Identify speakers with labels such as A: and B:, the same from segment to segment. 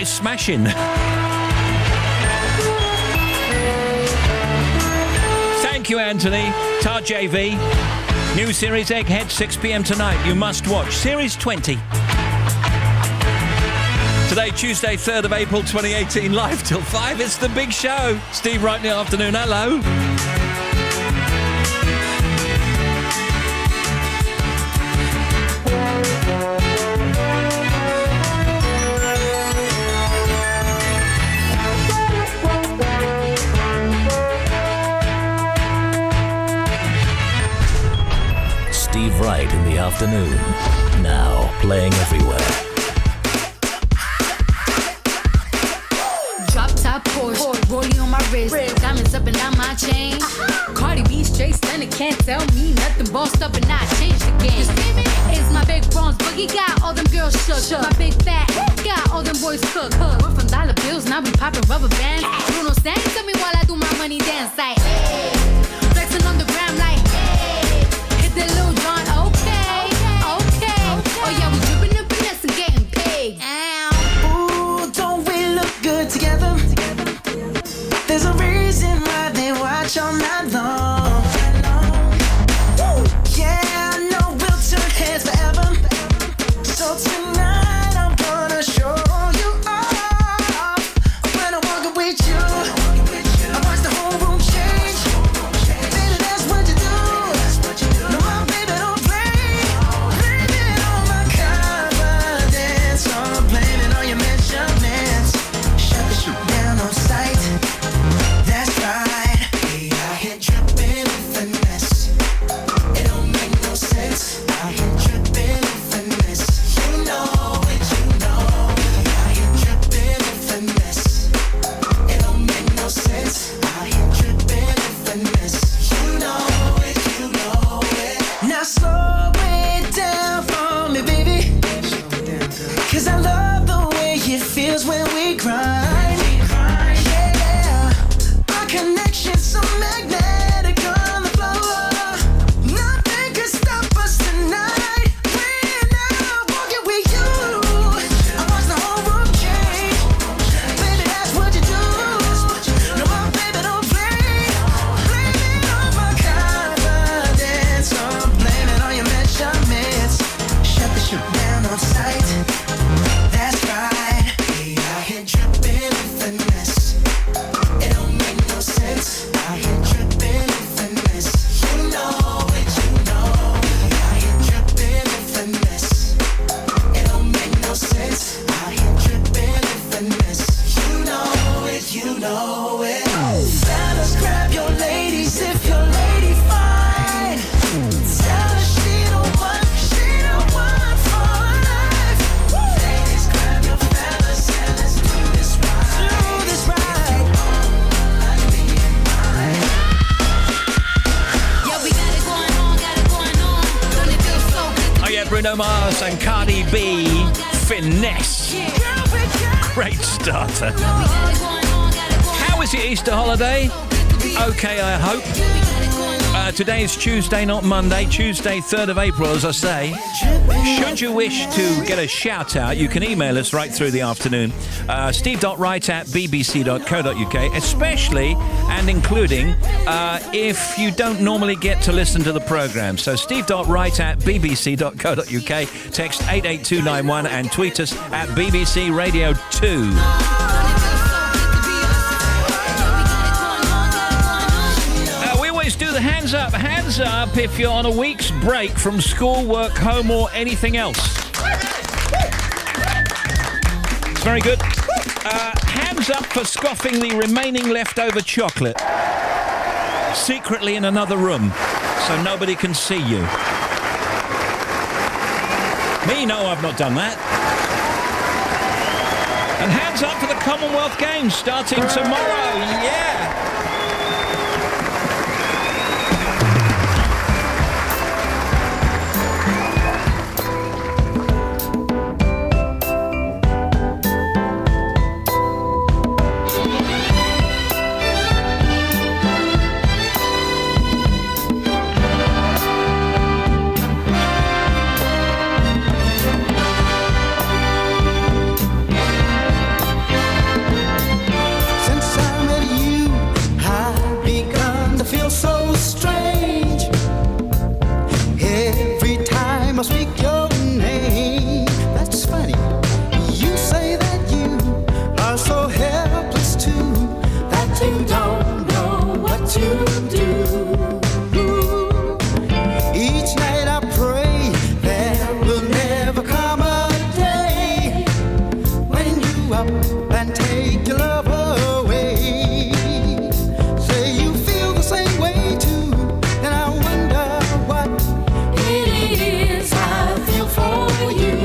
A: is smashing. Thank you, Anthony. Tar JV. New series Egghead, 6 p.m. tonight. You must watch. Series 20. Today, Tuesday, 3rd of April, 2018, live till 5. It's the big show. Steve Wright in the afternoon. Hello.
B: Steve Wright in the afternoon. Now playing everywhere.
C: Drop top Porsche, rollie on my wrist, diamonds up and down my chain. Cardi B straight stunning, can't tell me nothing. Bossed up and I changed the game. It's my big bronze boogie, got all them girls shook. My big fat got all them boys cooked. We're from dollar bills, now we popping rubber bands. Bruno sang to me while I do my money dance like, hey. Flexing on the gram like, hey. Hit the Lil Jon, okay. Oh yeah, we dripping and finesse and getting paid.
D: Ooh, don't we look good together? There's a reason why they watch all night long. Yeah, I know we'll turn heads forever. So tonight I'm gonna show you off. When I walk with you, I watch the whole room change. Baby, that's what you do. No, my baby don't play. Blame it on my confidence, or blame it on your measurements. Shut the shit down on sight. That's right. We out here dripping with finesse. It don't make no sense. Out here dripping with finesse. You know it, you know. We out here dripping with finesse. It don't make no sense. Out here dripping with finesse. You know it, you know it. Now slow it down for me, baby. 'Cause I love the way it feels when we grind. Yeah, our connection's so magnetic on the floor. Nothing can stop us tonight. We're now walking with you. I watch the whole room change. Baby, that's what you do. No, my baby don't play. Blame it on my confidence, or blame it on your measurements. Shut the shit down on sight. That's right. We out here dripping with finesse. It don't make no sense. Out here dripping with finesse. You know it, you know. We out here dripping with finesse. It don't make no sense. Out here dripping with finesse. You know it, you know it. Fellas, grab your ladies if your lady fine. Tell her she don't want for life. Ladies, grab your fellas and let's do this right. Do this right. Like me and mine.
C: Yeah, we got it going on. Don't it feel so good?
A: Oh yeah, Bruno Mars and Cardi B. Finesse. Great starter. How was your Easter holiday? Okay, I hope. Today is Tuesday, not Monday. Tuesday, 3rd of April, as I say. Should you wish to get a shout out, you can email us right through the afternoon. steve.wright@bbc.co.uk, especially and including if you don't normally get to listen to the programme. So steve.wright@bbc.co.uk, text 88291 and tweet us at BBC Radio 2. Do the hands up if you're on a week's break from school, work, home or anything else. It's very good. Hands up for scoffing the remaining leftover chocolate secretly in another room so nobody can see you. Me, no, I've not done that. And hands up for the Commonwealth Games starting tomorrow. Yeah.
D: speak your name. That's funny. You say that you are so helpless too, that you don't know what to do. Each night I pray there will never come a day when you up and take your love away. Say you feel the same way too, and I wonder what it is I feel for you.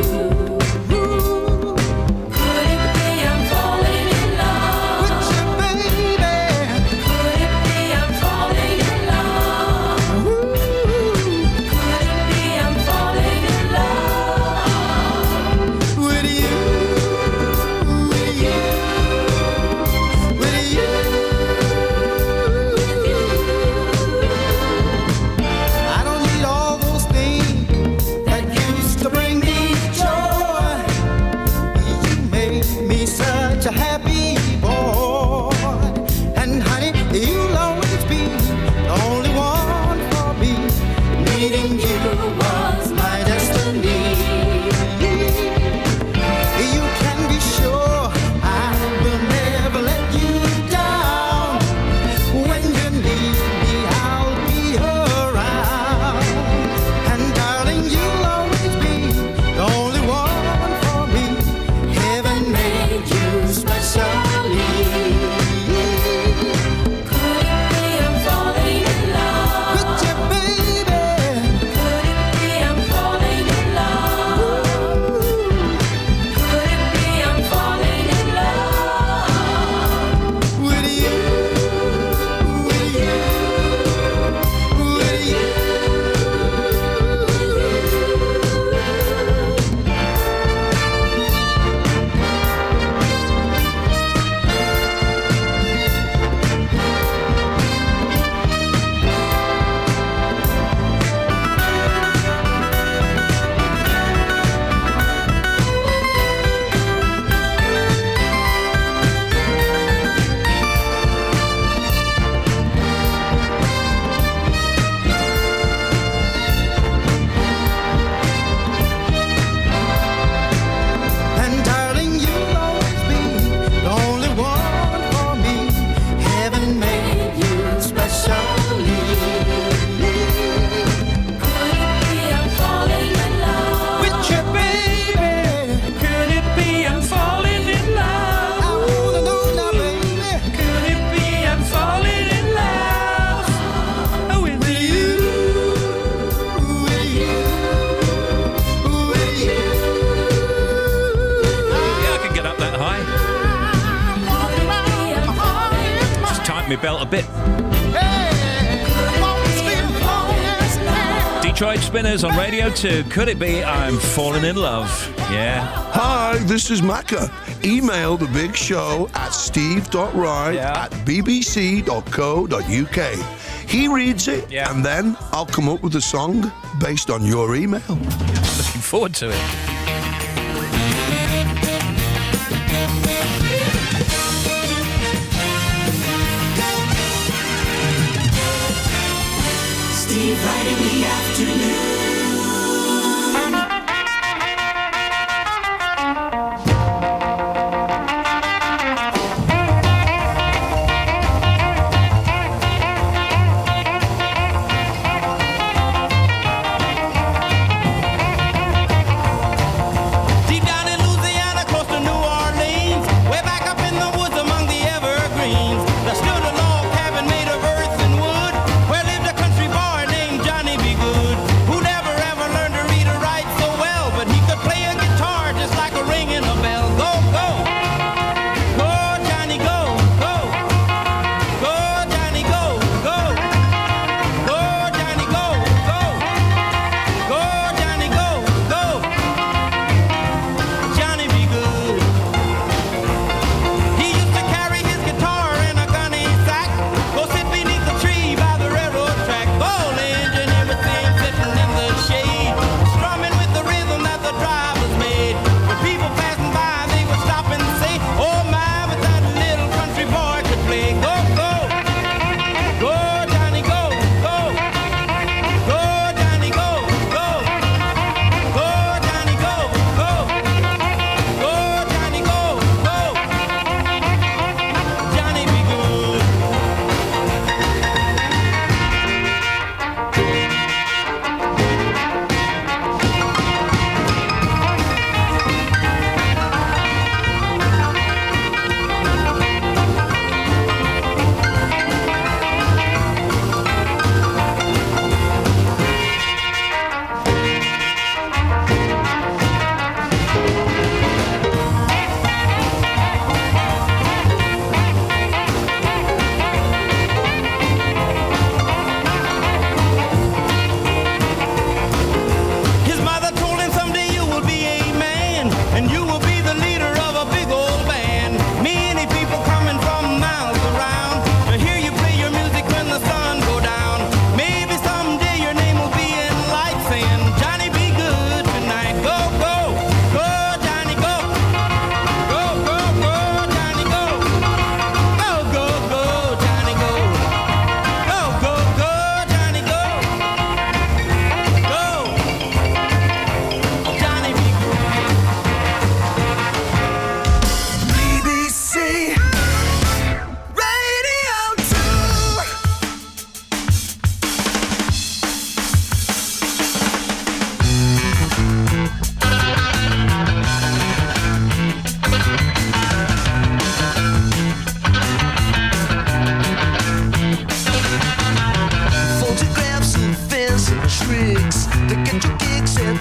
D: Could it be I'm falling in love with you, baby? Could it be I'm falling in love? Could it be I'm falling in love with you, with you, with you? I don't need all those things that used to bring me joy. You made me such a happy boy. And honey, you'll always be the only one for me. Meeting you was my destiny. You can be sure I will never let you down. When you need me, I'll be around. And darling, you'll always be the only one for me. Heaven made you specially. Could it be I'm falling in love with you, baby? Could it be I'm falling in love? Could it be I'm falling in love with you, with you, with you? And darling, you'll always be the only one for me. Heaven made you specially. Could it be I'm falling in love with you, baby? Could it be I'm falling in love? I wanna know now, baby. Could it be I'm falling in love with you, with you, with you?
A: Yeah, I can get up that high. Just tighten my belt a bit. Detroit Spinners on Radio 2. Could it be I'm falling in love? Yeah.
E: Hi, this is Macca. Email the big show at steve.wright@bbc.co.uk. He reads it,
A: Yeah.
E: and then I'll come up with a song based on your email.
A: Looking forward to it.
D: Steve Wright in the afternoon.
F: Deep down in Louisiana, close to New Orleans, way back up in the woods among the evergreens, there stood a log cabin made of earth and wood, where lived a country boy named Johnny B. Good.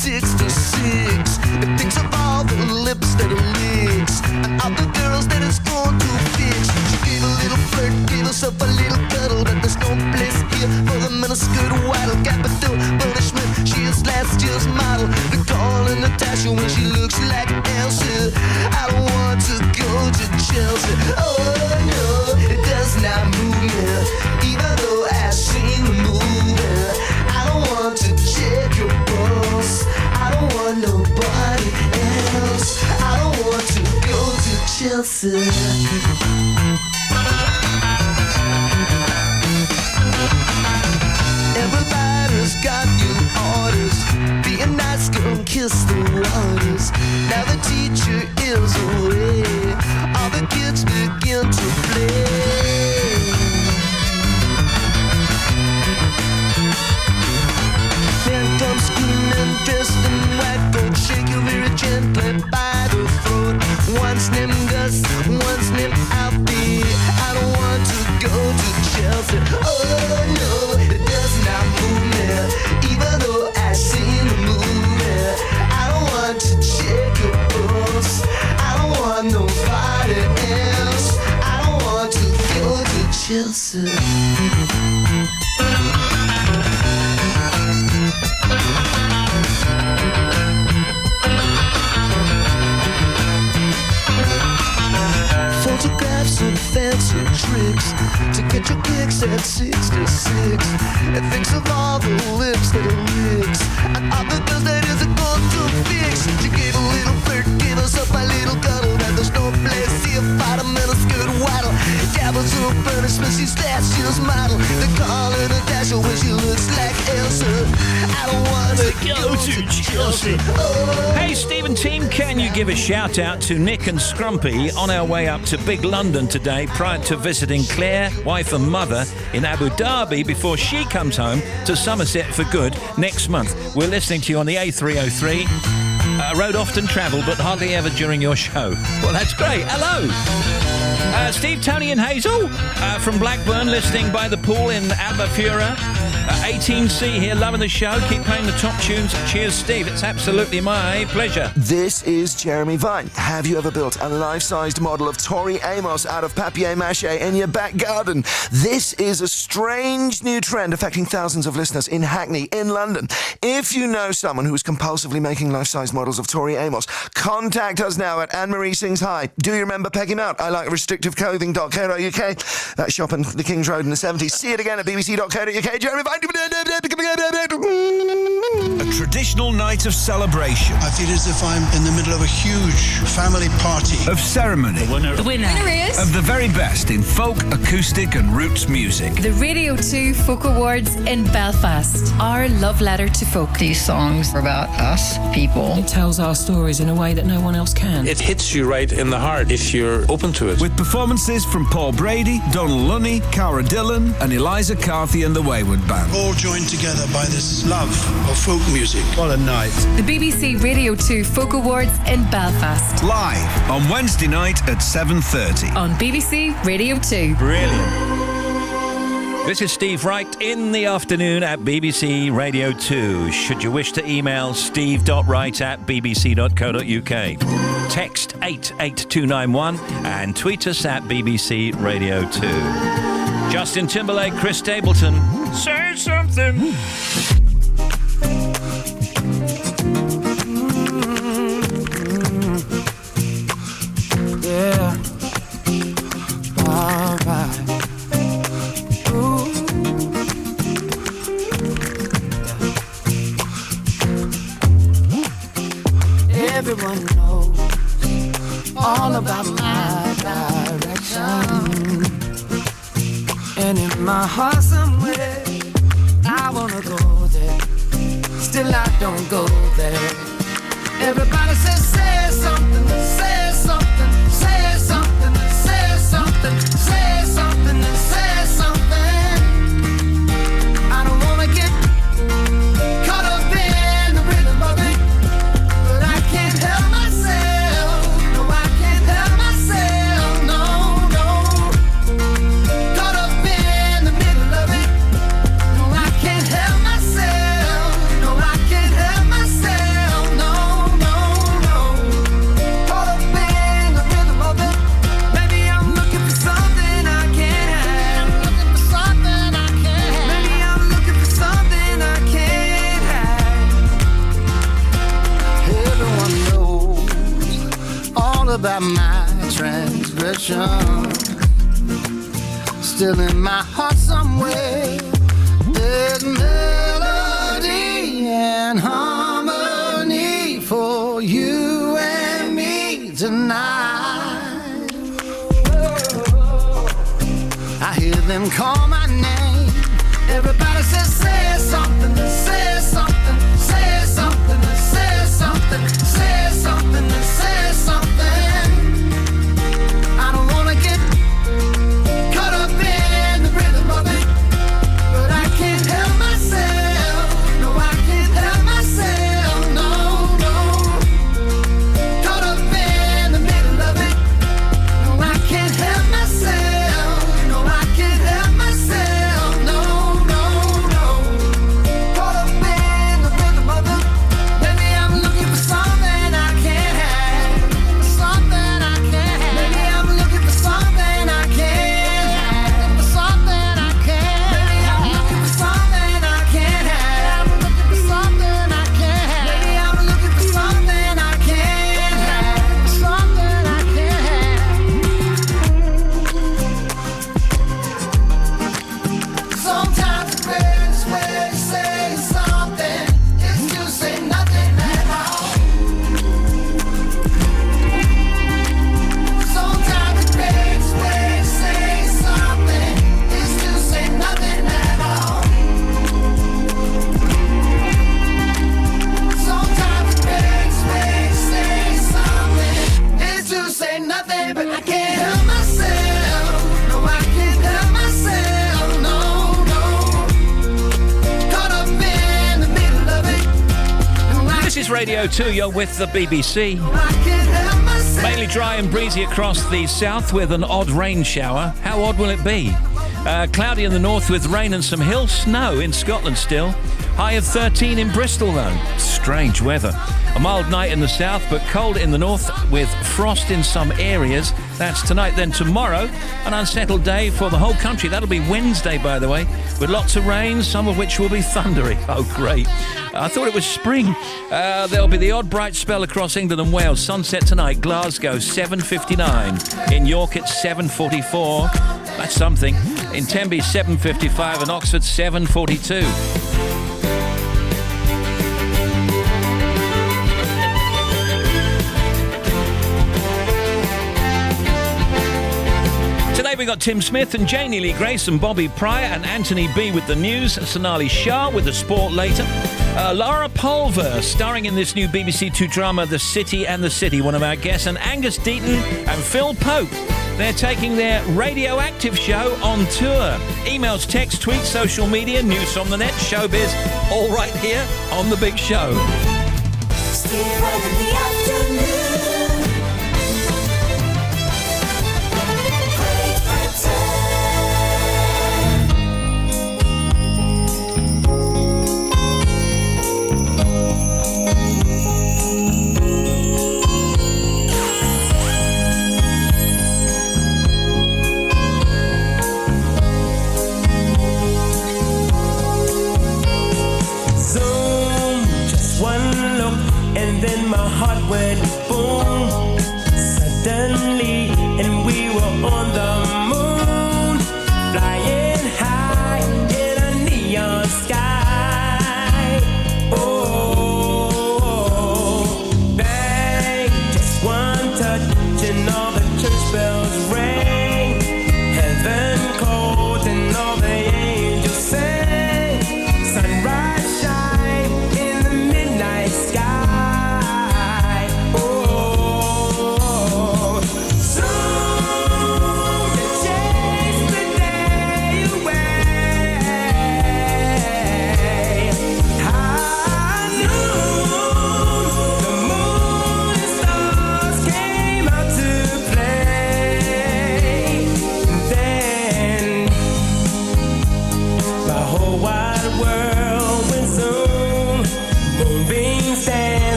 D: 6 to 6. It thinks of all the lips that are licks and all the girls that it's going to fix. She gave a little flirt, gave herself a little cuddle, but there's no place here for the miniskirt waddle. Capital punishment, she is last year's model. They're calling Natasha when she looks like Elsa. I don't want to go to Chelsea. Oh no, it does not move me, even though I've seen the movie. I don't want to check your pulse. I don't want nobody else. I don't want to go to Chelsea. Everybody's got new orders. Be a nice girl and kiss the waters. Now the teacher is away. All the kids begin to play. Here comes screaming, dressed in white coat. Shake you very gently by the throat. One's named Gus, one's named Alfie. I don't want to go to Chelsea. Oh no, it does not move me, even though I've seen the movie. I don't want to check your pulse. I don't want nobody else. I don't want to go to Chelsea. Photographs of fancy tricks to get your kicks at 6 to 6. It thinks of all the lips that are licks and all the girls that isn't going to fix. She gave a little flirt, gave herself a little cuddle, and there's no place here for the miniskirt waddle. Capital punishment, she's last year's model. They're calling Natasha when she looks like Elsa. I don't want to go to Chelsea. Oh.
A: Hey, Stephen team, can you give a shout out to Nick and Scrumpy on our way up to Big London today prior to visiting Claire, wife and mother, in Abu Dhabi before she comes home to Somerset for good next month. We're listening to you on the A303. Road often travelled, but hardly ever during your show. Well, that's great. Hello. Steve, Tony and Hazel from Blackburn, listening by the pool in Albufeira. 18C here, loving the show. Keep playing the top tunes. Cheers, Steve. It's absolutely my pleasure.
E: This is Jeremy Vine. Have you ever built a life-sized model of Tori Amos out of papier-mâché in your back garden? This is a strange new trend affecting thousands of listeners in Hackney, in London. If you know someone who is compulsively making life-size models of Tori Amos, contact us now at Anne-Marie Sings Hi. Do you remember Peg Him Out? I like restrictiveclothing.co.uk. That shop on the King's Road in the 70s. See it again at bbc.co.uk. Jeremy Vine.
G: A traditional night of celebration.
H: I feel as if I'm in the middle of a huge family party.
G: Of ceremony.
I: The winner is
G: Of the very best in folk, acoustic and roots music.
I: the Radio 2 Folk Awards in Belfast. Our love letter to folk.
J: These songs are about us, people.
K: It tells our stories in a way that no one else can.
L: It hits you right in the heart if you're open to it.
G: With performances from Paul Brady, Donald Lunny, Cara Dillon and Eliza Carthy and the Wayward Band.
H: All joined together by this love of folk music. What a night.
I: The BBC Radio 2 Folk Awards in Belfast.
G: Live on Wednesday night at 7:30.
I: On BBC Radio 2.
A: Brilliant. This is Steve Wright in the afternoon at BBC Radio 2. Should you wish to email steve.wright@bbc.co.uk. Text 88291 and tweet us at BBC Radio 2. Justin Timberlake, Chris Stapleton, say something.
D: Yeah. All right. Ooh. Everyone knows all about my direction. And in my heart somewhere, I wanna go there. Still I don't go there. Everybody says, say something, say something, say something, say something, say something, say something. I don't wanna get caught up in the rhythm of it, but I can't help myself. No, I can't help myself. No, no. Caught up in the middle of it. No, I can't help myself. No, I can't help myself.
M: about my transgression. Still in my heart somewhere, there's melody and harmony for you and me tonight. I hear them call my name. Everybody says, say something, say something, say something, say something, say something, say something. I don't wanna get caught up in the rhythm of it, but I can't help myself. No, I can't help myself. No, no. Caught up in the middle of it. No, I can't help myself. No, I can't help myself. No, no, no. Caught up in the rhythm of it. Maybe I'm looking for something I can't have. Something I can't have. Maybe I'm looking for something I can't have. Something I can't have. Maybe I'm looking for something I can't have. Looking for something I can't have. Maybe I'm looking for something I can't have. Something I can't have. Sometimes the greatest way to say something is to say nothing at all. Sometimes the greatest way to say something is to say nothing at all. Sometimes the greatest way to say something is to say nothing, but I can't help myself. No, I can't help myself. No, no. Caught up in the middle of it. No, I
A: This is Radio 2, you're with the BBC.
M: can't help myself.
A: Mainly dry and breezy across the south with an odd rain shower. How odd will it be? Cloudy in the north with rain and some hill snow in Scotland still. High of 13 in Bristol though. Strange weather. A mild night in the south but cold in the north with frost in some areas. That's tonight. Then tomorrow, an unsettled day for the whole country. That'll be Wednesday, by the way, with lots of rain, some of which will be thundery. Oh, great. I thought it was spring. There'll be the odd bright spell across England and Wales. Sunset tonight, Glasgow, 7:59. In York, it's 7:44. That's something. In Tenby, 7:55. And Oxford, 7:42. Today we got Tim Smith and Janie Lee Grace and Bobby Pryor and Anthony B with the news, Sonali Shah with the sport later, Lara Pulver starring in this new BBC Two drama The City and the City, one of our guests, and Angus Deaton and Phil Pope. They're taking their Radioactive show on tour. Emails, text, tweets, social media, news from the net, showbiz, all right here on The Big Show.
D: Steve Wright in the afternoon.
N: And then my heart went boom suddenly, and we were on the moon, flying high in a neon sky. Oh, bang, just one touch and all the church bells rang. Heaven called and all the angels sang. Sunrise shine in the midnight sky.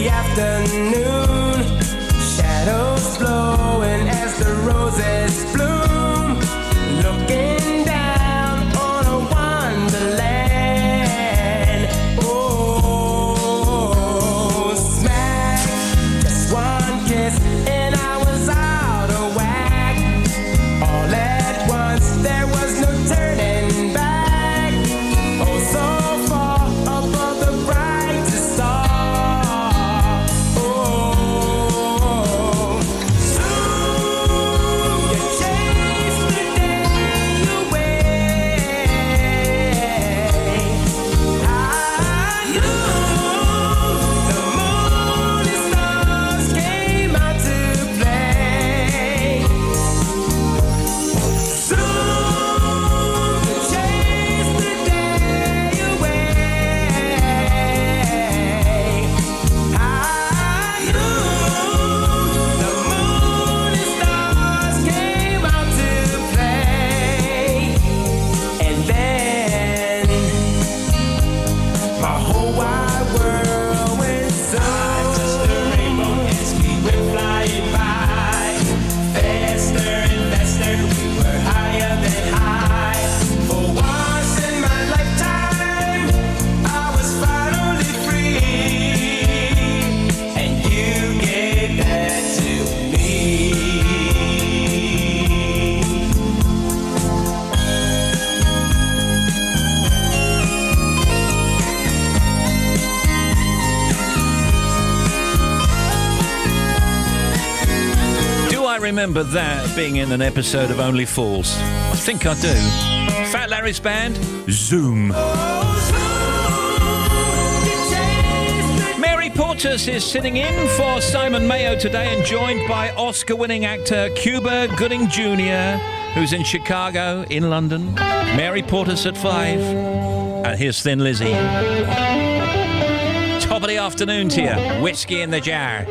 N: Afternoon, shadows flowing as the roses bloom, looking down on a wonderland. Oh, smack, just one kiss
A: I remember that being in an episode of Only Fools? I think I do. Fat Larry's band, Zoom. Mary Portas is sitting in for Simon Mayo today and joined by Oscar-winning actor Cuba Gooding Jr., who's in Chicago, in London. Mary Portas at 5. And here's Thin Lizzy. Top of the afternoon to you. Whiskey in the jar.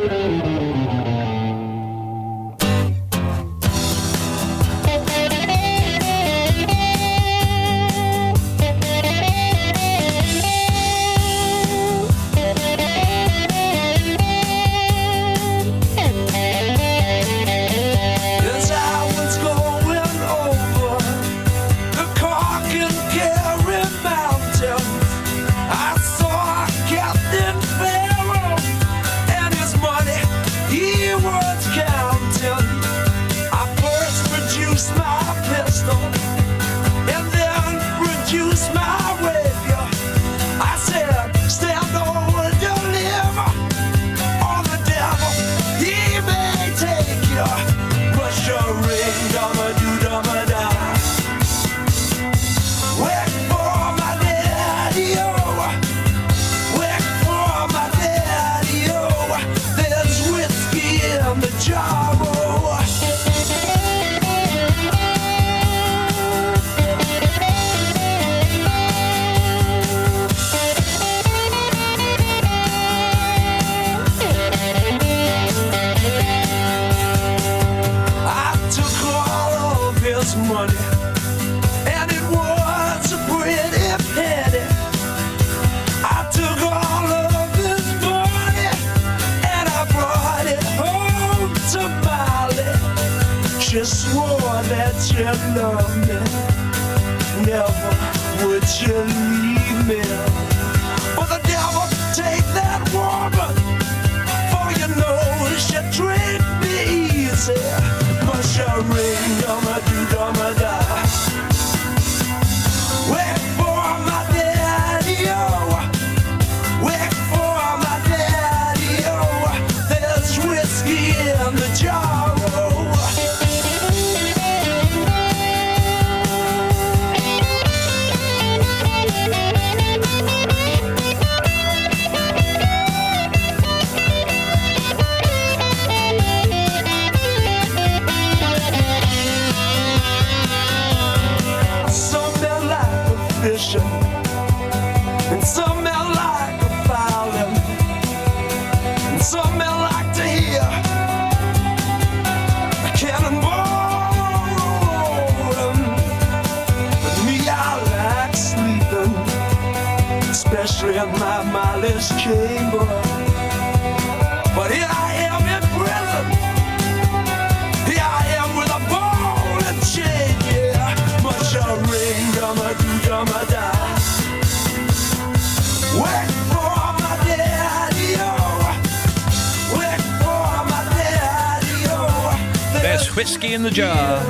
A: Whiskey in the jar.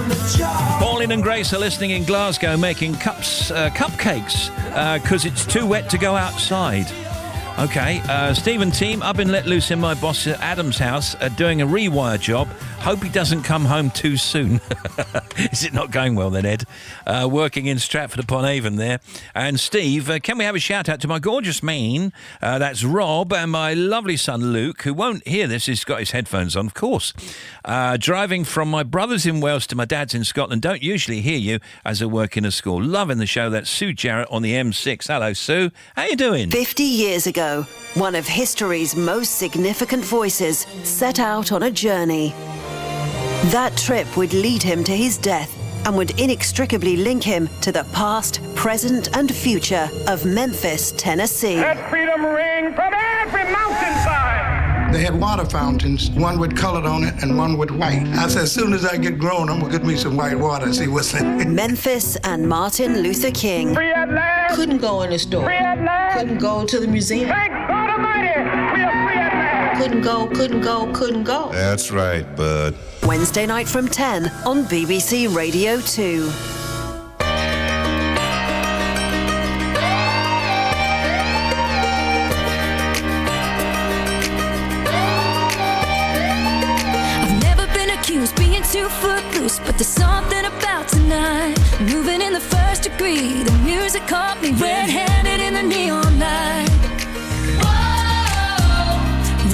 A: Pauline and Grace are listening in Glasgow making cupcakes because it's too wet to go outside. Okay, Steve and team, I've been let loose in my boss Adam's house doing a rewire job. Hope he doesn't come home too soon. Is it not going well then, Ed? Working in Stratford-upon-Avon there. And Steve, can we have a shout-out to my gorgeous mane? That's Rob and my lovely son Luke, who won't hear this. He's got his headphones on, of course. Driving from my brother's in Wales to my dad's in Scotland. Don't usually hear you as I work in a school. Loving the show. That's Sue Jarrett on the M6. Hello, Sue. How you doing?
O: 50 years ago, one of history's most significant voices set out on a journey. That trip would lead him to his death and would inextricably link him to the past, present, and future of Memphis, Tennessee.
P: Let freedom ring from every mountainside.
H: They had water fountains, one with colored on it and one with white. I said, as soon as I get grown, I'm gonna get me some white water and see what's in it.
O: Memphis and Martin Luther King.
P: Free at last.
Q: Couldn't go in the store.
P: Free at last.
Q: Couldn't go to the museum.
P: Thank God Almighty, we are free at last.
Q: Couldn't go.
R: That's right, bud.
O: Wednesday night from 10 on BBC Radio 2.
C: I've never been accused being
R: too footloose, but there's something about tonight. Moving in the first degree, the music caught me red-handed in the neon light. Whoa,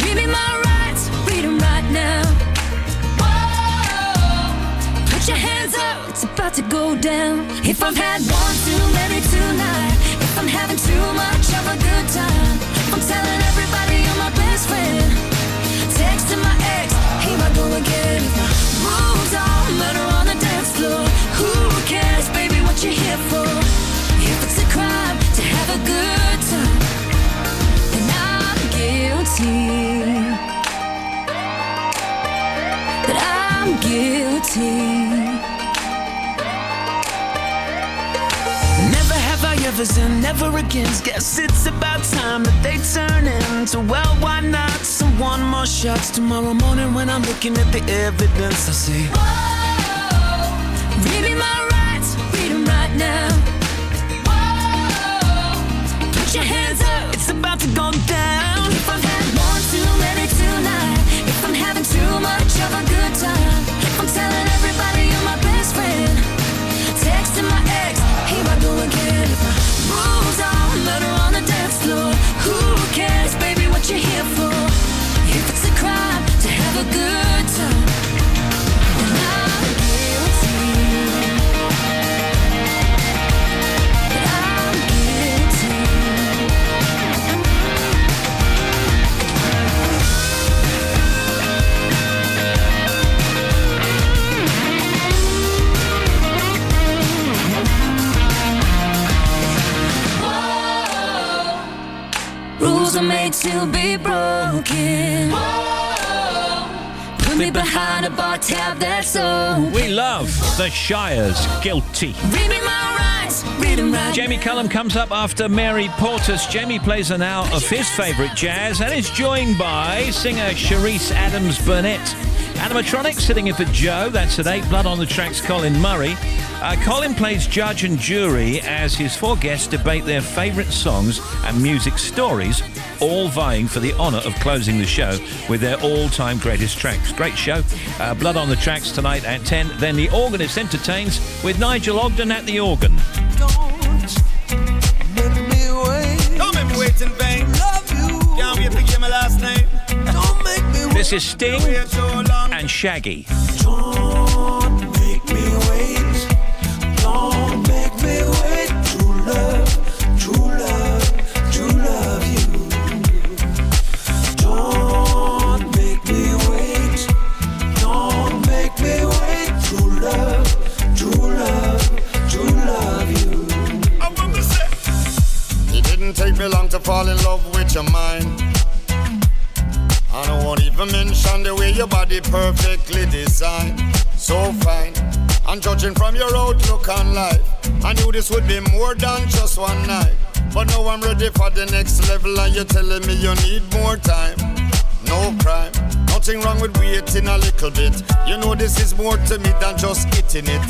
R: read me my rights, read them right now. Whoa, put your hands up, it's about to go down. If I've had one too many tonight, if I'm having too much of a good time, if I'm telling everybody you're my best friend, texting my ex, here I go again. Moves on, murder on the dance floor. Who cares, baby, what you're here for? If it's a crime to have a good time, then I'm guilty. That I'm guilty.
S: Never have I ever and never again. Guess it's about time that they turn into, well, why not some one more shots tomorrow morning when I'm looking at the evidence. I say,
R: whoa, read me my rights, read them right now. Whoa, put your hands up,
S: it's about to go down.
R: If I've had one too many tonight, if I'm having too much of a good time, if I'm telling everybody you're my best friend, texting my ex, here I go again. Moves on, murder on the dance floor. Who cares, baby, what you're here for? If it's a crime to have a good time, then I'm guilty. That I'm guilty. Rules are made to be broken. Whoa, put me behind a bar tab, that's all.
A: We love the Shire's Guilty.
R: Read me my rights, read them right.
A: Jamie Cullum comes up after Mary Portas. Jamie plays an hour of his favourite jazz and is joined by singer Sharice Adams-Burnett. Animatronics sitting in for Joe, that's at 8. Blood on the Tracks, Colin Murray. Colin plays judge and jury as his 4 guests debate their favourite songs and music stories, all vying for the honour of closing the show with their all-time greatest tracks. Great show. Blood on the Tracks tonight at 10. Then the organist entertains with Nigel Ogden at the organ.
F: Don't make me wait in vain. Love you. Can't wait to get my last name. Don't make me wait.
A: This is Sting and Shaggy.
F: Don't make me wait. Don't make me wait. True love, true love, true love you. Don't make me wait. Don't make me wait. True love, true love, true love you. I want to say, it didn't take me long to fall in love with your mind. I don't want to even mention the way your body perfectly designed. So fine, and judging from your outlook on life, I knew this would be more than just one night. But now I'm ready for the next level, and you're telling me you need more time. No crime, nothing wrong with waiting a little bit. You know this is more to me than just eating it.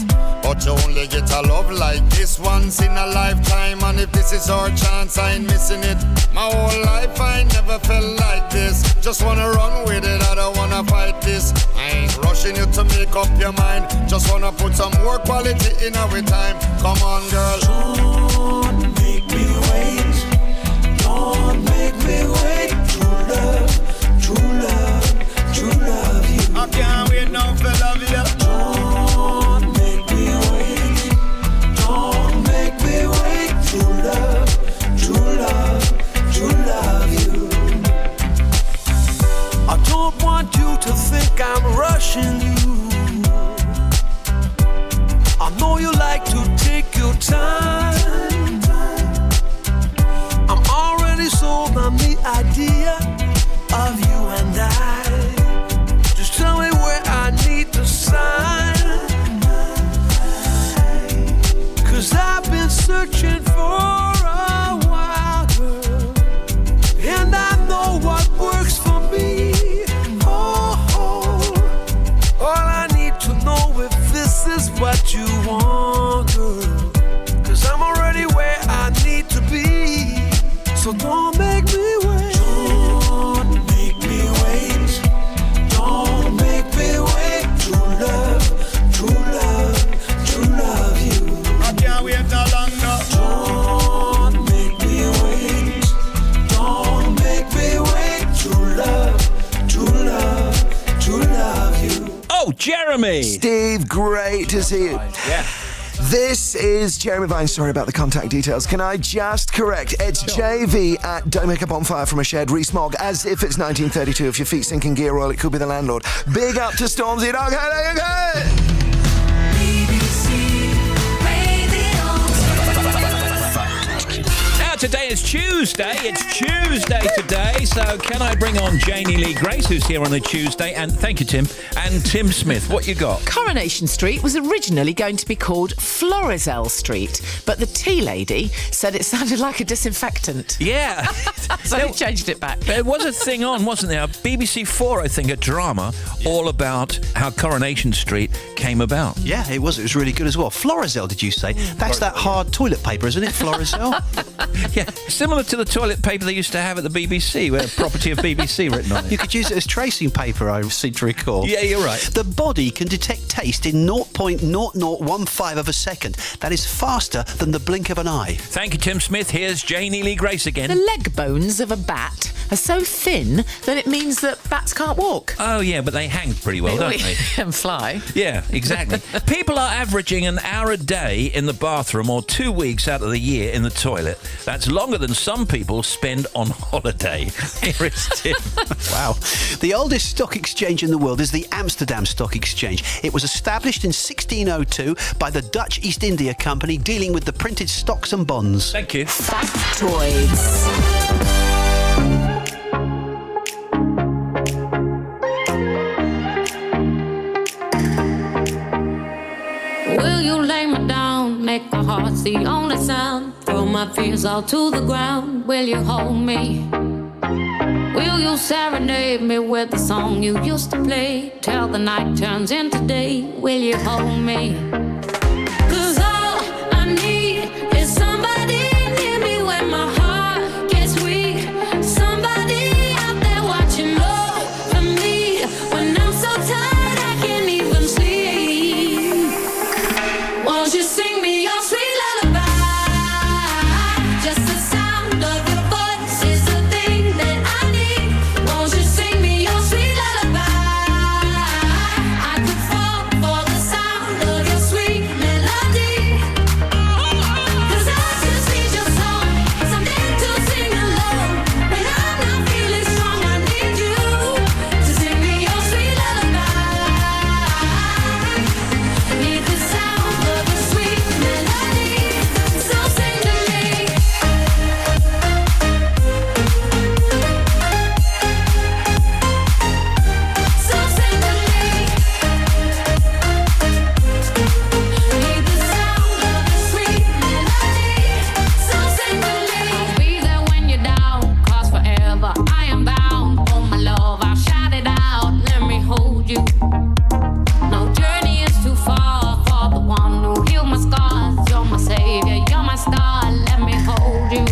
F: But you only get a love like this once in a lifetime, and if this is our chance, I ain't missing it. My whole life I never felt like this. Just wanna run with it, I don't wanna fight this. I ain't rushing you to make up your mind. Just wanna put some more quality in our time. Come on, girl. Don't make me wait. Don't make me wait. True love, true love, true love you. I can't wait now for love you. Don't make me wait. Don't make me wait. True love, true love, true love you. I don't want you to think I'm rushing you. I know you like to take your time. I'm already sold on the idea of you and I. Just tell me where I need to sign. 'Cause I've been searching for a while, girl, and I know what works for me. Oh, oh, oh,
A: Jeremy.
E: Steve, great to see you.
A: Yeah.
E: This is Jeremy Vine. Sorry about the contact details. Can I just correct? It's JV at Don't Make a Bonfire from a Shed, Rees-Mogg, as if it's 1932. If your feet sink in gear oil, it could be the landlord. Big up to Stormzy. Okay.
A: Today is Tuesday. It's Tuesday today. So can I bring on Janie Lee Grace, who's here on a Tuesday? And thank you, Tim. And Tim Smith, what you got?
T: Coronation Street was originally going to be called Florizel Street, but the tea lady said it sounded like a disinfectant.
A: Yeah.
T: So they changed it back.
A: There was a thing on, wasn't there? BBC 4, I think, a drama all about how Coronation Street came about.
U: Yeah, it was. It was really good as well. Florizel, did you say? That's that hard toilet paper, isn't it? Florizel?
A: Yeah, similar to the toilet paper they used to have at the BBC, where property of BBC written on it.
U: You could use it as tracing paper, I seem to recall.
A: Yeah, you're right.
U: The body can detect taste in 0.0015 of a second. That is faster than the blink of an eye.
A: Thank you, Tim Smith. Here's Janie Lee Grace again.
T: The leg bones of a bat are so thin that it means that bats can't walk.
A: Oh, yeah, but they hang pretty well, don't they?
T: And fly.
A: Yeah, exactly. People are averaging an hour a day in the bathroom or 2 weeks out of the year in the toilet. That's longer than some people spend on holiday. Here is Tim.
U: Wow. The oldest stock exchange in the world is the Amsterdam Stock Exchange. It was established in 1602 by the Dutch East India Company, dealing with the printed stocks and bonds.
A: Thank you.
O: Factoids.
C: Will you lay me down, make my heart the only sound, throw my fears all to the ground? Will you hold me? Will you serenade me with the song you used to play till the night turns into day? Will you hold me? 'Cause all I need is somebody near me when my heart gets weak. Somebody out there watching over me when I'm so tired I can't even sleep. Won't you sing me your sweet lullaby? Just the sound of your voice is the thing that I need. Won't you sing me your sweet lullaby? I could fall for the sound of your sweet melody. 'Cause I just need your song, something to sing along. When I'm not feeling strong, I need you to sing me your sweet lullaby. Need the sound of your sweet melody, so sing to me. So sing to me. Need the sound of your sweet melody, so sing to me. I'll be there when you're down, 'cause forever I am bound. Oh my love, I'll shout it out, let me hold you. No journey is too far for the one who healed my scars. You're my savior, you're my star, let me hold you.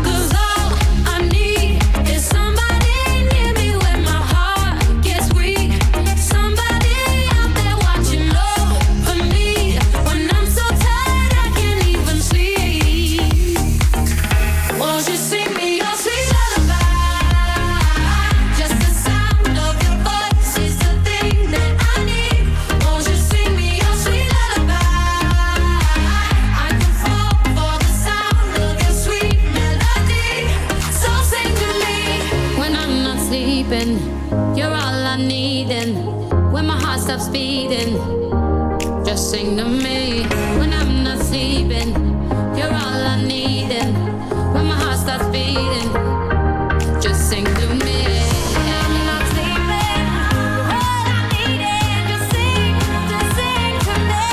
C: 'Cause all I need is somebody near me when my heart gets weak. Somebody out there watching over me when I'm so tired I can't even sleep. Won't you sing me your sweet lullaby? Just the sound of your voice is the thing that I need. Won't you sing me your sweet lullaby? I can fall for the sound of your sweet melody, so sing to me. When I'm not sleeping, you're all I need, and when my heart stops beating, just sing to me. When I'm not sleeping, you're all I need, and when my heart stops beating, just sing to me. I'm not sleeping, all I need is just sing to me.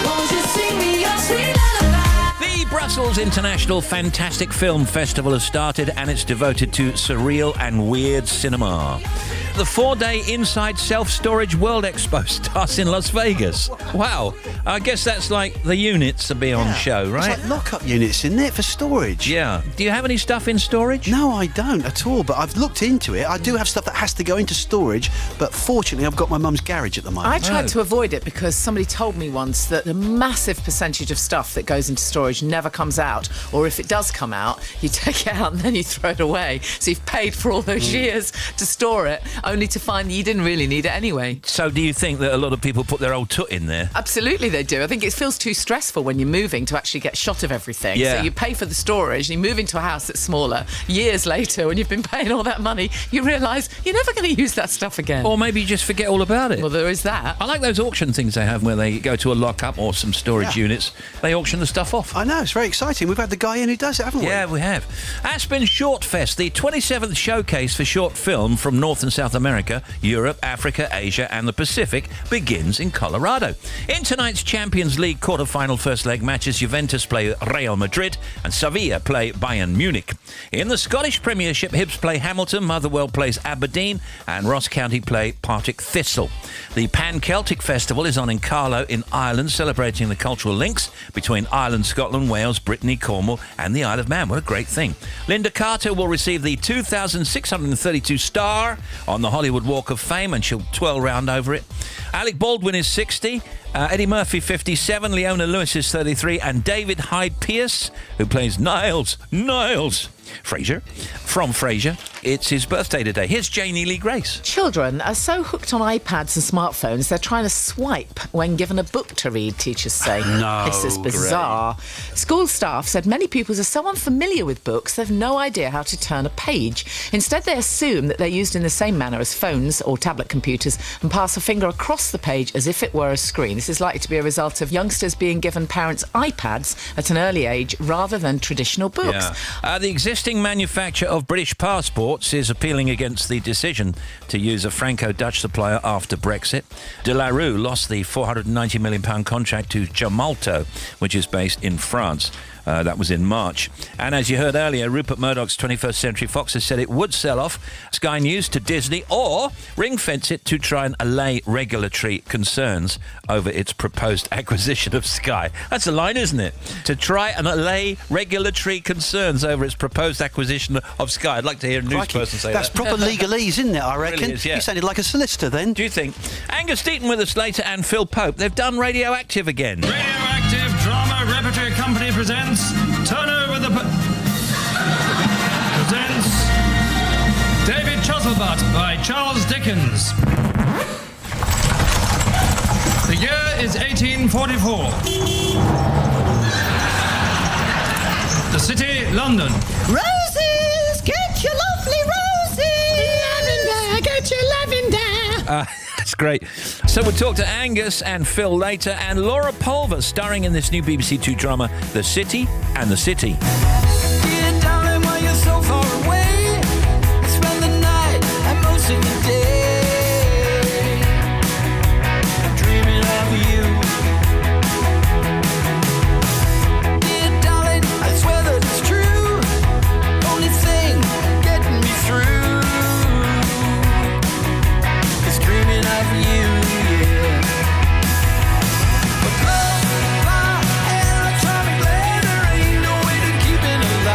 C: Won't you sing me your sweet lullaby?
A: The Brussels International Fantastic Film Festival has started, and it's devoted to surreal and weird cinema. the 4-day Inside Self-Storage World Expo starts in Las Vegas. Wow. I guess that's like the units to be on show, right?
U: It's like lock-up units, isn't it, for storage?
A: Yeah. Do you have any stuff in storage?
U: No, I don't at all, but I've looked into it. I do have stuff that has to go into storage, but fortunately I've got my mum's garage at the moment.
T: I tried to avoid it because somebody told me once that a massive percentage of stuff that goes into storage never comes out, or if it does come out, you take it out and then you throw it away. So you've paid for all those years to store it, only to find that you didn't really need it anyway.
A: So do you think that a lot of people put their old toot in there?
T: Absolutely they do. I think it feels too stressful when you're moving to actually get shot of everything.
A: Yeah.
T: So you pay for the storage and you move into a house that's smaller. Years later, when you've been paying all that money, you realise you're never going to use that stuff again.
A: Or maybe you just forget all about it.
T: Well, there is that.
A: I like those auction things they have where they go to a lock-up or some storage units. They auction the stuff off.
U: I know, it's very exciting. We've had the guy in who does it, haven't we?
A: Yeah, we have. Aspen Short Fest, the 27th showcase for short film from North and South America, Europe, Africa, Asia and the Pacific, begins in Colorado. In tonight's Champions League quarter-final first leg matches, Juventus play Real Madrid and Sevilla play Bayern Munich. In the Scottish Premiership, Hibs play Hamilton, Motherwell plays Aberdeen and Ross County play Partick Thistle. The Pan-Celtic Festival is on in Carlow in Ireland, celebrating the cultural links between Ireland, Scotland, Wales, Brittany, Cornwall and the Isle of Man. What a great thing. Linda Carter will receive the 2,632 star on the Hollywood Walk of Fame and she'll twirl round over it. Alec Baldwin is 60, Eddie Murphy 57, Leona Lewis is 33 and David Hyde Pierce, who plays Niles Frasier, from Frasier, it's his birthday today. Here's Janie Lee Grace.
T: Children are so hooked on iPads and smartphones, they're trying to swipe when given a book to read, teachers say.
U: No,
T: this is bizarre. School staff said many pupils are so unfamiliar with books, they've no idea how to turn a page. Instead, they assume that they're used in the same manner as phones or tablet computers and pass a finger across the page as if it were a screen. This is likely to be a result of youngsters being given parents' iPads at an early age rather than traditional books.
A: Yeah. The existing manufacturer of British passports is appealing against the decision to use a Franco-Dutch supplier after Brexit. De La Rue lost the £490 million contract to Gemalto, which is based in France. That was in March. And as you heard earlier, Rupert Murdoch's 21st Century Fox has said it would sell off Sky News to Disney or ring-fence it to try and allay regulatory concerns over its proposed acquisition of Sky. That's a line, isn't it? To try and allay regulatory concerns over its proposed acquisition of Sky. I'd like to hear a news person say
U: That's
A: that.
U: proper legalese, isn't it, I reckon?
A: Really is, yeah.
U: You sounded like a solicitor then.
A: Do you think? Angus Deaton with us later and Phil Pope. They've done Radioactive again.
B: Radioactive Drama Repertory Company presents Turn Over the... presents David Chuzzlebut by Charles Dickens. The year is 1844. The city, London.
M: Roses, get your lovely roses. Lavender, get your lavender.
A: That's great. So we'll talk to Angus and Phil later, and Lara Pulver starring in this new BBC Two drama, The City and the City.
M: Dear darling, while you're so far away, spend the night and most of the day dreaming of you. Dear darling, I swear that it's true. Only thing getting me through is dreaming of you, yeah. But love, electronic letter ain't no way to keep it alive.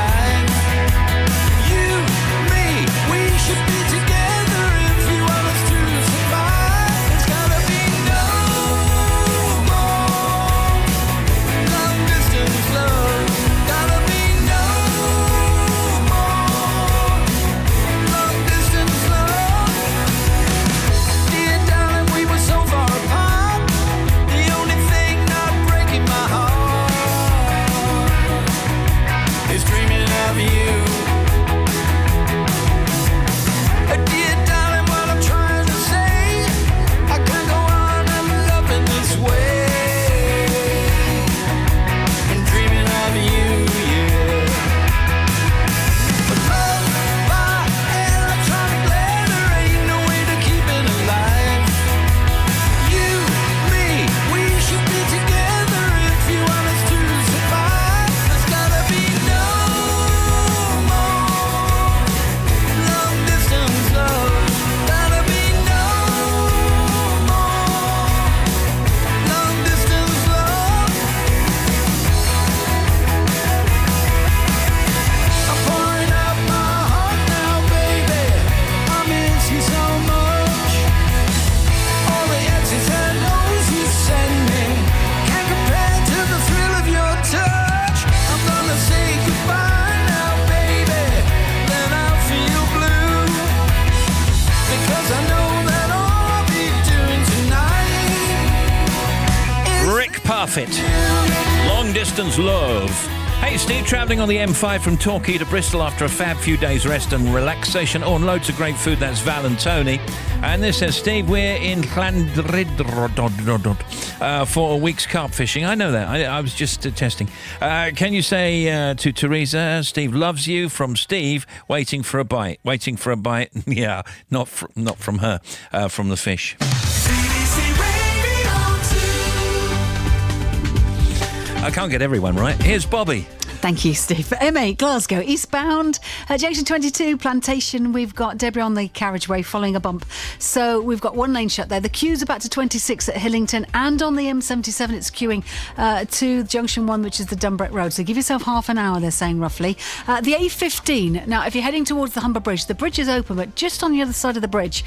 A: Parfit. Long Distance Love. Hey, Steve, travelling on the M5 from Torquay to Bristol after a fab few days rest and relaxation. Oh, and loads of great food. That's Val and Tony. And this says, Steve, we're in Llandrid for a week's carp fishing. I know that. I was just testing. Can you say to Teresa, Steve loves you, from Steve, waiting for a bite. Waiting for a bite. Yeah, not from her, from the fish. I can't get everyone right. Here's Bobby.
J: Thank you, Steve. For M8, Glasgow, eastbound, junction 22, Plantation. We've got debris on the carriageway following a bump. So we've got one lane shut there. The queue's about to 26 at Hillington, and on the M77 it's queuing to junction 1, which is the Dunbrett Road. So give yourself half an hour, they're saying, roughly. The A15, now if you're heading towards the Humber Bridge, the bridge is open, but just on the other side of the bridge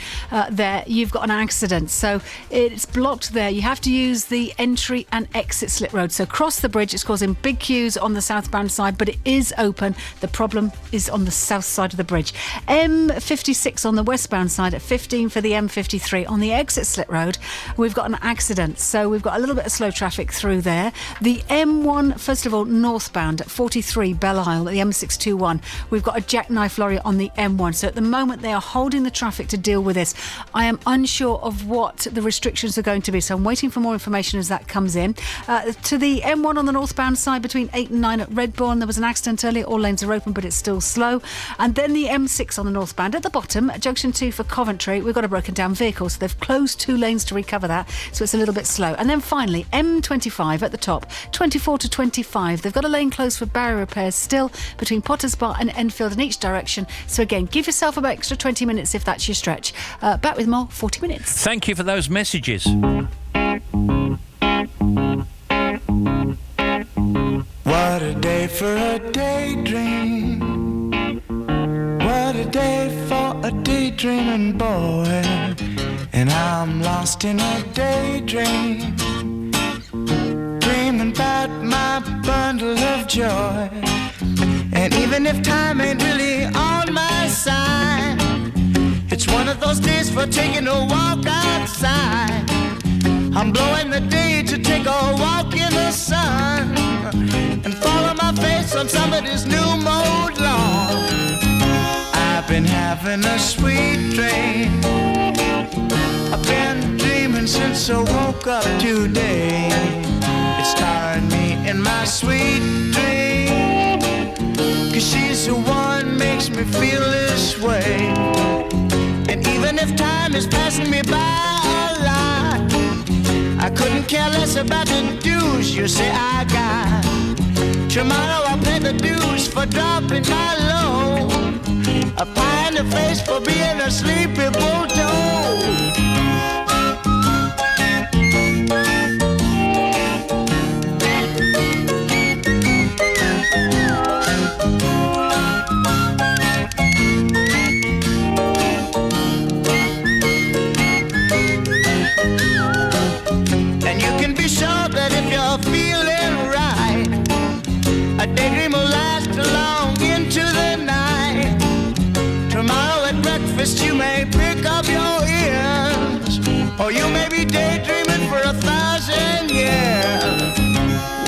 J: there, you've got an accident. So it's blocked there. You have to use the entry and exit slip road. So cross the bridge. It's causing big queues on the southbound side, but it is open. The problem is on the south side of the bridge. M56 on the westbound side at 15 for the M53. On the exit slit road, we've got an accident, so we've got a little bit of slow traffic through there. The M1, first of all, northbound at 43 Belle Isle at the M621, we've got a jackknife lorry on the M1. So at the moment they are holding the traffic to deal with this. I am unsure of what the restrictions are going to be, so I'm waiting for more information as that comes in. To the M1 on the northbound side between 8 and 9 at Redbourne, there was an accident earlier. All lanes are open, but it's still slow. And then the M6 on the northbound at the bottom at junction 2 for Coventry, we've got a broken down vehicle, so they've closed 2 lanes to recover that, so it's a little bit slow. And then finally M25 at the top, 24 to 25, they've got a lane closed for barrier repairs still between Potters Bar and Enfield in each direction. So again, give yourself about extra 20 minutes if that's your stretch. Back with more 40 minutes.
A: Thank you for those messages.
F: What a day for a daydream. What a day for a daydreaming boy. And I'm lost in a daydream, dreaming about my bundle of joy. And even if time ain't really on my side, it's one of those days for taking a walk outside. I'm blowing the day to take a walk in the sun and follow my face on somebody's new mode lawn. I've been having a sweet dream. I've been dreaming since I woke up today. It's tiring me in my sweet dream, 'cause she's the one makes me feel this way. And even if time is passing me by a lot, I couldn't care less about the dues you say I got. Tomorrow I'll pay the dues for dropping my load, a pie in the face for being a sleepy bulldog. And you can be sure that if you're feeling right, a daydream will last long into the night. Tomorrow at breakfast you may pick up your ears, or you may be daydreaming for 1,000 years.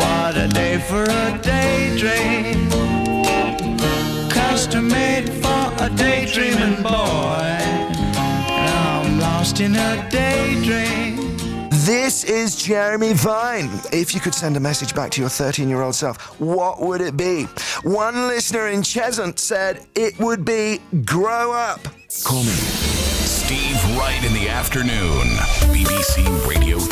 F: What a day for a daydream, custom made for a daydreaming boy. And I'm lost in a daydream.
E: This is Jeremy Vine. If you could send a message back to your 13-year-old self, what would it be? One listener in Cheshunt said it would be grow up. Call me.
V: Steve Wright in the afternoon. BBC Radio 2.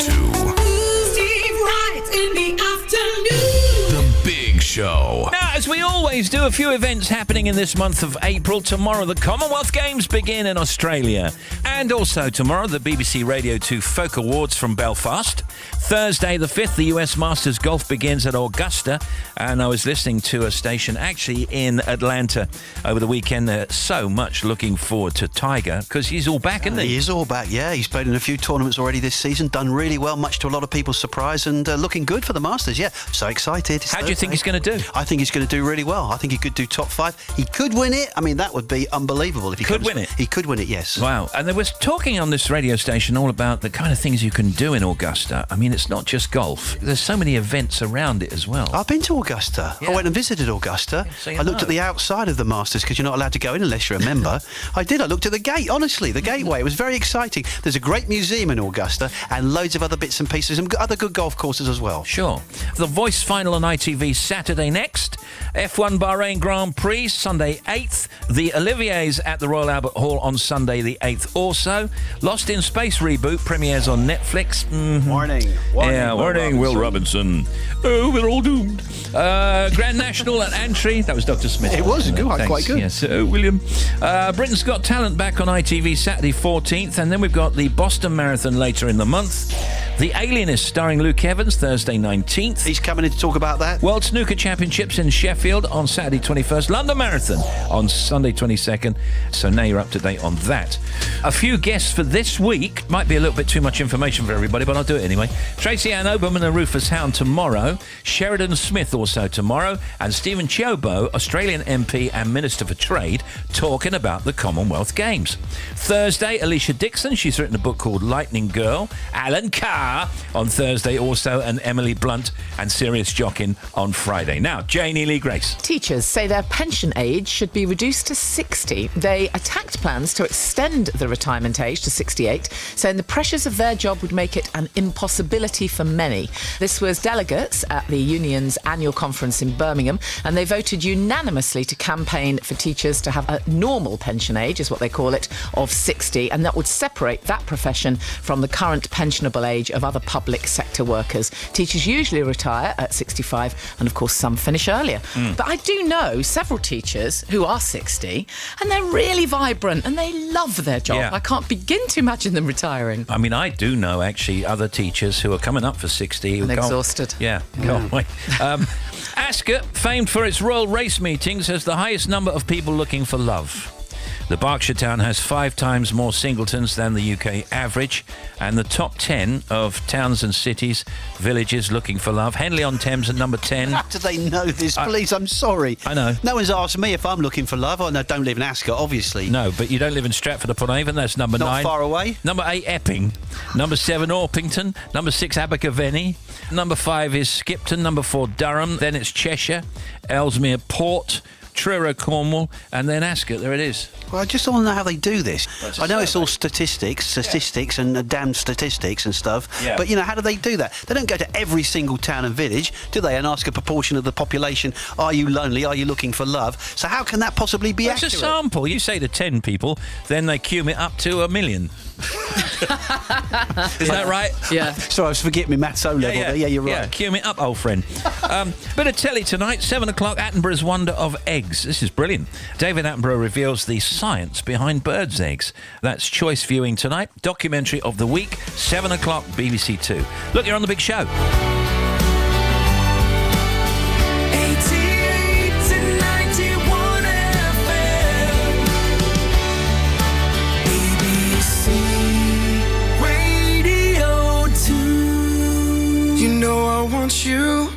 R: Steve Wright in the afternoon.
V: The Big Show.
A: Now, as we always do, a few events happening in this month of April. Tomorrow, the Commonwealth Games begin in Australia. And also tomorrow, the BBC Radio 2 Folk Awards from Belfast. Thursday the 5th, the US Masters Golf begins at Augusta. And I was listening to a station actually in Atlanta over the weekend. So much looking forward to Tiger, because he's all back, isn't he?
U: He is all back, yeah. He's played in a few tournaments already this season, done really well, much to a lot of people's surprise, and looking good for the Masters, yeah. So excited.
A: How do you think he's going to do?
U: I think he's going to to do really well. I think he could do top 5. He could win it. I mean, that would be unbelievable if he
A: could win it.
U: He could win it, yes.
A: Wow. And there was talking on this radio station all about the kind of things you can do in Augusta. I mean, it's not just golf. There's so many events around it as well.
U: I've been to Augusta.
A: Yeah.
U: I went and visited Augusta.
A: Yeah, so you
U: I looked
A: know.
U: at the outside of the Masters because you're not allowed to go in unless you're a member. I did. I looked at the gate, honestly, the gateway. It was very exciting. There's a great museum in Augusta and loads of other bits and pieces and other good golf courses as well.
A: Sure. The Voice final on ITV Saturday next. F1 Bahrain Grand Prix Sunday 8th. The Oliviers at the Royal Albert Hall on Sunday the 8th also. Lost in Space reboot premieres on Netflix. Mm-hmm.
U: Warning,
A: Will Robinson. Oh, we're all doomed. Grand National at Antrim. That was Dr. Smith.
U: It was good,
A: Thanks.
U: quite good.
A: Yes, William. Britain's Got Talent back on ITV Saturday 14th, and then we've got the Boston Marathon later in the month. The Alienist starring Luke Evans, Thursday 19th.
U: He's coming in to talk about that.
A: World Snooker Championships in Sheffield on Saturday 21st. London Marathon on Sunday 22nd. So now you're up to date on that. A few guests for this week. Might be a little bit too much information for everybody, but I'll do it anyway. Tracy Ann Oberman and Rufus Hound tomorrow. Sheridan Smith also tomorrow. And Stephen Chiobo, Australian MP and Minister for Trade, talking about the Commonwealth Games. Thursday, Alicia Dixon. She's written a book called Lightning Girl. Alan Carr on Thursday also, and Emily Blunt and Sirius Jockin on Friday. Now, Janie Lee Grace.
T: Teachers say their pension age should be reduced to 60. They attacked plans to extend the retirement age to 68, saying the pressures of their job would make it an impossibility for many. This was delegates at the union's annual conference in Birmingham, and they voted unanimously to campaign for teachers to have a normal pension age, is what they call it, of 60, and that would separate that profession from the current pensionable age of other public sector workers. Teachers usually retire at 65, and of course some finish earlier. But I do know several teachers who are 60 and they're really vibrant and they love their job.
A: Yeah.
T: I can't begin to imagine them retiring.
A: I mean, I do know actually other teachers who are coming up for 60
T: And
A: who can't-
T: exhausted.
A: Yeah, can't wait. Ascot, famed for its royal race meetings, has the highest number of people looking for love. The Berkshire town has 5 times more singletons than the UK average, and the top 10 of towns and cities, villages looking for love. Henley-on-Thames at number 10.
U: How do they know this? Please, I'm sorry.
A: I know.
U: No one's asked me if I'm looking for love. I don't live in Ascot, obviously.
A: No, but you don't live in Stratford-upon-Avon. That's number 9.
U: Not far away.
A: Number 8, Epping. Number 7, Orpington. Number 6, Abergavenny. Number 5 is Skipton. Number 4, Durham. Then it's Cheshire, Ellesmere Port, Truro, Cornwall, and then Ascot. There it is.
U: Well, I just want to know how they do this.
A: That's a
U: I know it's
A: survey.
U: all statistics and damn statistics and stuff.
A: Yeah.
U: But, how do they do that? They don't go to every single town and village, do they, and ask a proportion of the population, are you lonely, are you looking for love? So how can that possibly be
A: It's
U: accurate?
A: a sample. You say to 10 people, then they cum it up to 1 million. Is that right?
T: Yeah.
U: Sorry, I was forgetting my maths O level there. Yeah, you're right.
A: Yeah, cue me up, old friend. Bit of telly tonight, 7 o'clock, Attenborough's Wonder of Eggs. This is brilliant. David Attenborough reveals the science behind birds' eggs. That's choice viewing tonight. Documentary of the week, 7 o'clock, BBC 2. Look, you're on the big show.
F: 88 to 91 FM. BBC Radio 2. You know I want you.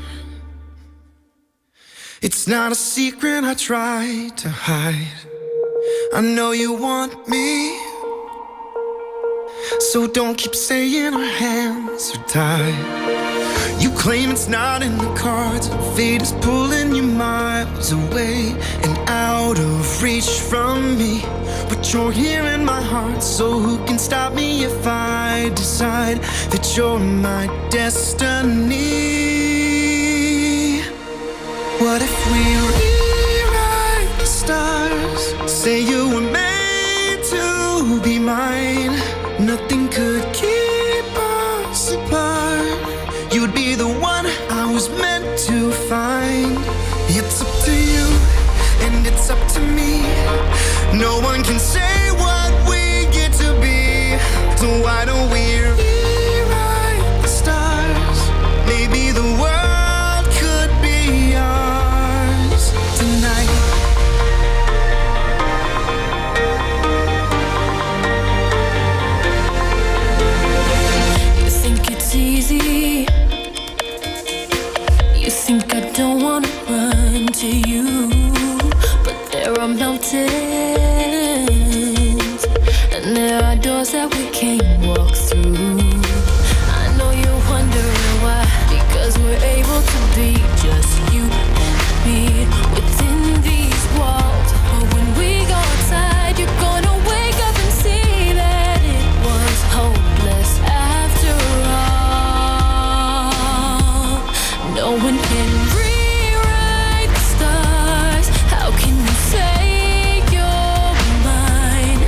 F: It's not a secret I try to hide. I know you want me. So don't keep saying our hands are tied. You claim it's not in the cards. Fate is pulling you miles away and out of reach from me. But you're here in my heart, so who can stop me if I decide that you're my destiny? What if we rewrite the stars? Say you were made to be mine. Nothing could keep us apart. You'd be the one I was meant to find. It's up to you, and it's up to me. No one can say what we get to be. So why don't we rewrite the stars? Maybe the world could be ours tonight.
R: You think it's easy. You You think I don't wanna run to you, but there are mountains, and there are doors that we can't walk through. I know you're wondering why, because we're able to be just you and me within these walls. But when we go outside, you're gonna wake up and see that it was hopeless after all. No one can rewrite the stars. How can you say you're mine?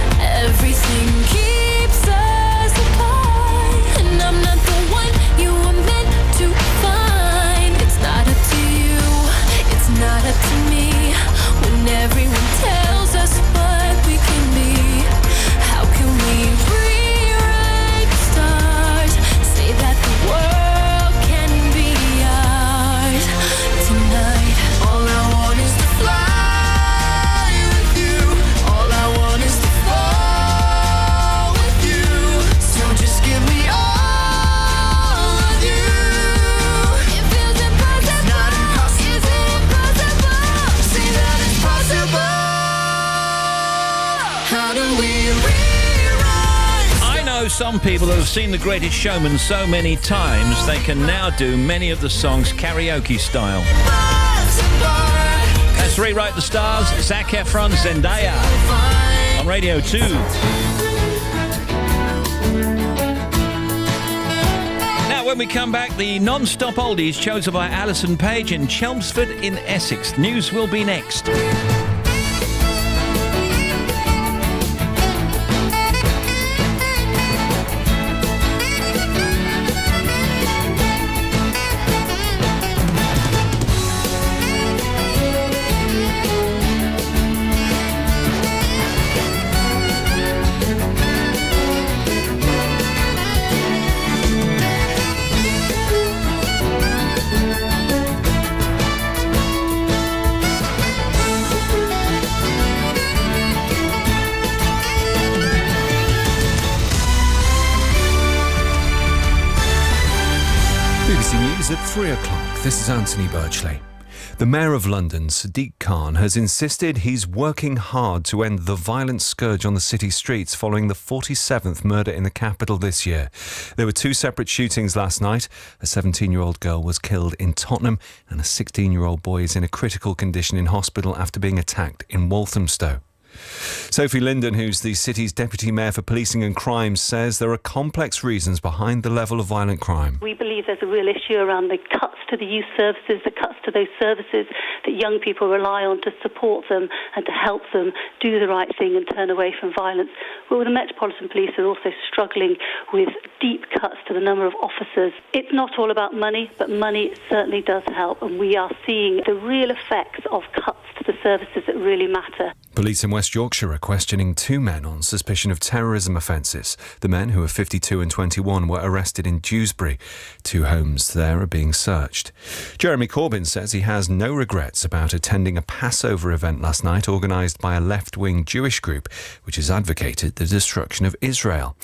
R: Everything keeps us apart, and I'm not the one you were meant to find. It's not up to you, it's not up to me. When everyone tells us what we can be, how can we rewrite the stars? Say that the world can be ours tonight. All I want is to fly with you. All I want is to fall with you. So just give me all of you. It feels impossible. It's not impossible. Is it impossible? Say that it's possible. How do we rewrite?
A: I know some people that have seen The Greatest Showman so many times they can now do many of the songs karaoke style. Let's rewrite the stars. Zac Efron, Zendaya on Radio 2. Now, when we come back, the non-stop oldies chosen by Alison Page in Chelmsford in Essex. News will be next.
K: BBC News at 3 o'clock. This is Anthony Birchley. The Mayor of London, Sadiq Khan, has insisted he's working hard to end the violent scourge on the city streets following the 47th murder in the capital this year. There were two separate shootings last night. A 17-year-old girl was killed in Tottenham and a 16-year-old boy is in a critical condition in hospital after being attacked in Walthamstow. Sophie Linden, who's the city's Deputy Mayor for Policing and Crime, says there are complex reasons behind the level of violent crime.
L: We believe there's a real issue around the cuts to the youth services, the cuts to those services that young people rely on to support them and to help them do the right thing and turn away from violence. Well, the Metropolitan Police are also struggling with deep cuts to the number of officers. It's not all about money, but money certainly does help, and we are seeing the real effects of cuts to the services that really matter.
K: Police in West Yorkshire are questioning two men on suspicion of terrorism offences. The men, who are 52 and 21, were arrested in Dewsbury. Two homes there are being searched. Jeremy Corbyn says he has no regrets about attending a Passover event last night organised by a left-wing Jewish group which has advocated the destruction of Israel.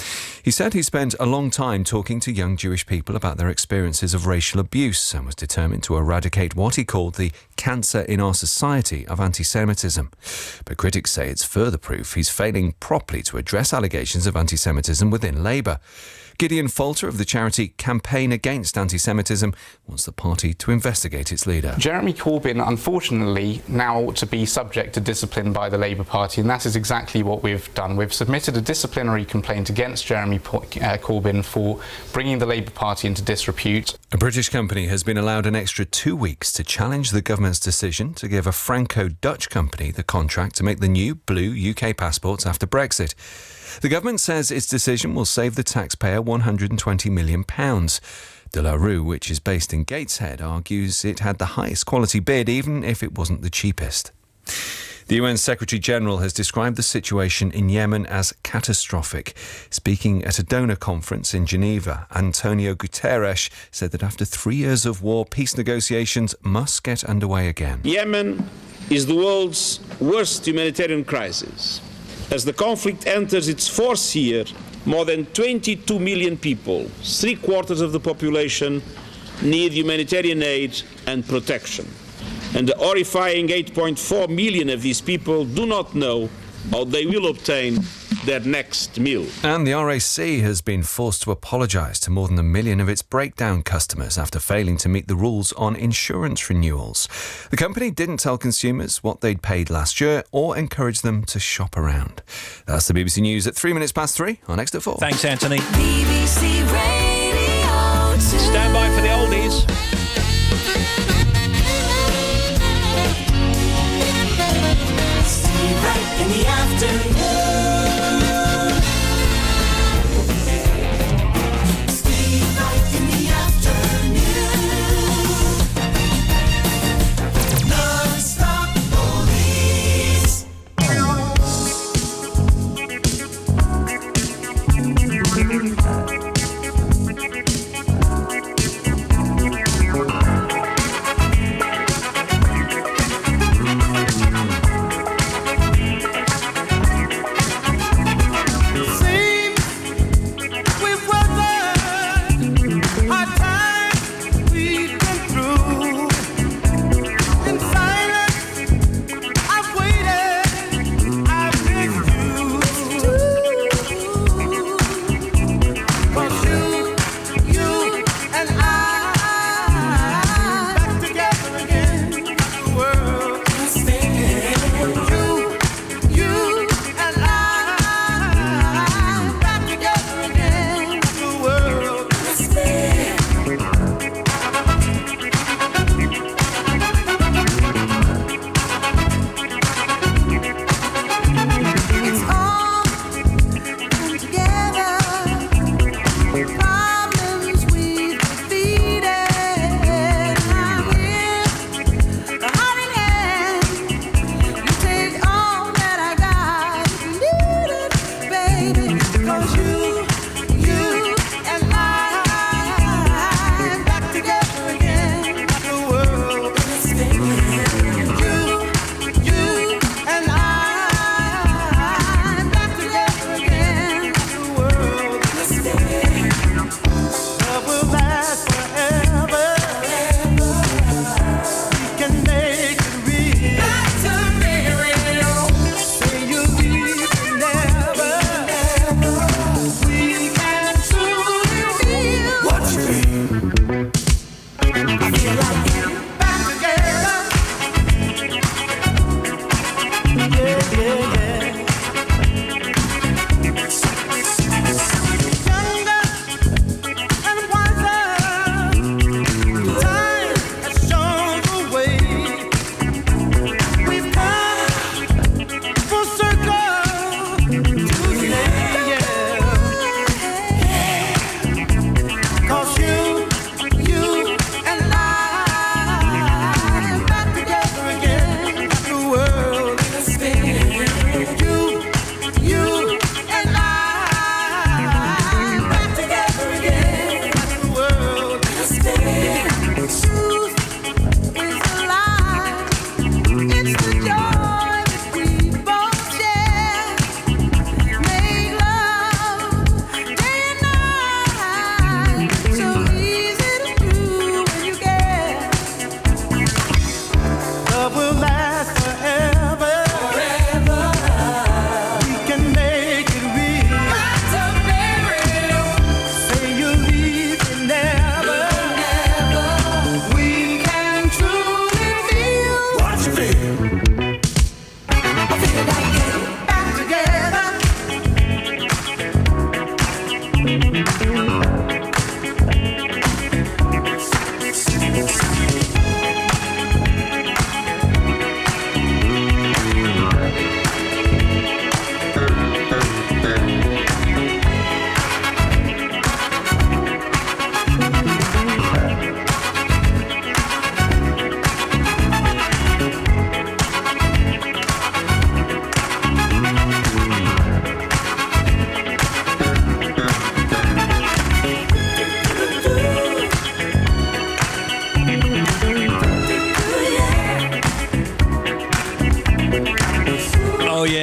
K: He said he spent a long time talking to young Jewish people about their experiences of racial abuse and was determined to eradicate what he called the cancer in our society of anti-Semitism. But critics say it's further proof he's failing properly to address allegations of anti-Semitism within Labour. Gideon Falter of the charity Campaign Against Anti-Semitism wants the party to investigate its leader.
W: Jeremy Corbyn, unfortunately, now to be subject to discipline by the Labour Party, and that is exactly what we've done. We've submitted a disciplinary complaint against Jeremy Corbyn for bringing the Labour Party into disrepute.
K: A British company has been allowed an extra 2 weeks to challenge the government's decision to give a Franco-Dutch company the contract to make the new blue UK passports after Brexit. The government says its decision will save the taxpayer £120 million. De La Rue, which is based in Gateshead, argues it had the highest quality bid, even if it wasn't the cheapest. The UN Secretary-General has described the situation in Yemen as catastrophic. Speaking at a donor conference in Geneva, Antonio Guterres said that after 3 years of war, peace negotiations must get underway again.
X: Yemen is the world's worst humanitarian crisis. As the conflict enters its fourth year, more than 22 million people, 3/4 of the population, need humanitarian aid and protection. And the horrifying 8.4 million of these people do not know how they will obtain their next meal.
K: And the RAC has been forced to apologise to more than 1 million of its breakdown customers after failing to meet the rules on insurance renewals. The company didn't tell consumers what they'd paid last year or encourage them to shop around. That's the BBC News at 3:03 on Next at 4.
A: Thanks, Anthony.
R: BBC Radio 2.
A: Stand by for the oldies.
R: Steve Wright in the afternoon. Steve Wright in the afternoon. Non-stop oldies.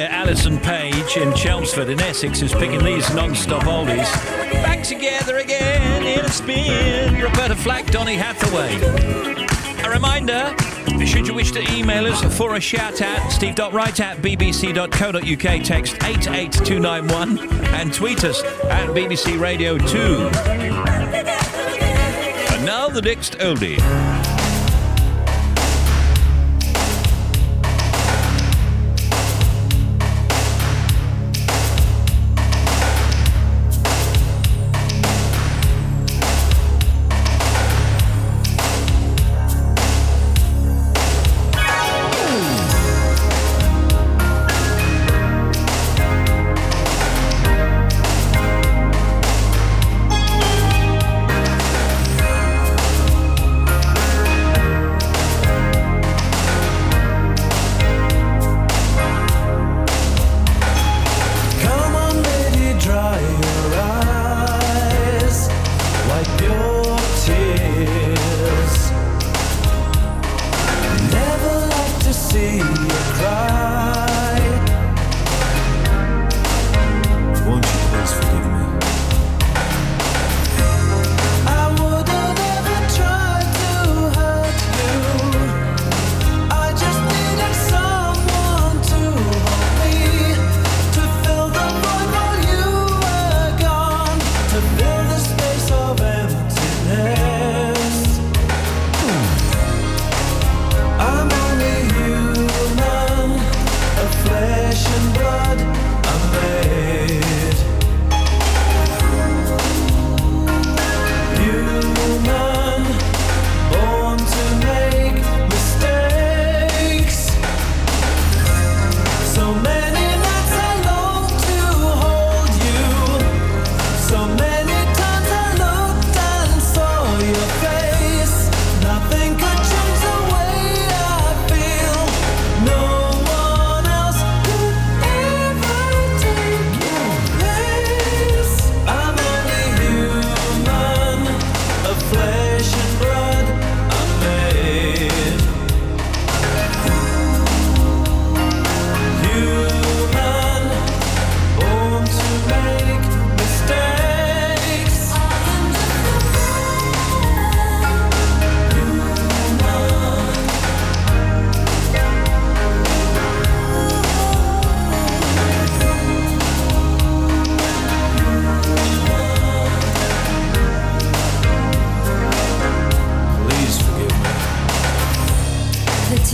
A: Alison Page in Chelmsford in Essex is picking these non-stop oldies. Back together again. in a spin. Roberta Flack, Donny Hathaway. A reminder, should you wish to email us for a shout out, steve.wright@bbc.co.uk, text 88291 and tweet us at BBC Radio 2. And now the next oldie.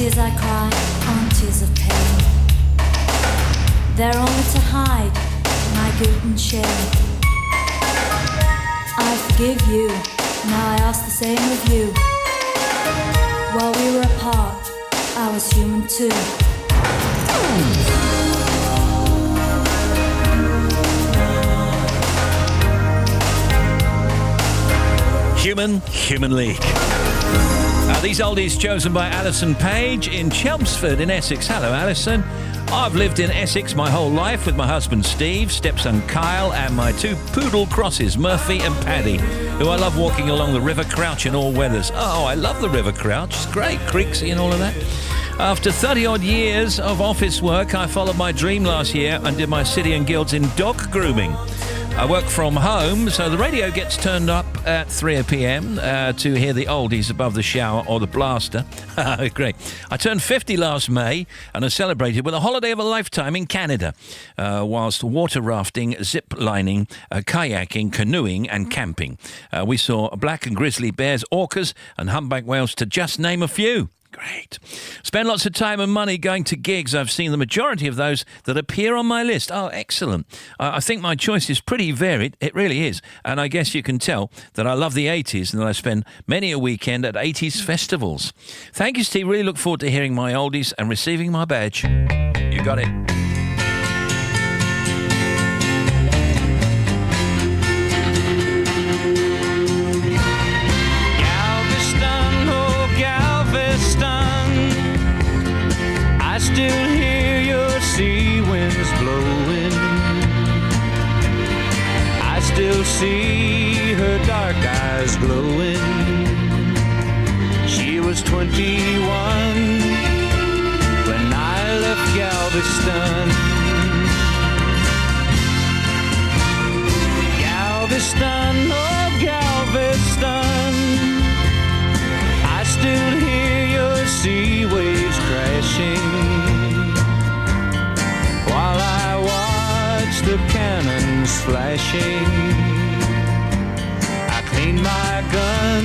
D: tears I cry aren't tears of pain. They're only to hide my guilt and shame. I forgive you, now I ask the same of you. While we were apart, I was human too.
A: Human League. These oldies chosen by Alison Page in Chelmsford in Essex. Hello, Alison. I've lived in Essex my whole life with my husband Steve, stepson Kyle, and my two poodle crosses, Murphy and Paddy, who I love walking along the River Crouch in all weathers. Oh, I love the River Crouch. It's great, creeksy and all of that. After 30-odd years of office work, I followed my dream last year and did my City and Guilds in dog grooming. I work from home, so the radio gets turned up at 3 p.m. To hear the oldies above the shower or the blaster. Great. I turned 50 last May and I celebrated with a holiday of a lifetime in Canada, whilst water rafting, zip lining, kayaking, canoeing and camping. We saw black and grizzly bears, orcas and humpback whales, to just name a few. Great. Spend lots of time and money going to gigs. I've seen the majority of those that appear on my list. Oh, excellent. I think my choice is pretty varied. It really is. And I guess you can tell that I love the 80s and that I spend many a weekend at 80s festivals. Thank you, Steve. Really look forward to hearing my oldies and receiving my badge. You got it.
G: I still hear your sea winds blowing. I still see her dark eyes glowing. She was 21 when I left Galveston. Galveston, oh Galveston, sea waves crashing, while I watch the cannons flashing. I clean my gun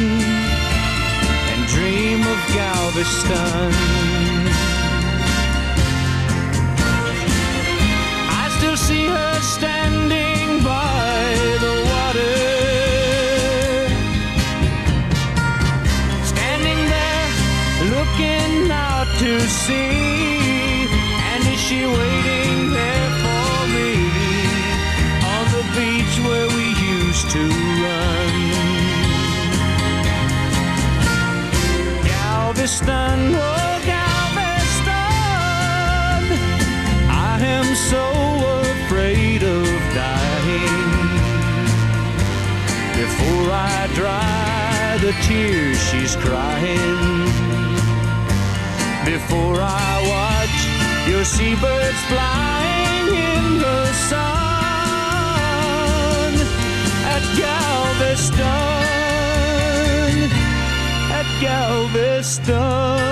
G: and dream of Galveston. I still see her standing by the water, standing there looking out to sea. And is she waiting there for me on the beach where we used to run? Galveston, oh Galveston, I am so afraid of dying. Before I dry the tears she's crying, before I watch your seabirds flying in the sun, at Galveston, at Galveston.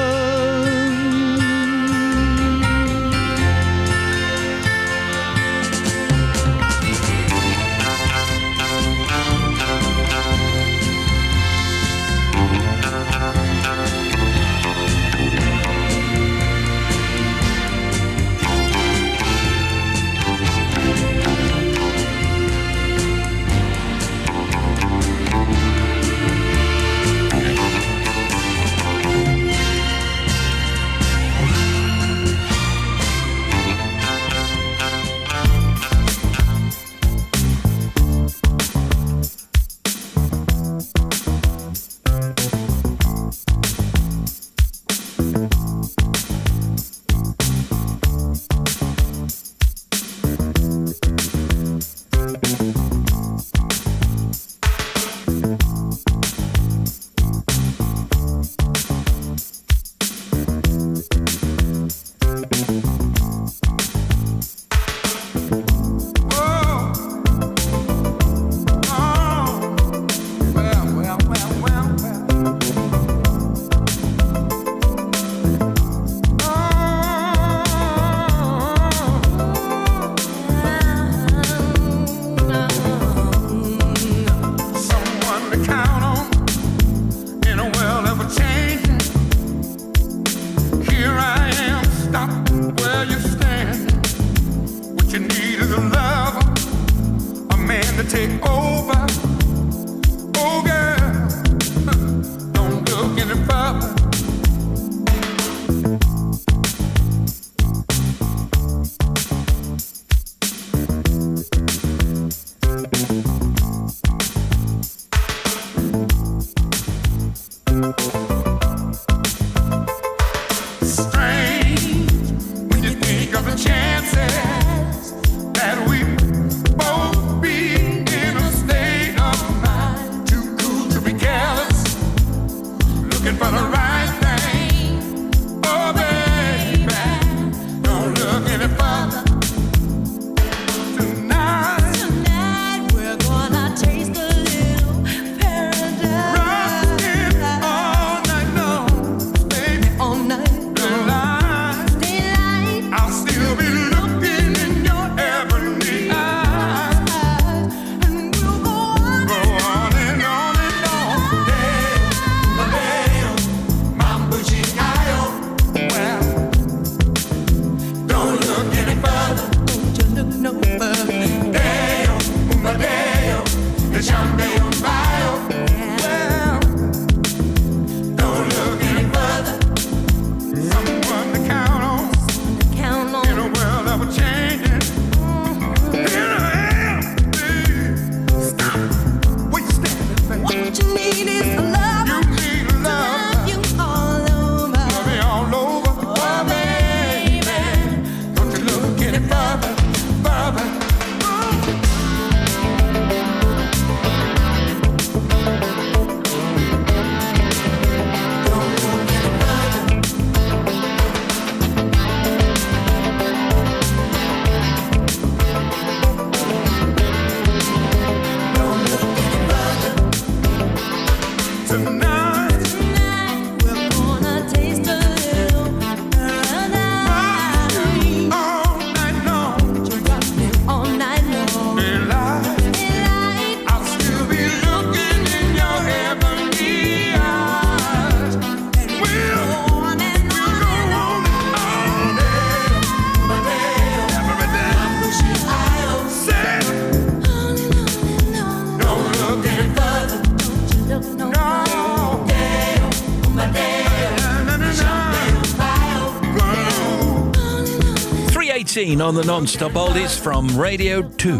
A: 18 on the non-stop oldies from Radio 2.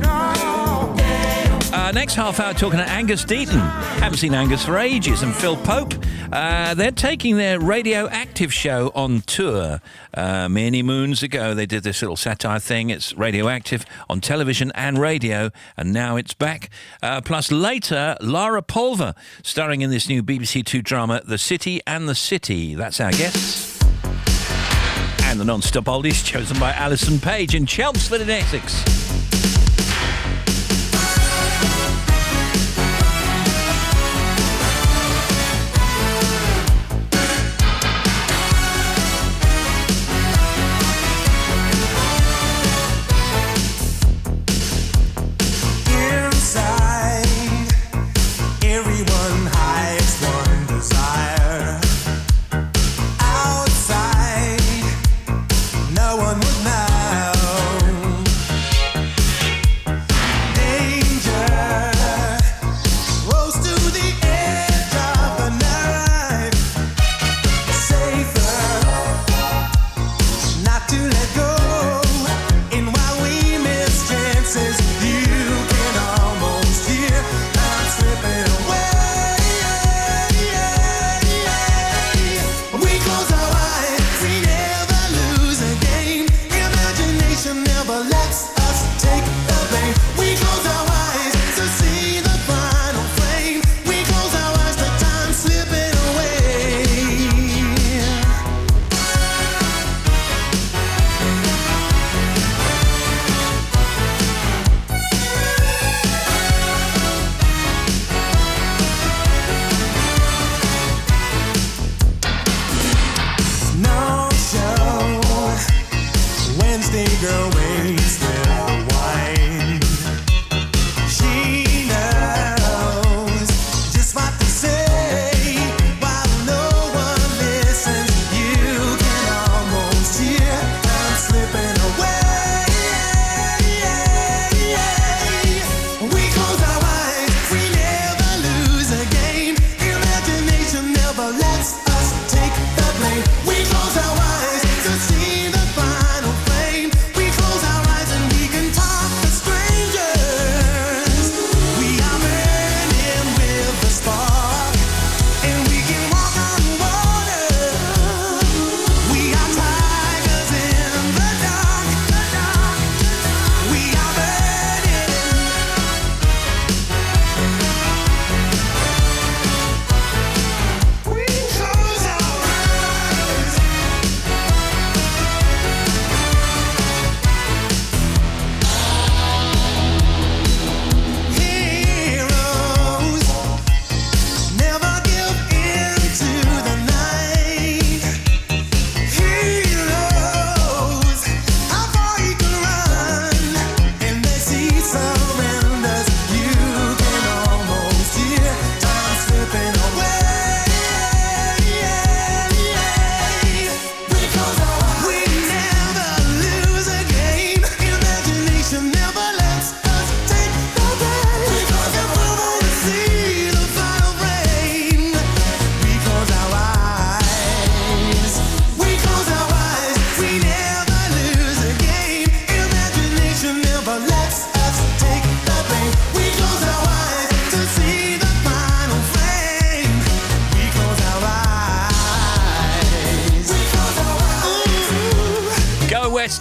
A: Next half hour talking to Angus Deaton. Haven't seen Angus for ages. And Phil Pope. They're taking their Radioactive show on tour. Many moons ago, they did this little satire thing. It's Radioactive on television and radio, and now it's back. Plus later, Lara Pulver, starring in this new BBC Two drama, The City and the City. That's our guests. And the non-stop oldies chosen by Alison Page in Chelmsford in Essex.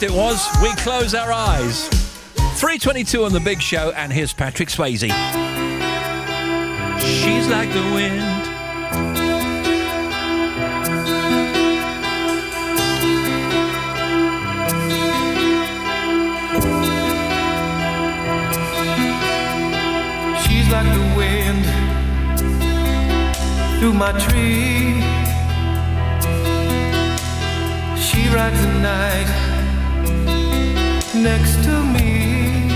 A: It was. We close our eyes. 3:22 on the big show, and here's Patrick Swayze. She's like the wind.
F: She's like the wind through my tree. She rides the night next to me.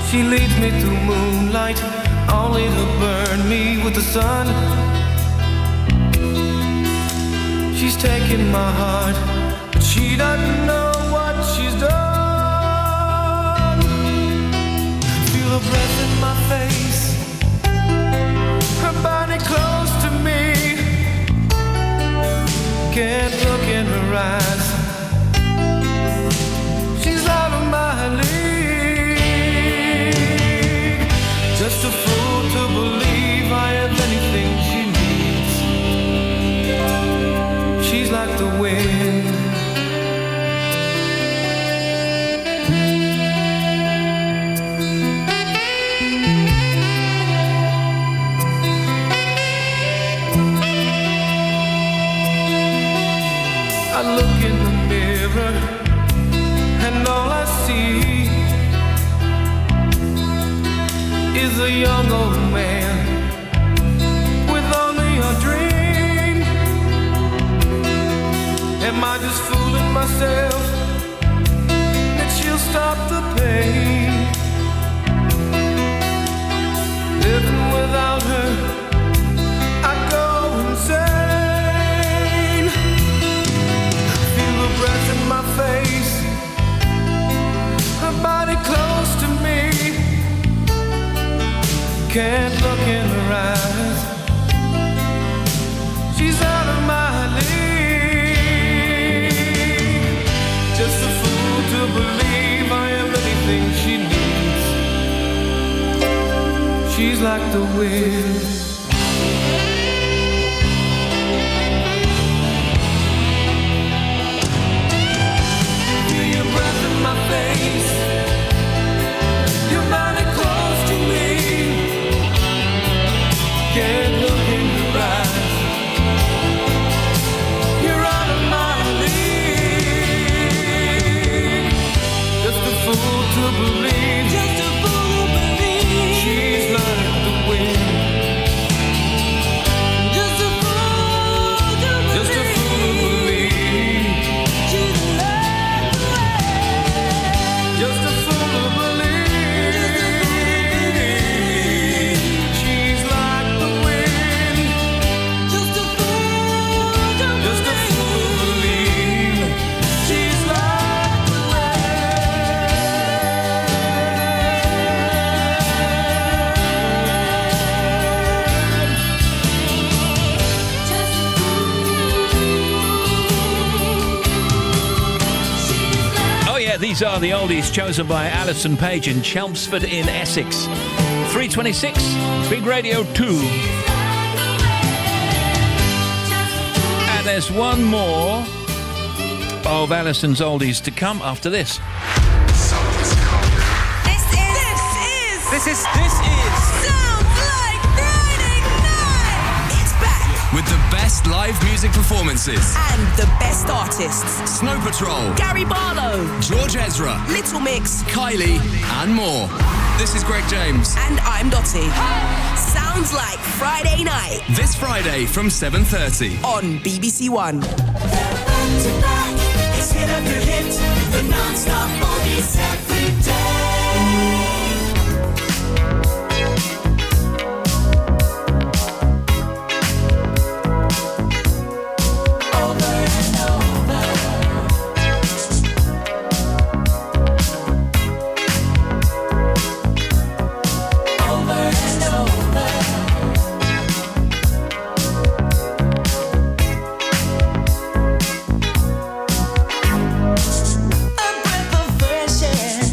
F: She leads me through moonlight, only to burn me with the sun. She's taking my heart, but she doesn't know what she's done. Feel her breath in my face, her body close to me. Can't look in her eyes, a fool to believe I have anything she needs. She's like the wind. I look in the mirror and all I see is a young old man with only a dream. Am I just fooling myself that she'll stop the pain? Living without her, I go insane. Feel her breath in my face, her body close to me. Can't look in her eyes, she's out of my league. Just a fool to believe I am anything she needs. She's like the wind. Feel your breath in my face, your body close to me. Can't look in your eyes, you're out of my league. Just a fool to believe, just a fool to believe. She's like the wind. Just a fool to believe, just a fool to believe. She's like the wind. Just a fool to believe, she's like the wind. Just a fool to believe, she's like the
A: Oh yeah, these are the oldies chosen by Alison Page in Chelmsford in Essex. 3:26, Big Radio 2. And there's one more of Alison's oldies to come after this.
H: This is Sounds Like Friday Night. It's back
I: with the best live music performances.
H: and the best artists:
I: Snow Patrol,
H: Gary Barlow,
I: George Ezra,
H: Little Mix,
I: Kylie, and more. This is Greg James.
H: and I'm Dottie. Sounds Like Friday Night
I: This Friday from 7:30.
H: on BBC One.
F: It's hit after hit, the non-stop oldies every day. Over and over. Over and over. A breath of fresh air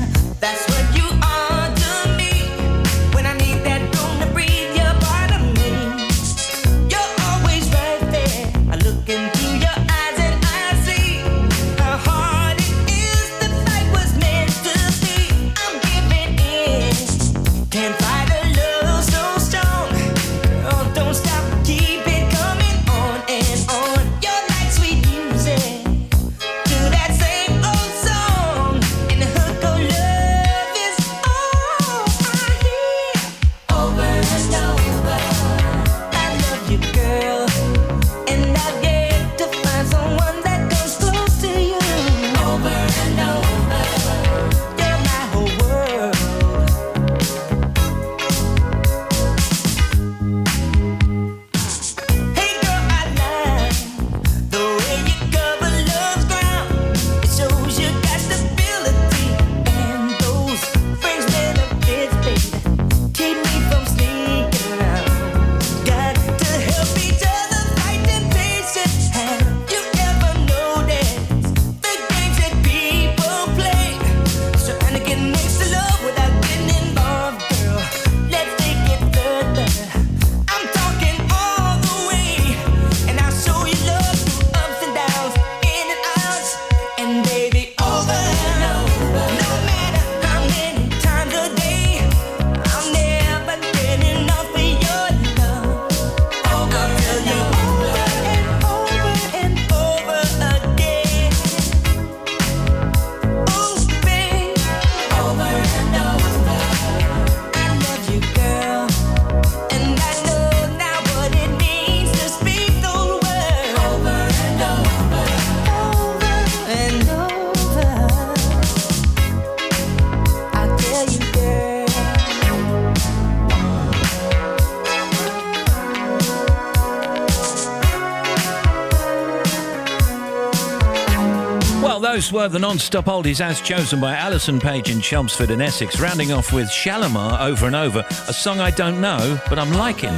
A: those were the non-stop oldies as chosen by Alison Page in Chelmsford in Essex, rounding off with Shalimar, Over and Over, a song I don't know, but I'm liking.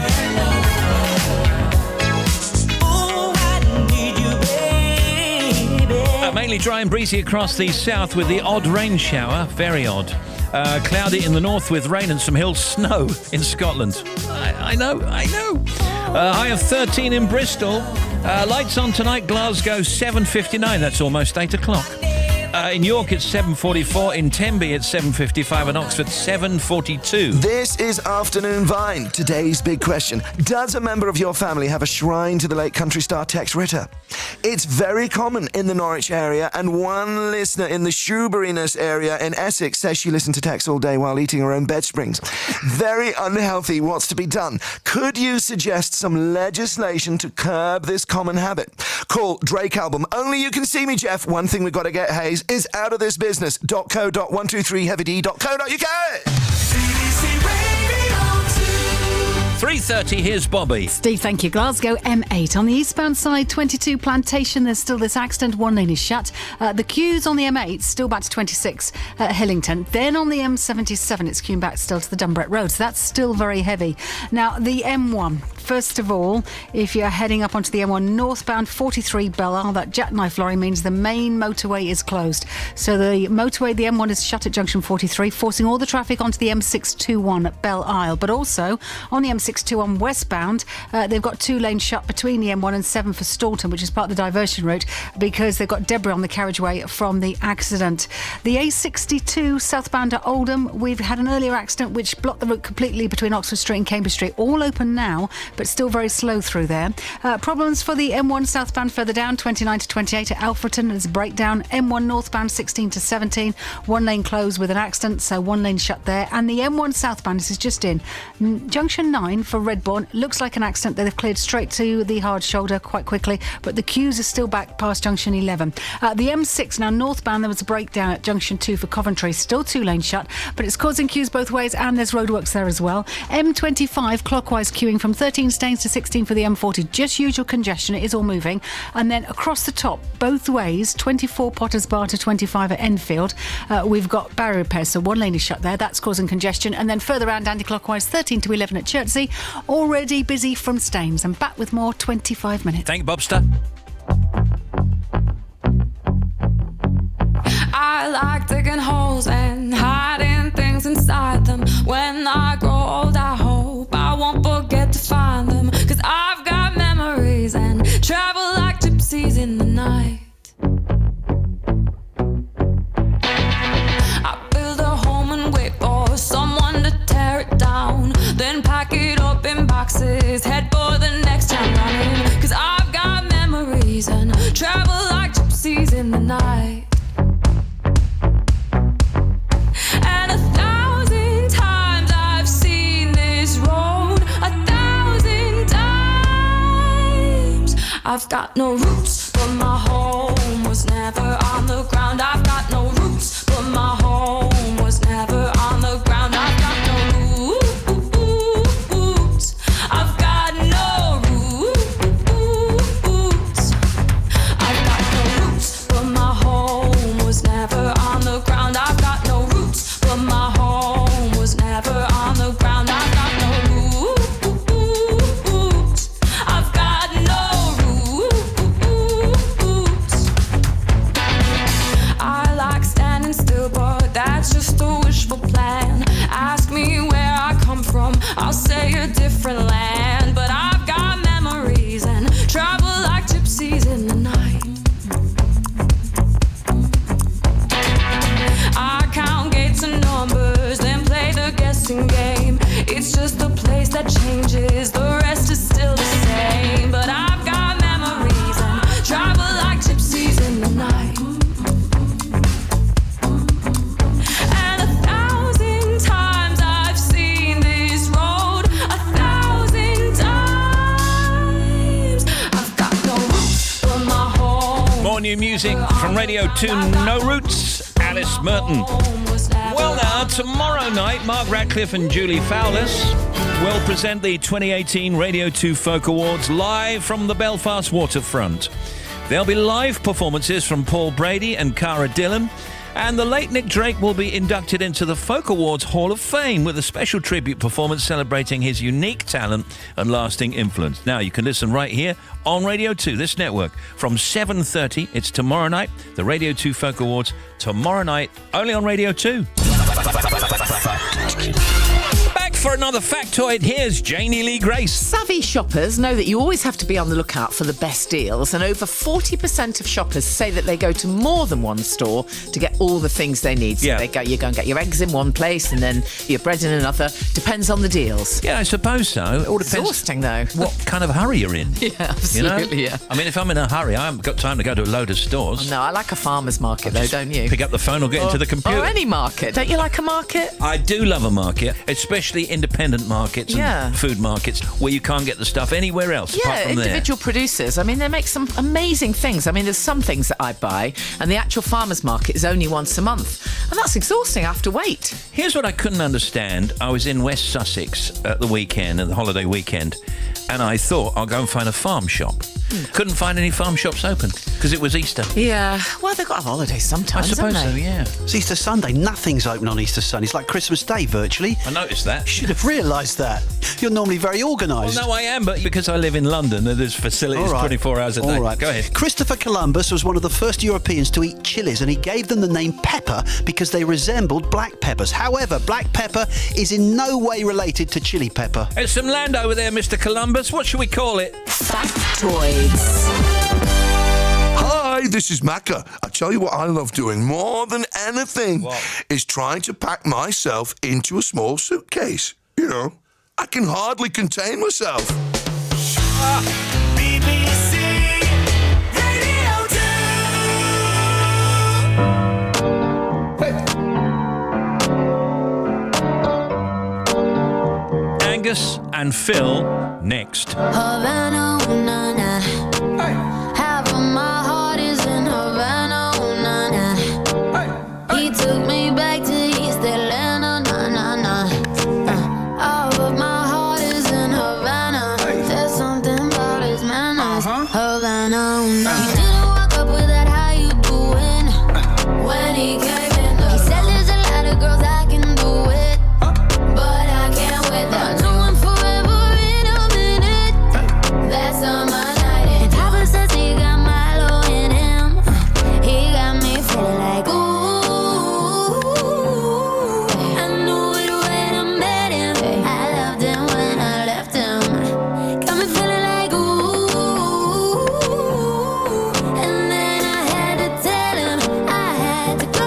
A: Mainly dry and breezy across the south with the odd rain shower, very odd. Cloudy in the north with rain and some hill snow in Scotland. I know. High of 13 in Bristol. Lights on tonight, Glasgow 7:59. That's almost 8 o'clock. In York it's 7:44. In Tenby it's 7:55. And Oxford 7:42.
E: This is Afternoon Vine. Today's big question. Does a member of your family have a shrine to the late country star Tex Ritter? It's very common in the Norwich area, and one listener in the Shoeburyness area in Essex says she listened to Tex all day while eating her own bed springs. Very unhealthy. What's to be done? Could you suggest some legislation to curb this common habit? Call Drake album. Only you can see me, Jeff. One thing we've got to get, Hayes, is out of this business. .co.123heavyd.co.uk.
A: 3:30, here's Bobby.
J: Steve, thank you. Glasgow M8. On the eastbound side, 22 Plantation, there's still this accident. One lane is shut. The queues on the M8, still back to 26 at Hillington. Then on the M77, it's queuing back still to the Dunbrett Road. So that's still very heavy. Now, the M1. First of all, if you're heading up onto the M1 northbound, 43 Belle Isle, that jackknife lorry means the main motorway is closed. So the motorway, the M1 is shut at junction 43, forcing all the traffic onto the M621 at Belle Isle. But also, on the M621 westbound, they've got 2 lanes shut between the M1 and 7 for Staunton, which is part of the diversion route, because they've got debris on the carriageway from the accident. The A62 southbound at Oldham, we've had an earlier accident which blocked the route completely between Oxford Street and Cambridge Street. All open now, but still very slow through there. Problems for the M1 southbound further down, 29 to 28 at Alfreton. There's a breakdown. M1 northbound, 16 to 17. 1 lane closed with an accident, so 1 lane shut there. And the M1 southbound, this is just in junction 9 for Redbourne. Looks like an accident. They've cleared straight to the hard shoulder quite quickly, but the queues are still back past junction 11. The M6 now northbound, there was a breakdown at junction 2 for Coventry. Still 2 lanes shut, but it's causing queues both ways, and there's roadworks there as well. M25 clockwise queuing from 13 Staines to 16 for the M40. Just usual congestion. It is all moving. And then across the top, both ways, 24 Potters Bar to 25 at Enfield. We've got barrier repairs, so 1 lane is shut there. That's causing congestion. And then further around anti-clockwise, 13 to 11 at Chertsey. Already busy from Staines. And back with more 25 minutes.
A: Thank you, Bobster.
N: I like digging holes and hiding things inside them. When I grow old, I hope I won't forget to find them. 'Cause I've got memories and travel like gypsies in the night. I build a home and wait for someone to tear it down. Then pack it up in boxes, head for the next time running. 'Cause I've got memories and travel like gypsies in the night. And 1,000 times I've seen this road, 1,000 times. I've got no roots, but my home was never on the ground. I've got no roots, but my home was never on the ground. I've got no roots. I've got no roots. I've got no roots, but my home was never on the ground. I've got no roots, but my home was never on the ground. I've got no roots. I've got no roots. I like standing still, but that's just a wishful plan. Ask me where I come from, I'll say a different land. But I've got memories and travel like gypsies in the night. I count gates and numbers, then play the guessing game. It's just a place that changes, the rest is still the same. But I've got memories and travel like gypsies in the night. And 1,000 times I've seen this road, 1,000 times. I've got no roots, but my home.
A: More new music from Radio 2 No Roots, Alice Merton. Well now, tomorrow night, Mark Radcliffe and Julie Fowlis will present the 2018 Radio 2 Folk Awards live from the Belfast waterfront. There'll be live performances from Paul Brady and Cara Dillon. And the late Nick Drake will be inducted into the Folk Awards Hall of Fame with a special tribute performance celebrating his unique talent and lasting influence. Now, you can listen right here on Radio 2, this network, from 7:30. It's tomorrow night, the Radio 2 Folk Awards, tomorrow night, only on Radio 2. Back for another factoid, here's Janie Lee Grace.
T: Savvy shoppers know that you always have to be on the lookout for the best deals, and over 40% of shoppers say that they go to more than one store to get all the things they need. So you go and get your eggs in one place and then your bread in another. Depends on the deals.
A: Yeah, I suppose so. It all depends.
T: Exhausting, though.
A: What kind of hurry you're in.
T: Yeah, absolutely,
A: you know? I mean, if I'm in a hurry, I haven't got time to go to a load of stores.
T: Oh, no, I like a farmer's market, though, don't you?
A: Pick up the phone or get into the computer.
T: Or any market. Don't you like a market?
A: I do love a market, especially independent markets and food markets where you can't get the stuff anywhere else apart from
T: individual producers. I mean, they make some amazing things. I mean, there's some things that I buy, and the actual farmer's market is only once a month. And that's exhausting. I have to wait.
A: Here's what I couldn't understand. I was in West Sussex at the weekend, at the holiday weekend, and I thought I'll go and find a farm shop. Couldn't find any farm shops open because it was Easter.
T: Yeah, well, they've got holidays sometimes,
A: I suppose
T: haven't they?
A: so, yeah.
U: It's Easter Sunday. Nothing's open on Easter Sunday. It's like Christmas Day, virtually.
A: I noticed that.
U: You should have realised that. You're normally very organised.
A: Well, no, I am, but because I live in London, there's facilities 24 hours a day.
U: All right.
A: Go ahead.
U: Christopher Columbus was one of the first Europeans to eat chilies, and he gave them the name pepper because they resembled black peppers. However, black pepper is in no way related to chili pepper.
A: There's some land over there, Mr. Columbus. What should we call it?
D: Factoids.
O: Hi, this is Macca. I tell you what I love doing more than anything is trying to pack myself into a small suitcase. You know, I can hardly contain myself.
F: BBC Radio
A: 2. Angus and Phil next.
C: Havana, ooh, na, na. Half of my heart is in Havana, ooh, na, na. He took me back to East Atlanta, na, na, na. Half of my heart is in Havana. There's something about his manners. Havana, ooh, na. He didn't walk up with that, how you doing? When he came in, he said there's a lot of girls I can do it, but I can't with that. That's on my night. And Papa says he got Milo in him. He got me feeling like, ooh. I knew it when I met him. I loved him when I left him. Got me feeling like, ooh. And then I had to tell him I had to go.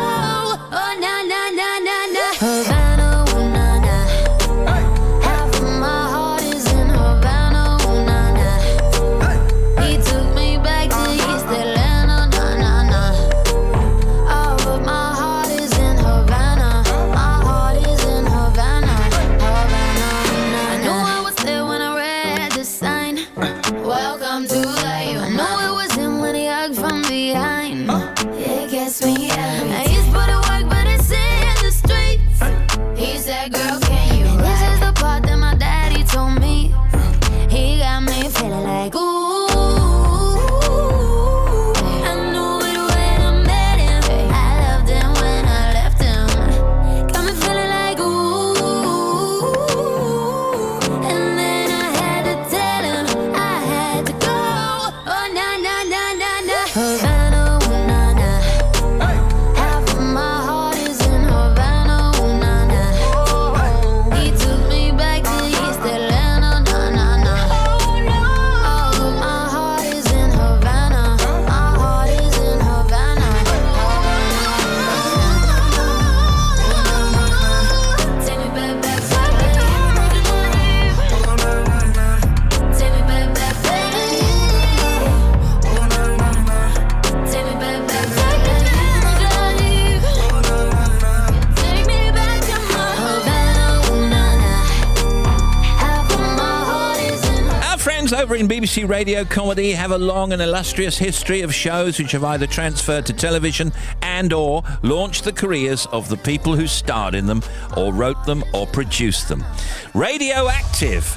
A: in BBC radio comedy have a long and illustrious history of shows which have either transferred to television and or launched the careers of the people who starred in them or wrote them or produced them. Radioactive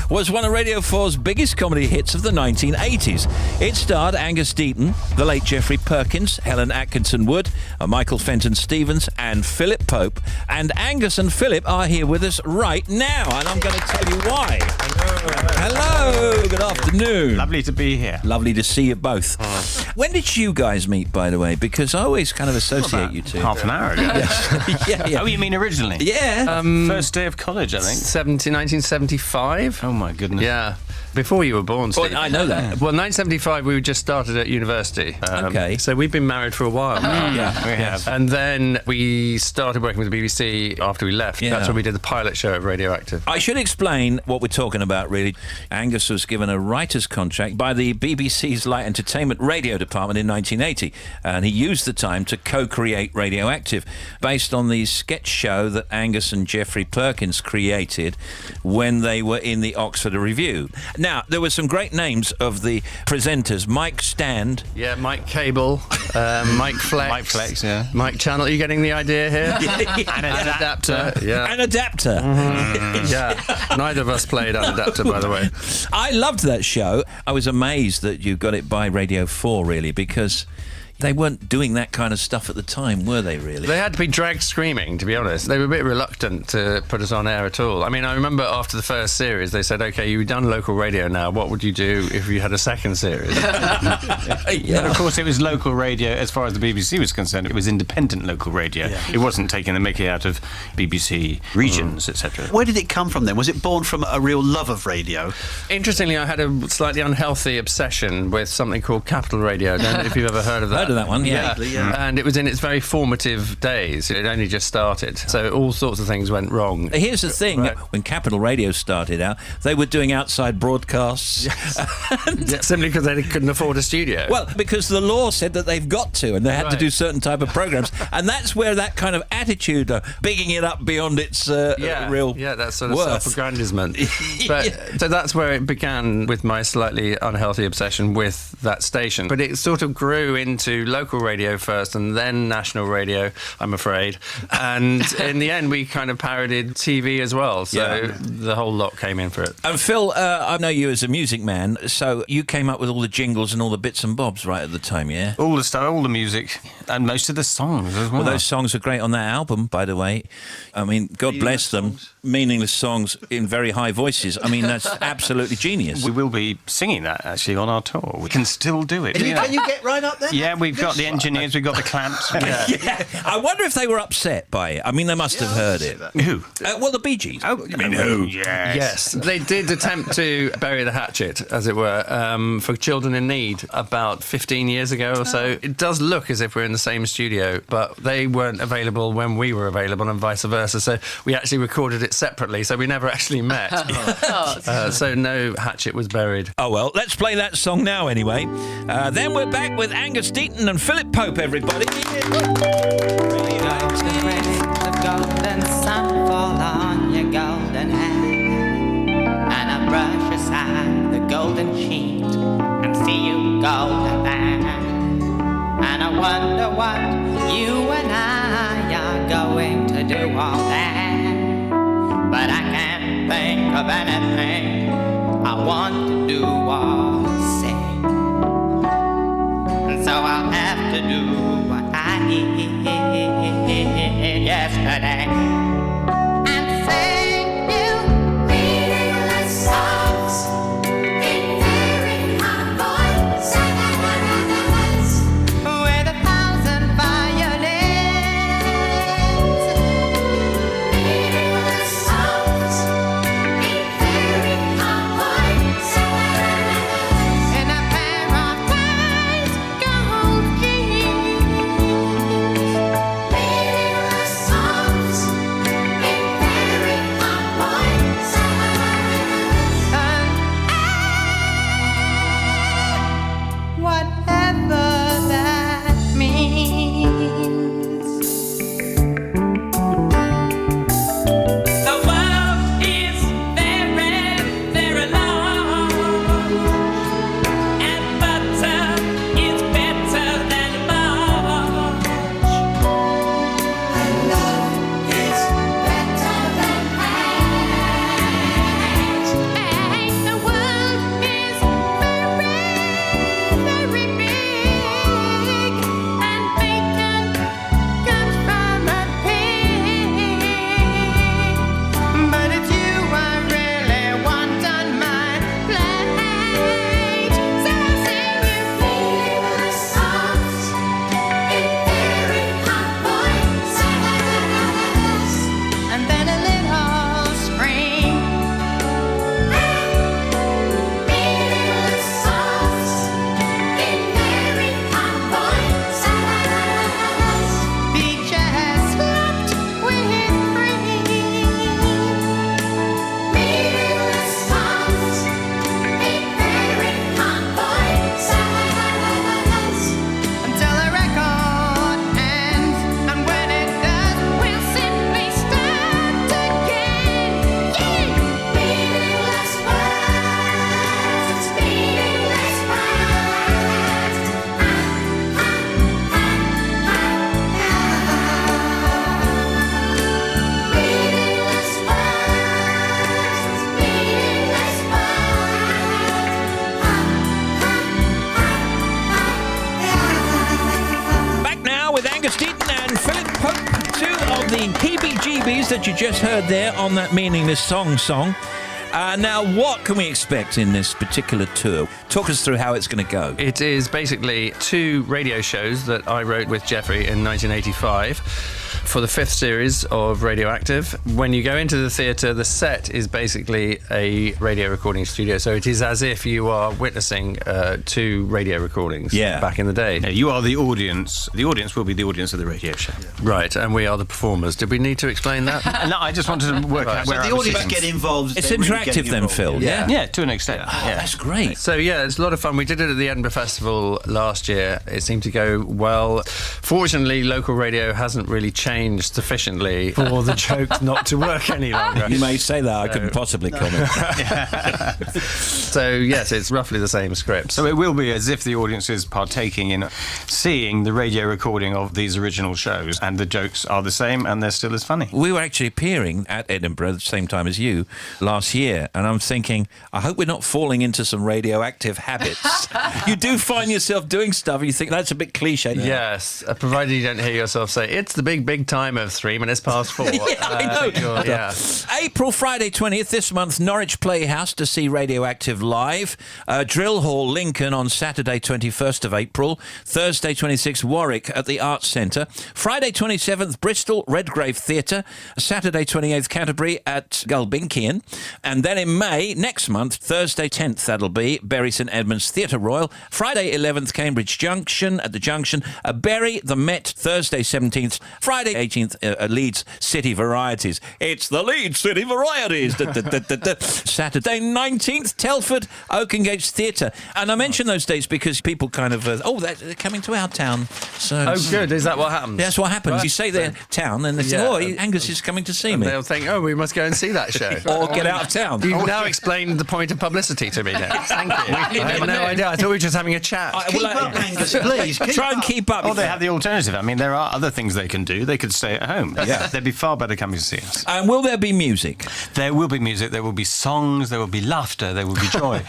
A: was one of Radio 4's biggest comedy hits of the 1980s. It starred Angus Deaton, the late Geoffrey Perkins, Helen Atkinson Wood, Michael Fenton Stevens, and Philip Pope. And Angus and Philip are here with us right now, and I'm going to tell you why. Hello, good afternoon.
B: Lovely to be here.
A: Lovely to see you both. When did you guys meet, by the way? Because I always kind of associate you two.
B: Half an hour ago.
A: Yeah.
B: Oh, you mean originally?
A: Yeah.
B: First day of college, I think.
P: 1975.
B: Oh, my goodness.
P: Yeah. Before you were born, Steve.
A: Well, I know that.
P: Well, 1975, we just started at university.
A: Okay.
P: So we've been married for a while now.
A: Yeah,
B: we have.
P: And then we started working with the BBC after we left.
A: Yeah.
P: That's when we did the pilot show of Radioactive.
A: I should explain what we're talking about, really. Angus was given a writer's contract by the BBC's Light Entertainment Radio Department in 1980, and he used the time to co-create Radioactive, based on the sketch show that Angus and Geoffrey Perkins created when they were in the Oxford Review. Now, there were some great names of the presenters. Mike Stand.
P: Yeah, Mike Cable, Mike Flex.
B: Mike Flex, yeah.
P: Mike Channel. Are you getting the idea here?
B: An adapter.
P: Yeah.
A: An adapter.
P: Yeah. Neither of us played an adapter, by the way.
A: I loved that show. I was amazed that you got it by Radio 4, really, because they weren't doing that kind of stuff at the time, were they, really?
P: They had to be dragged screaming, to be honest. They were a bit reluctant to put us on air at all. I mean, I remember after the first series, they said, OK, you've done local radio now. What would you do if you had a second series?
B: Yeah. But of course, it was local radio. As far as the BBC was concerned, it was independent local radio. Yeah. It wasn't taking the mickey out of BBC regions, etc.
U: Where did it come from then? Was it born from a real love of radio?
P: Interestingly, I had a slightly unhealthy obsession with something called Capital Radio. I don't know if you've ever heard of that.
A: Heard of that one, yeah.
P: And it was in its very formative days. It only just started. So all sorts of things went wrong.
A: Here's the thing. Right. When Capital Radio started out, they were doing outside broadcasts.
P: Yes. Simply because they couldn't afford a studio.
A: Well, because the law said that they've got to, and they had to do certain type of programs. And that's where that kind of attitude of bigging it up beyond its real
P: that sort of
A: worth.
P: self-aggrandizement. So that's where it began, with my slightly unhealthy obsession with that station. But it sort of grew into local radio first and then national radio, I'm afraid. And in the end, we kind of parodied TV as well. So the whole lot came in for it.
A: And Phil, I know you as a music man, so you came up with all the jingles and all the bits and bobs right at the time, yeah?
B: All the stuff, all the music, and most of the songs as well.
A: Well, those songs are great on that album, by the way. I mean, God bless them. Meaningless songs in very high voices. I mean, that's absolutely genius.
B: We will be singing that, actually, on our tour. We can still do it.
U: Can you get right up there?
B: Yeah, we've got the engineers, we've got the clamps.
A: Yeah. I wonder if they were upset by it. I mean, they must have heard it.
B: Who?
A: Well, the Bee Gees.
B: Oh,
A: you mean who?
P: Yes. They did attempt to bury the hatchet, as it were, for children in need about 15 years ago or so. It does look as if we're in the same studio, but they weren't available when we were available and vice versa. So we actually recorded it separately, so we never actually met. So no hatchet was buried.
A: Oh, well, let's play that song now anyway. Then we're back with Angus Deaton and Philip Pope, everybody.
Q: Golden sun fall on your golden hair, and I brush aside the golden sheet and see you golden there, and I wonder what you and I are going to do all that, but I can't think of anything I want to do or say, and so I'll have to do what I did yesterday and sing you meaningless songs in very high voices with 1,000 violins. Meaningless songs in very high voices in a pair of white gold keys.
A: feeling PBGBs that you just heard there on that meaningless song. Now, what can we expect in this particular tour? Talk us through how it's going to go.
P: It is basically 2 radio shows that I wrote with Jeffrey in 1985 for the 5th series of Radioactive. When you go into the theatre, the set is basically a radio recording studio, so it is as if you are witnessing 2 radio recordings back in the day.
B: Yeah, you are the audience. The audience will be the audience of the radio show.
P: Right, and we are the performers. Did we need to explain that?
B: No, I just wanted to work out where
U: the audience get involved.
A: It's interactive then, Phil.
B: Yeah, to an extent.
A: That's great.
P: So yeah, it's a lot of fun. We did it at the Edinburgh Festival last year. It seemed to go well. Fortunately, local radio hasn't really changed sufficiently for the jokes not to work any longer.
A: You may say that. I couldn't possibly comment.
P: So yes, it's roughly the same script.
B: So it will be as if the audience is partaking in seeing the radio recording of these original shows, and the jokes are the same and they're still as funny.
A: We were actually appearing at Edinburgh at the same time as you last year, and I'm thinking, I hope we're not falling into some radioactive habits. You do find yourself doing stuff and you think that's a bit cliche.
P: Yes, provided you don't hear yourself say, it's the big time of 3 minutes past 4.
A: I know.
P: Yeah.
A: April, Friday 20th this month, Norwich Playhouse to see Radioactive live. Drill Hall, Lincoln on Saturday 21st of April. Thursday 26th, Warwick at the Arts Centre. Friday 27th, Bristol, Redgrave Theatre. Saturday 28th, Canterbury at Gulbenkian. And then in May, next month, Thursday 10th, that'll be Bury St Edmunds Theatre Royal. Friday 11th, Cambridge Junction at the Junction. Bury, the Met, Thursday 17th. Friday 18th, Leeds City Varieties. It's the Leeds City Varieties. Saturday 19th, Telford, Oakengates Theatre. And I mention those dates because people kind of, they're coming to our town. So,
P: good. Is that what happens?
A: That's what happens.
P: Right.
A: You say their town and they say, Angus is coming to see me.
P: They'll think, we must go and see that show.
A: Or get out of town.
P: You've now explained the point of publicity to me now. Thank you. I had no idea. I thought we were just having a chat.
U: Keep up, Angus, please.
A: Try and keep up.
B: Or they have the alternative. I mean, there are other things they can do. They could stay at home. Yeah. They'd be far better coming to see us.
A: And will there be music?
B: There will be music. There will be songs. There will be laughter. There will be joy.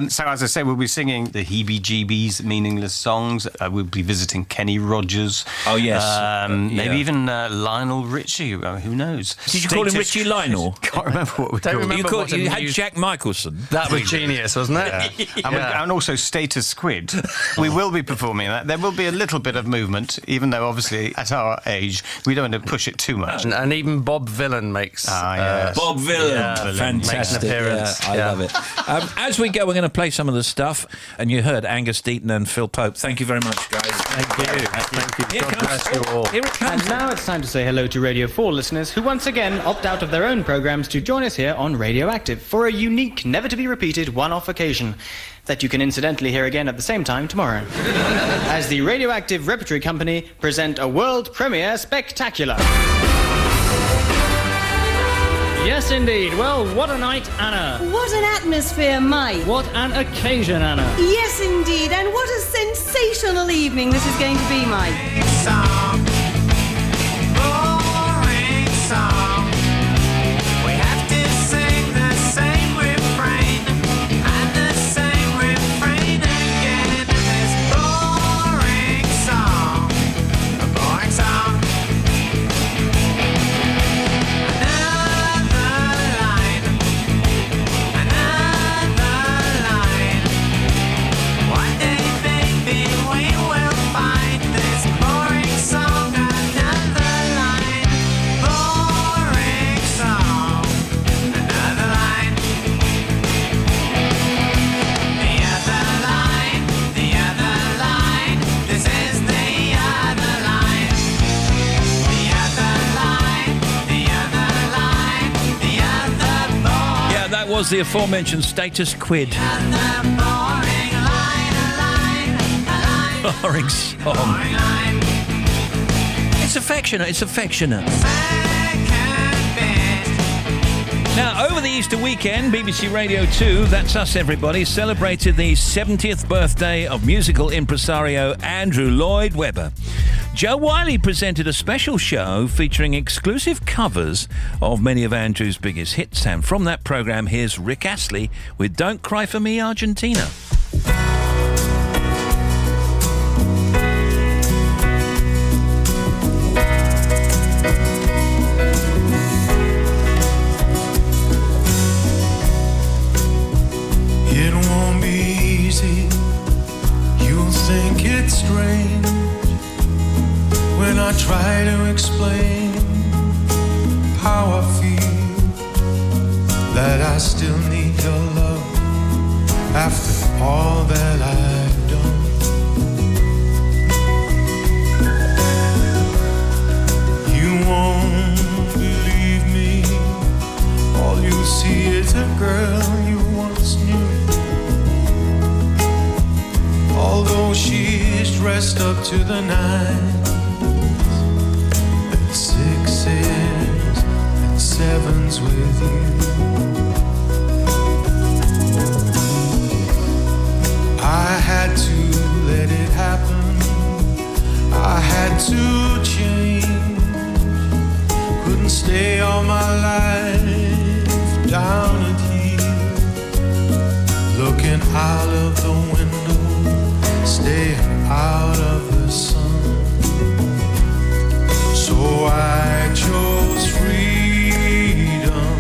B: So, as I say, we'll be singing the heebie-jeebies, meaningless songs. We'll be visiting Kenny Rogers.
A: Oh, yes.
B: Maybe even Lionel Richie. Who knows?
A: Did you call him Richie Lionel?
B: Can't remember what we called him.
A: You had Jack Michelson.
P: That was genius, wasn't it?
B: Yeah. And also Status Squid. We will be performing that. There will be a little bit of movement, even though obviously at our age we don't want to push it too much.
P: And even Bob Villan makes
A: Bob Villan, fantastic.
P: Makes an appearance.
A: I love it. As we go, we're going to play some of the stuff, and you heard Angus Deaton and Phil Pope. Thank you very much, guys.
P: Thank you. Thank you. God bless you all.
A: Here it comes.
L: And now it's time to say hello to Radio 4 listeners who once again opt out of their own programmes to join us here on Radioactive for a unique, never-to-be-repeated one-off occasion that you can incidentally hear again at the same time tomorrow. As the Radioactive Repertory Company present a world premiere spectacular. Yes, indeed. Well, what a night, Anna.
M: What an atmosphere, Mike.
L: What an occasion, Anna.
M: Yes, indeed. And what a sensational evening this is going to be, Mike.
F: Boring song. We have to sing the same refrain and the same refrain again. This boring song, a boring song. One day, baby, we will find this boring song, another line. Boring song, another line. The other line, the other line. This is the other line. The other line, the other line, the other boring.
A: Yeah, that was the aforementioned Status Quid. Boring song. It's affectionate. It's affectionate. Now, over the Easter weekend, BBC Radio 2, that's us everybody, celebrated the 70th birthday of musical impresario Andrew Lloyd Webber. Joe Wiley presented a special show featuring exclusive covers of many of Andrew's biggest hits. And from that programme, here's Rick Astley with Don't Cry For Me, Argentina.
F: strange when I try to explain how I feel, that I still need your love after all that I've done. You won't believe me, all you see is a girl you once knew. Although she's dressed up to the nines, and sixes and sevens with you. I had to let it happen, I had to change. Couldn't stay all my life down at here, looking out of the window, staying out of the sun. So I chose freedom,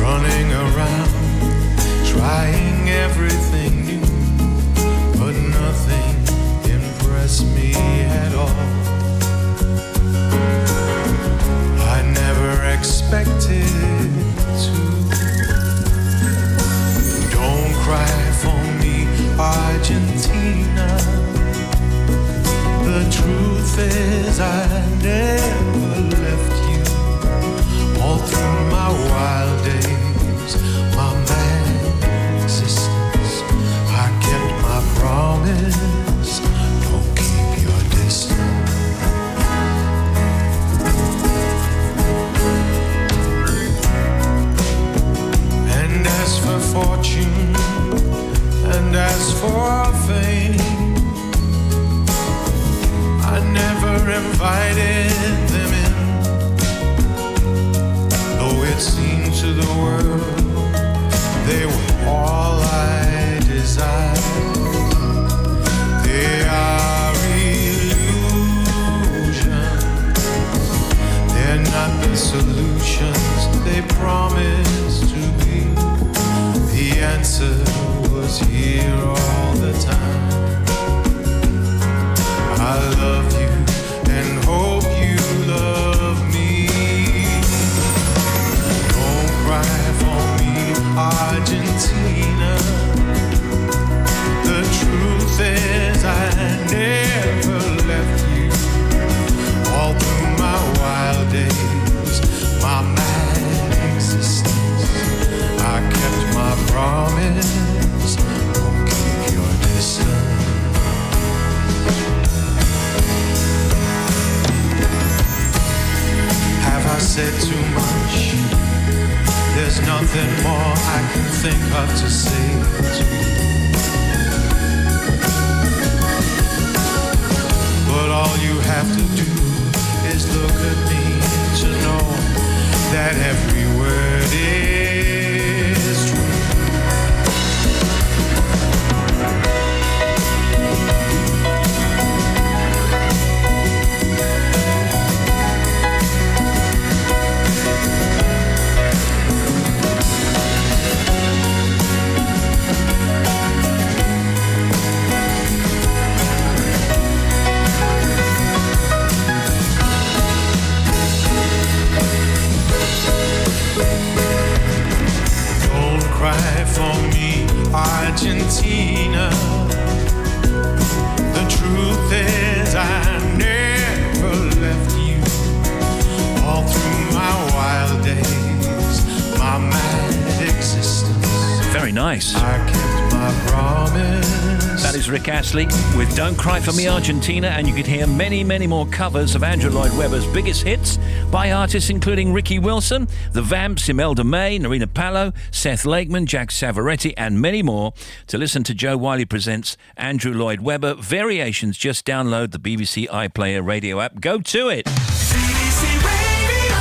F: running around, trying everything new, but nothing impressed me at all. I never expected to. Don't cry for me, Argentina. The truth is I never left you. All through my wild days, my mad existence, I kept my promise. Don't keep your distance. And as for fortune, and as for fame, I never invited them in, though it seemed to the world they were all I desired. They are illusions, they're not the solutions they promise to be. The answer was here all the time. I love you and hope you love me. Don't cry for me, Argentina. The truth is I never left you. All through my wild days, my mad existence, I kept my promise. Don't keep your distance. Have I said too much? There's nothing more I can think of to say to you. But all you have to do is look at me to know that every word is true. Cry for me, Argentina. The truth is I never left you. All through my wild days, my mad existence.
A: Very nice.
F: I kept my promise.
A: That is Rick Astley with Don't Cry For Me, Argentina, and you could hear many, many more covers of Andrew Lloyd Webber's biggest hits by artists including Ricky Wilson, The Vamps, Imelda May, Narina Palo, Seth Lakeman, Jack Savaretti, and many more. To listen to Joe Wiley presents Andrew Lloyd Webber Variations, just download the BBC iPlayer radio app. Go to it.
F: BBC Radio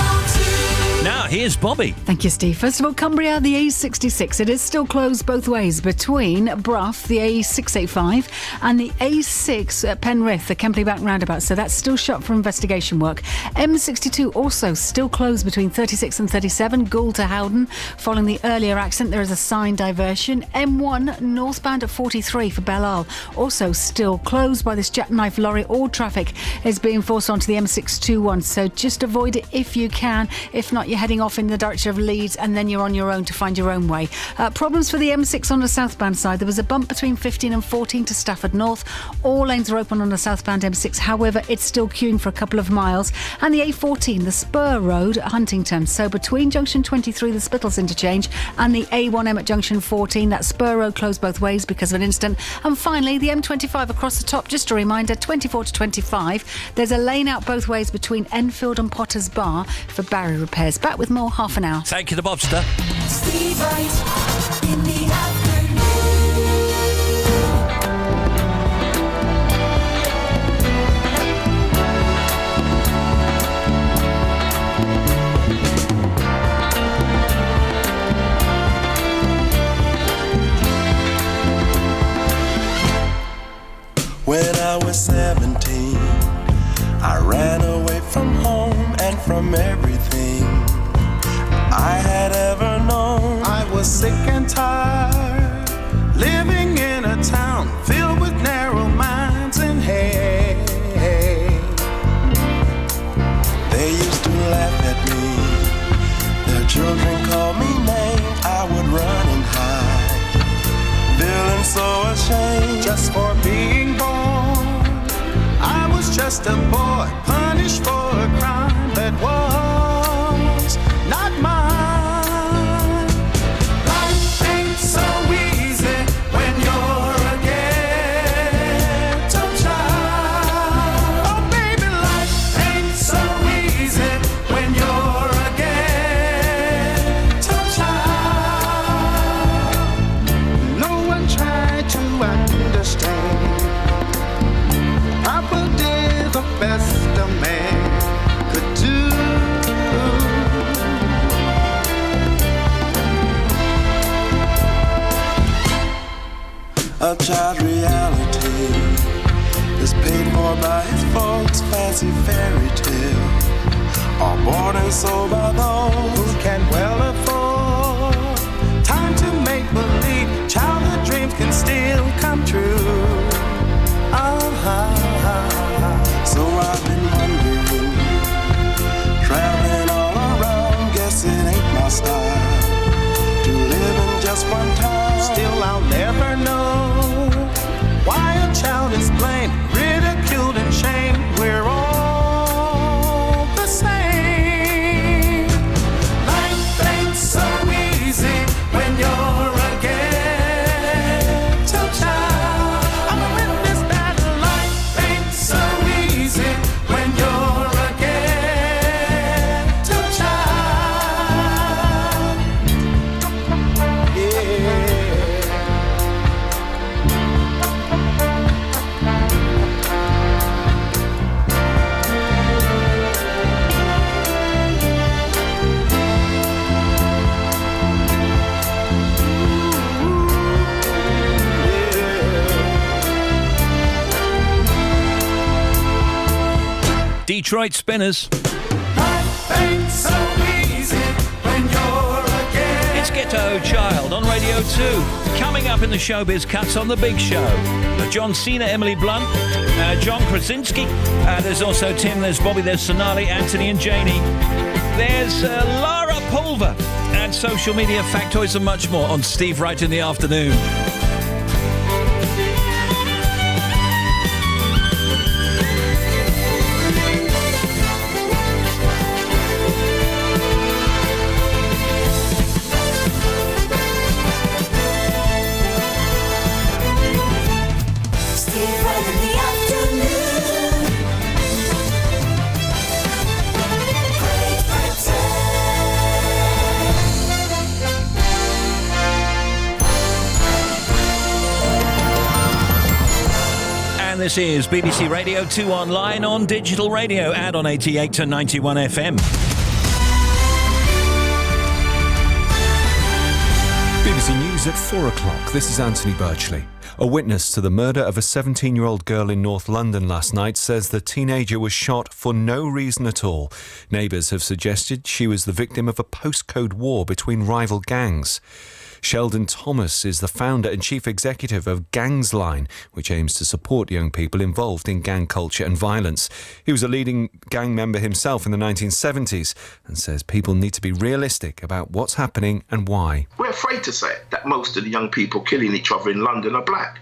F: 2.
A: Now, here's Bobby.
J: Thank you, Steve. First of all, Cumbria, the A66. It is still closed both ways between Brough, the A685, and the A6 at Penrith, the Kempley Bank roundabout. So that's still shut for investigation work. M62 also still closed between 36 and 37, Gould to Howden. Following the earlier accident, there is a sign diversion. M1 northbound at 43 for Belle Isle, also still closed by this jackknife lorry. All traffic is being forced onto the M621, so just avoid it if you can. If not, you're heading off in the direction of Leeds, and then you're on your own to find your own way. Problems for the M6 on the southbound side. There was a bump between 15 and 14 to Stafford North. All lanes are open on the southbound M6. However, it's still queuing for a couple of miles. And the A14, the Spur Road at Huntington. So between junction 23, the Spittles interchange, and the A1M at junction 14, that Spur Road closed both ways because of an incident. And finally, the M25 across the top. Just a reminder, 24 to 25. There's a lane out both ways between Enfield and Potter's Bar for barrier repairs. Back with more, half an hour.
A: Thank you, the Bobster.
R: Steve Wright in the afternoon.
F: When I was 17, I ran away from home and from everything I had ever known. I was sick and tired, living in a town filled with narrow minds and hate. They used to laugh at me, their children called me names. I would run and hide, feeling so ashamed just for being born. I was just a boy, punished for a crime that was not mine. Life ain't so easy when you're a ghetto child. Oh baby, life ain't so easy when you're a ghetto child. No one tried to understand. Papa did the best a man could do. A child's reality is paid for by his folks' fancy fairy tale, are bought and sold by those who can well afford. Time to make believe, childhood dreams can still come true. So I've been wondering, traveling all around, guess it ain't my style to live in just one time. Still I'll never know why a child is blamed, ridiculed and shamed. We're all the same. Life ain't so easy when you're a ghetto child. I'm a witness that life ain't so easy when you're a ghetto child. Yeah.
A: Detroit Spinners.
F: Life ain't so easy when you're a ghetto.
A: It's Ghetto Child on Radio 2. Coming up in the Showbiz Cuts on The Big Show. John Cena, Emily Blunt, John Krasinski. There's also Tim, there's Bobby, there's Sonali, Anthony and Janie. There's Lara Pulver and social media factoids and much more on Steve Wright in the afternoon.
R: Steve Wright in the afternoon. Great
A: And this is BBC Radio 2 online, on digital radio, and on 88 to 91 FM.
K: BBC News at 4 o'clock. This is Anthony Birchley. A witness to the murder of a 17-year-old girl in North London last night says the teenager was shot for no reason at all. Neighbours have suggested she was the victim of a postcode war between rival gangs. Sheldon Thomas is the founder and chief executive of Gangs Line, which aims to support young people involved in gang culture and violence. He was a leading gang member himself in the 1970s and says people need to be realistic about what's happening and why.
S: We're afraid to say that most of the young people killing each other in London are black.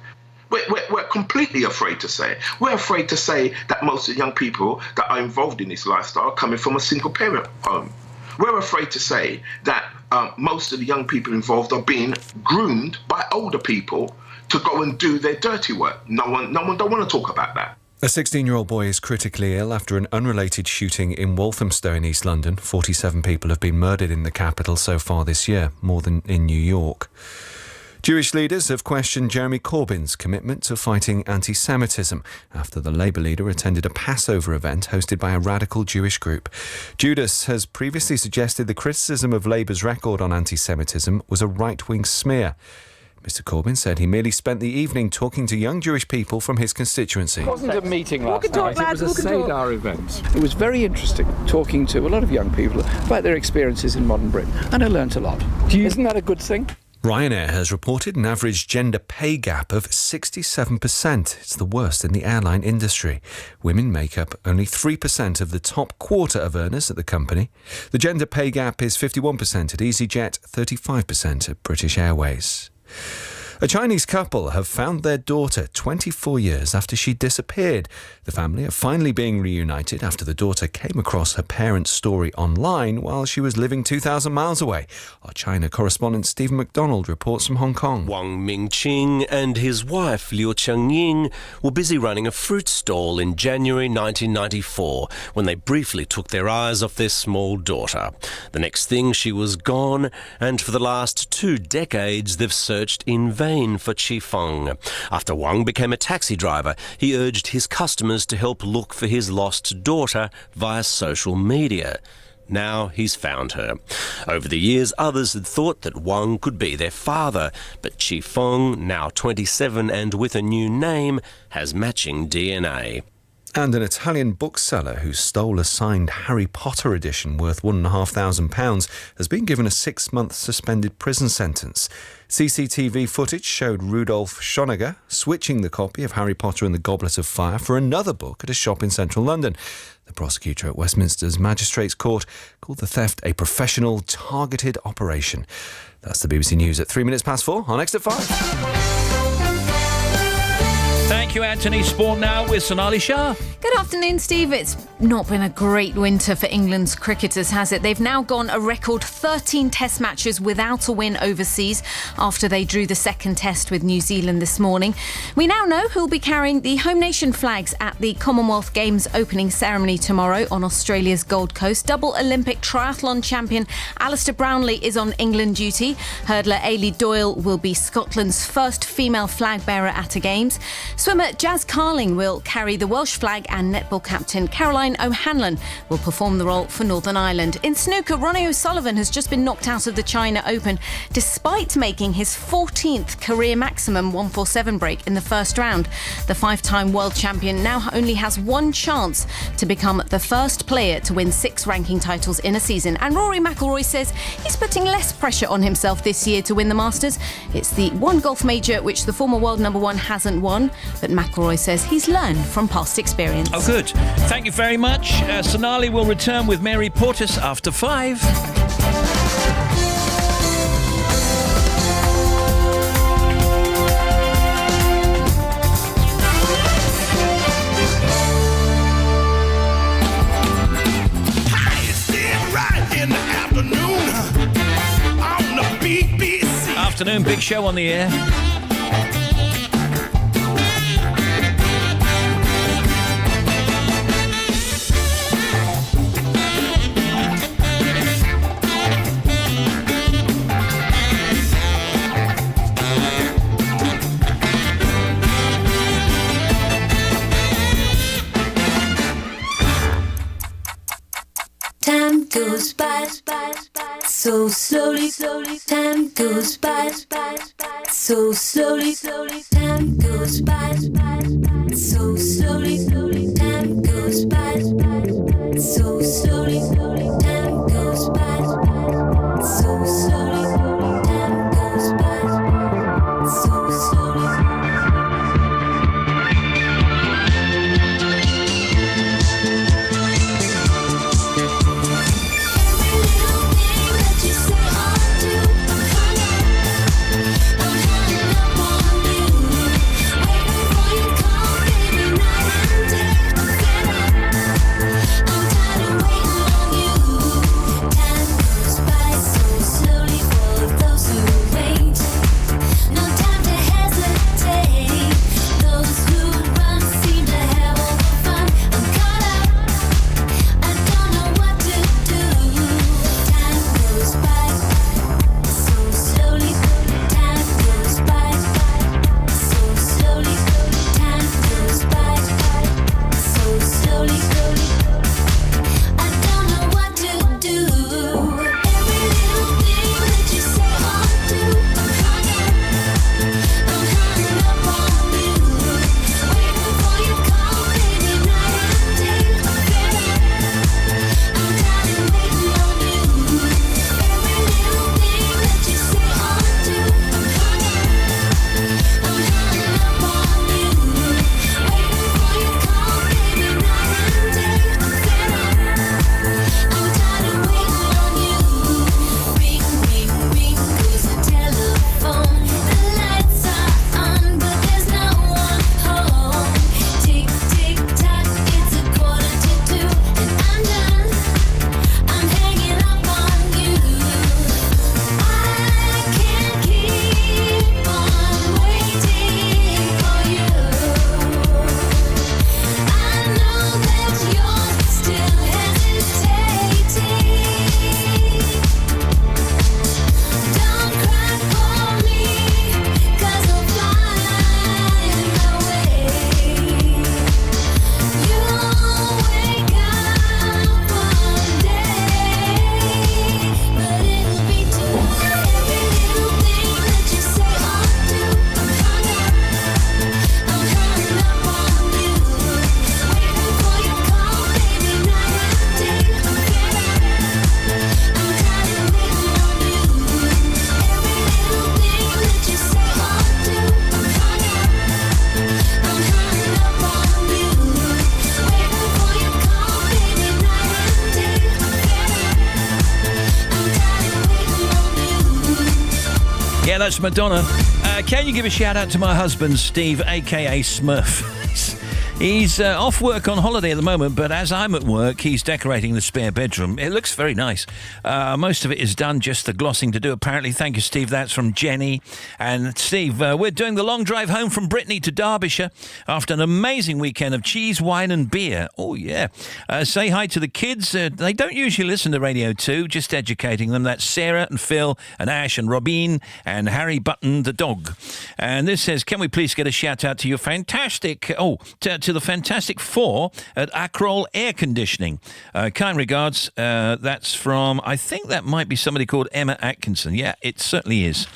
S: We're completely afraid to say it. We're afraid to say that most of the young people that are involved in this lifestyle are coming from a single-parent home. We're afraid to say that most of the young people involved are being groomed by older people to go and do their dirty work. No one don't want to talk about that.
K: A 16-year-old boy is critically ill after an unrelated shooting in Walthamstow in East London. 47 people have been murdered in the capital so far this year, more than in New York. Jewish leaders have questioned Jeremy Corbyn's commitment to fighting anti-Semitism after the Labour leader attended a Passover event hosted by a radical Jewish group. Judas has previously suggested the criticism of Labour's record on anti-Semitism was a right-wing smear. Mr Corbyn said he merely spent the evening talking to young Jewish people from his constituency.
V: It wasn't a meeting last night, it was a Seder event. It was very interesting talking to a lot of young people about their experiences in modern Britain, and I learnt a lot. Isn't that a good thing?
K: Ryanair has reported an average gender pay gap of 67%. It's the worst in the airline industry. Women make up only 3% of the top quarter of earners at the company. The gender pay gap is 51% at EasyJet, 35% at British Airways. A Chinese couple have found their daughter 24 years after she disappeared. The family are finally being reunited after the daughter came across her parents' story online while she was living 2,000 miles away. Our China correspondent Stephen McDonald reports from Hong Kong.
W: Wang Mingqing and his wife Liu Chengying were busy running a fruit stall in January 1994 when they briefly took their eyes off their small daughter. The next thing, she was gone, and for the last 2 decades they've searched in vain for Qifeng. After Wang became a taxi driver, he urged his customers to help look for his lost daughter via social media. Now he's found her. Over the years, others had thought that Wang could be their father, but Qifeng, now 27 and with a new name, has matching DNA.
K: And an Italian bookseller who stole a signed Harry Potter edition worth £1,500 has been given a 6-month suspended prison sentence. CCTV footage showed Rudolf Schoniger switching the copy of Harry Potter and the Goblet of Fire for another book at a shop in central London. The prosecutor at Westminster's Magistrates Court called the theft a professional, targeted operation. That's the BBC News at 4 on Next at 5.
A: Thank you, Anthony. Sport now with Sonali Shah.
X: Good afternoon, Steve. It's not been a great winter for England's cricketers, has it? They've now gone a record 13 test matches without a win overseas after they drew the second test with New Zealand this morning. We now know who'll be carrying the home nation flags at the Commonwealth Games opening ceremony tomorrow on Australia's Gold Coast. Double Olympic triathlon champion Alistair Brownlee is on England duty. Hurdler Ailey Doyle will be Scotland's first female flag bearer at a Games. Swimmer Jazz Carling will carry the Welsh flag, and netball captain Caroline O'Hanlon will perform the role for Northern Ireland. In snooker, Ronnie O'Sullivan has just been knocked out of the China Open despite making his 14th career maximum 147 break in the first round. The 5-time world champion now only has one chance to become the first player to win 6 ranking titles in a season. And Rory McIlroy says he's putting less pressure on himself this year to win the Masters. It's the one golf major which the former world number one hasn't won, but McIlroy says he's learned from past experience.
A: Oh, good. Thank you very much. Sonali will return with Mary Portis after 5. Afternoon, big show on the air.
R: Time goes by So slowly, time goes by. So slowly, time goes by. So slowly, time goes by. So slowly, time goes by. So slowly, time goes by. So slowly.
A: Yeah, that's Madonna. Can you give a shout out to my husband, Steve, a.k.a. Smurf? He's off work on holiday at the moment, but as I'm at work, he's decorating the spare bedroom. It looks very nice. Most of it is done, just the glossing to do, apparently. Thank you, Steve. That's from Jenny. And Steve, we're doing the long drive home from Brittany to Derbyshire after an amazing weekend of cheese, wine and beer. Oh, yeah. Say hi to the kids. They don't usually listen to Radio 2, just educating them. That's Sarah and Phil and Ash and Robin and Harry Button, the dog. And this says, can we please get a shout out to your fantastic... to the Fantastic Four at Acrol Air Conditioning. Kind regards. That's from, I think that might be somebody called Emma Atkinson. Yeah, it certainly is.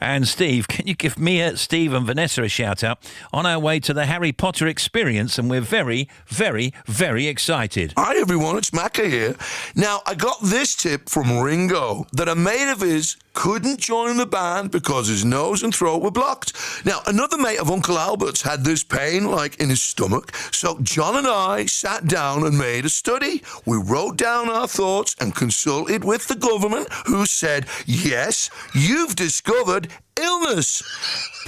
A: And Steve, can you give Mia, Steve and Vanessa a shout out on our way to the Harry Potter experience? And we're very, very, very excited.
O: Hi everyone, it's Macca here. Now, I got this tip from Ringo that a mate of his couldn't join the band because his nose and throat were blocked. Now, another mate of Uncle Albert's had this pain, like in his stomach. So John and I sat down and made a study. We wrote down our thoughts and consulted with the government, who said, yes, you've discovered illness.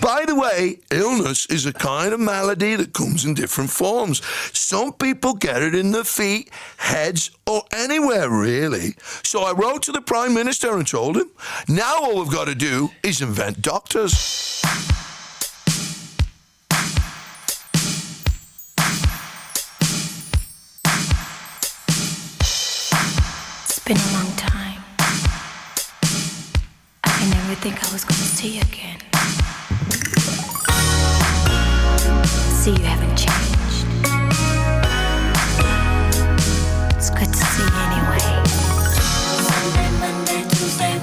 O: By the way, illness is a kind of malady that comes in different forms. Some people get it in their feet, heads, or anywhere, really. So I wrote to the Prime Minister and told him, now all we've got to do is invent doctors.
R: It's been a long time. I never think I was gonna see you again. See, you haven't changed. It's good to see you anyway. Sunday, Monday, Tuesday,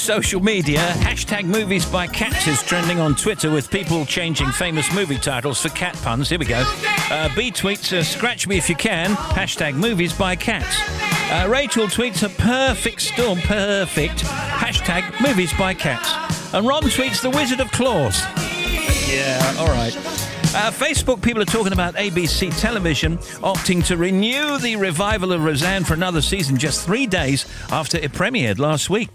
A: social media, hashtag movies by cats is trending on Twitter with people changing famous movie titles for cat puns. Here we go. B tweets, scratch me if you can, hashtag movies by cats. Rachel tweets a perfect storm, perfect, hashtag movies by cats. And Ron tweets the Wizard of Claus. Yeah, all right. Facebook people are talking about ABC television opting to renew the revival of Roseanne for another season just 3 days after it premiered last week.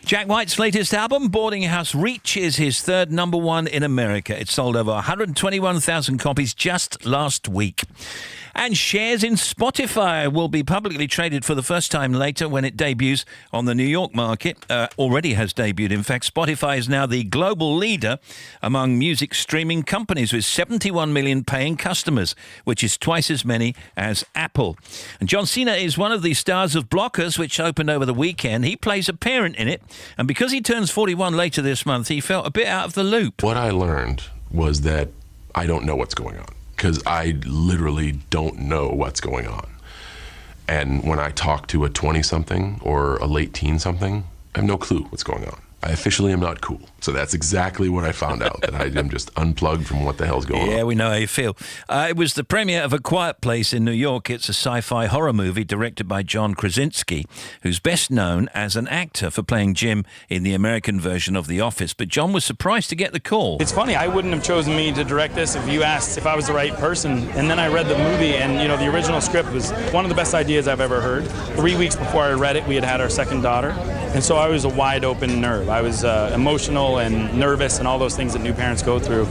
A: Jack White's latest album, Boarding House Reach, is his third number one in America. It sold over 121,000 copies just last week. And shares in Spotify will be publicly traded for the first time later when it debuts on the New York market. Already has debuted. In fact, Spotify is now the global leader among music streaming companies with 71 million paying customers, which is twice as many as Apple. And John Cena is one of the stars of Blockers, which opened over the weekend. He plays a parent in it. And because he turns 41 later this month, he felt a bit out of the loop.
E: What I learned was that I don't know what's going on. Because I literally don't know what's going on. And when I talk to a 20-something or a late teen-something, I have no clue what's going on. I officially am not cool. So that's exactly what I found out, that I am just unplugged from what the hell's going on.
A: Yeah, we know how you feel. It was the premiere of A Quiet Place in New York. It's a sci-fi horror movie directed by John Krasinski, who's best known as an actor for playing Jim in the American version of The Office. But John was surprised to get the call.
G: It's funny, I wouldn't have chosen me to direct this if you asked if I was the right person. And then I read the movie, and you know, the original script was one of the best ideas I've ever heard. 3 weeks before I read it, we had our second daughter. And so I was a wide open nerve. I was emotional and nervous and all those things that new parents go through.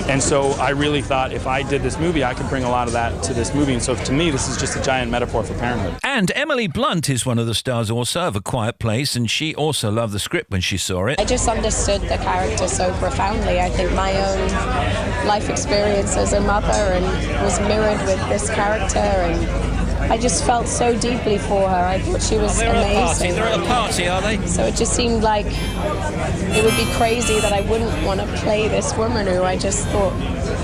G: And so I really thought if I did this movie, I could bring a lot of that to this movie. And so to me, this is just a giant metaphor for parenthood.
A: And Emily Blunt is one of the stars also of A Quiet Place, and she also loved the script when she saw it.
H: I just understood the character so profoundly. I think my own life experience as a mother and was mirrored with this character, and I just felt so deeply for her. I thought she was amazing.
A: They're at a party, are they?
H: So it just seemed like it would be crazy that I wouldn't want to play this woman who I just thought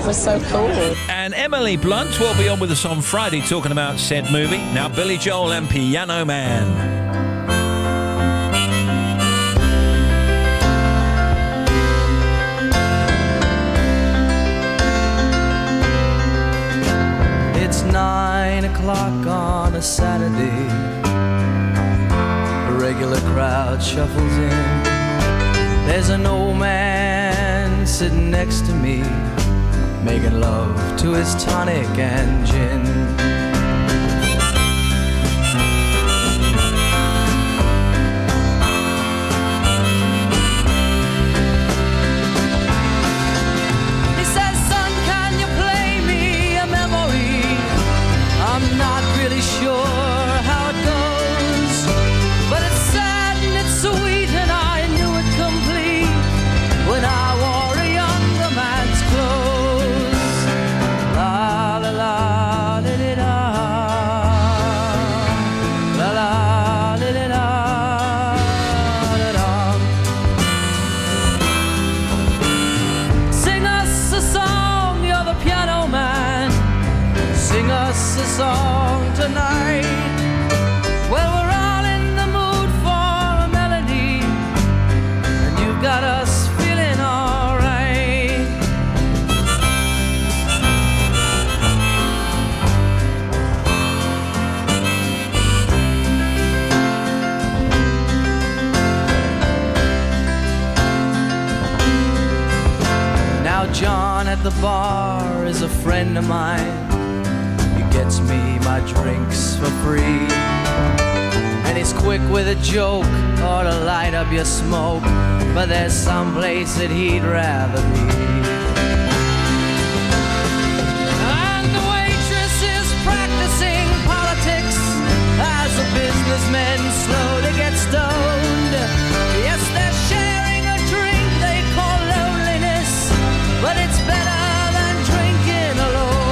H: was so cool.
A: And Emily Blunt will be on with us on Friday talking about said movie. Now Billy Joel and Piano Man.
I: It's 9 o'clock on a Saturday. A regular crowd shuffles in. There's an old man sitting next to me, making love to his tonic and gin. I'm not really sure how it goes, but it's sad and it's sweet, and I knew it complete when I wore a younger man's clothes. La la la li li da, la la li li da da. Sing us a song, you're the piano man. Sing us a song tonight. Well, we're all in the mood for a melody, and you've got us feeling all right. Now John at the bar is a friend of mine. Gets me my drinks for free, and he's quick with a joke or to light up your smoke, but there's some place that he'd rather be. And the waitress is practicing politics as the businessmen slowly get stoned. Yes, they're sharing a drink they call loneliness, but it's better than drinking alone.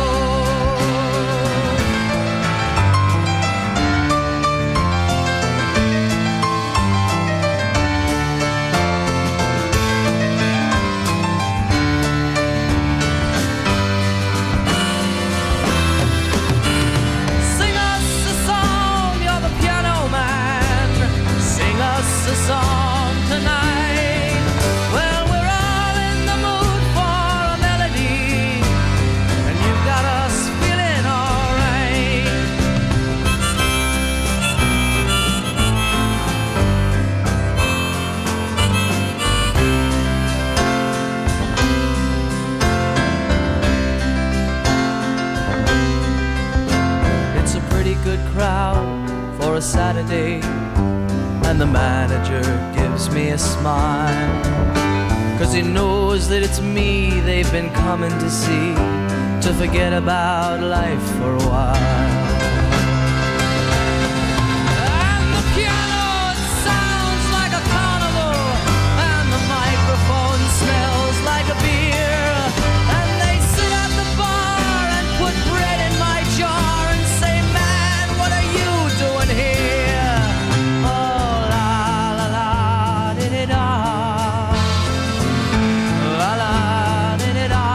I: a Saturday, and the manager gives me a smile, 'cause he knows that it's me they've been coming to see, to forget about life for a while. And the piano sounds like a carnival, and the microphone smells like a beer, and they sit at the bar and put bread in my jar and say, man, what are you doing here? Oh, la la la, di-di-da. La la, di-di-da,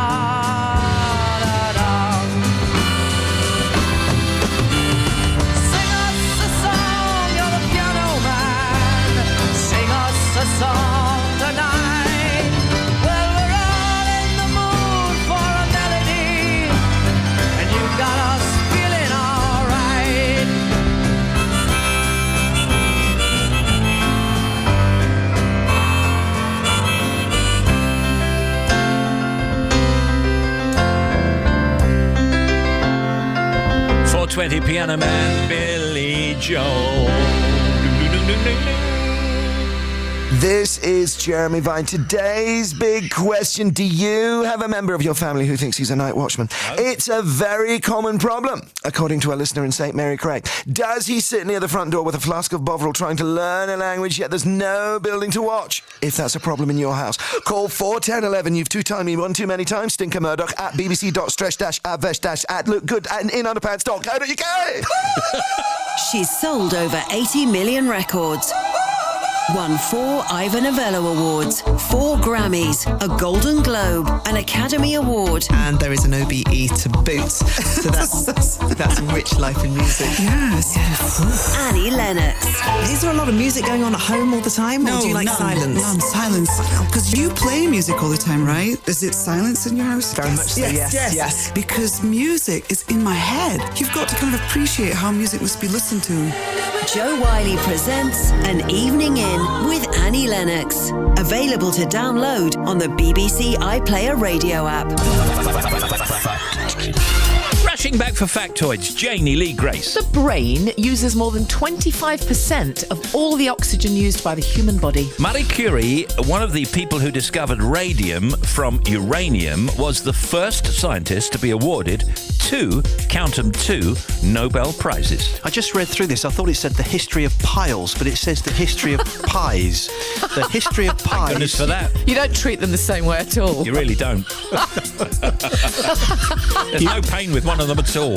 I: da-da. Sing us a song, you're the piano man. Sing us a song tonight. Well, we're all in the mood for a melody, and you got us feeling alright.
A: .420 Piano Man, Billy Joel.
C: This is Jeremy Vine. Today's big question: do you have a member of your family who thinks he's a night watchman? It's a very common problem, according to a listener in St. Mary Cray. Does he sit near the front door with a flask of Bovril trying to learn a language, yet there's no building to watch? If that's a problem in your house, call 41011. You've two-timed me one too many times. Stinker Murdoch at bbc.stretch-avesh-at lookgood-and-in-underpants.co.uk.
D: She's sold over 80 million records. Won 4 Ivor Novello Awards, 4 Grammys, a Golden Globe, an Academy Award.
N: And there is an OBE to boot. So that's rich life in music.
D: Yes. Annie Lennox.
N: Is there a lot of music going on at home all the time? Or do you like silence?
T: None, silence. Because you play music all the time, right? Is it silence in your house?
N: Very much so, yes.
T: Because music is in my head. You've got to kind of appreciate how music must be listened to.
D: Joe Wiley presents An Evening In with Annie Lennox. Available to download on the BBC iPlayer radio app.
A: Rushing back for factoids, Janie Lee Grace.
Y: The brain uses more than 25% of all the oxygen used by the human body.
A: Marie Curie, one of the people who discovered radium from uranium, was the first scientist to be awarded 2 Nobel Prizes.
U: I just read through this. I thought it said the history of piles, but it says the history of pies. The history of pies.
A: Thank goodness for that.
Y: You don't treat them the same way at all.
A: You really don't. There's no pain with one of them at all.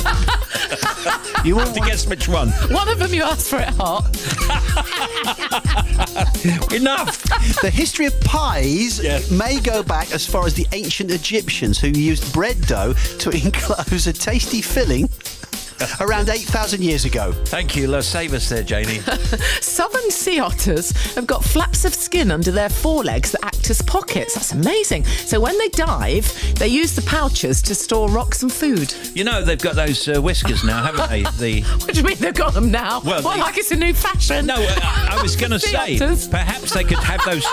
A: You want to guess which one?
Y: One of them you asked for it hot.
A: Enough.
U: The history of pies may go back as far as the ancient Egyptians, who used bread dough to enclose a tasty filling around 8,000 years ago.
A: Thank you. Let's save us there, Janie.
Y: Southern sea otters have got flaps of skin under their forelegs that act as pockets. That's amazing. So when they dive, they use the pouches to store rocks and food.
A: You know, they've got those whiskers now, haven't they?
Y: What do you mean they've got them now?
A: Well,
Y: like it's a new fashion?
A: No, I was going to say, perhaps they could have those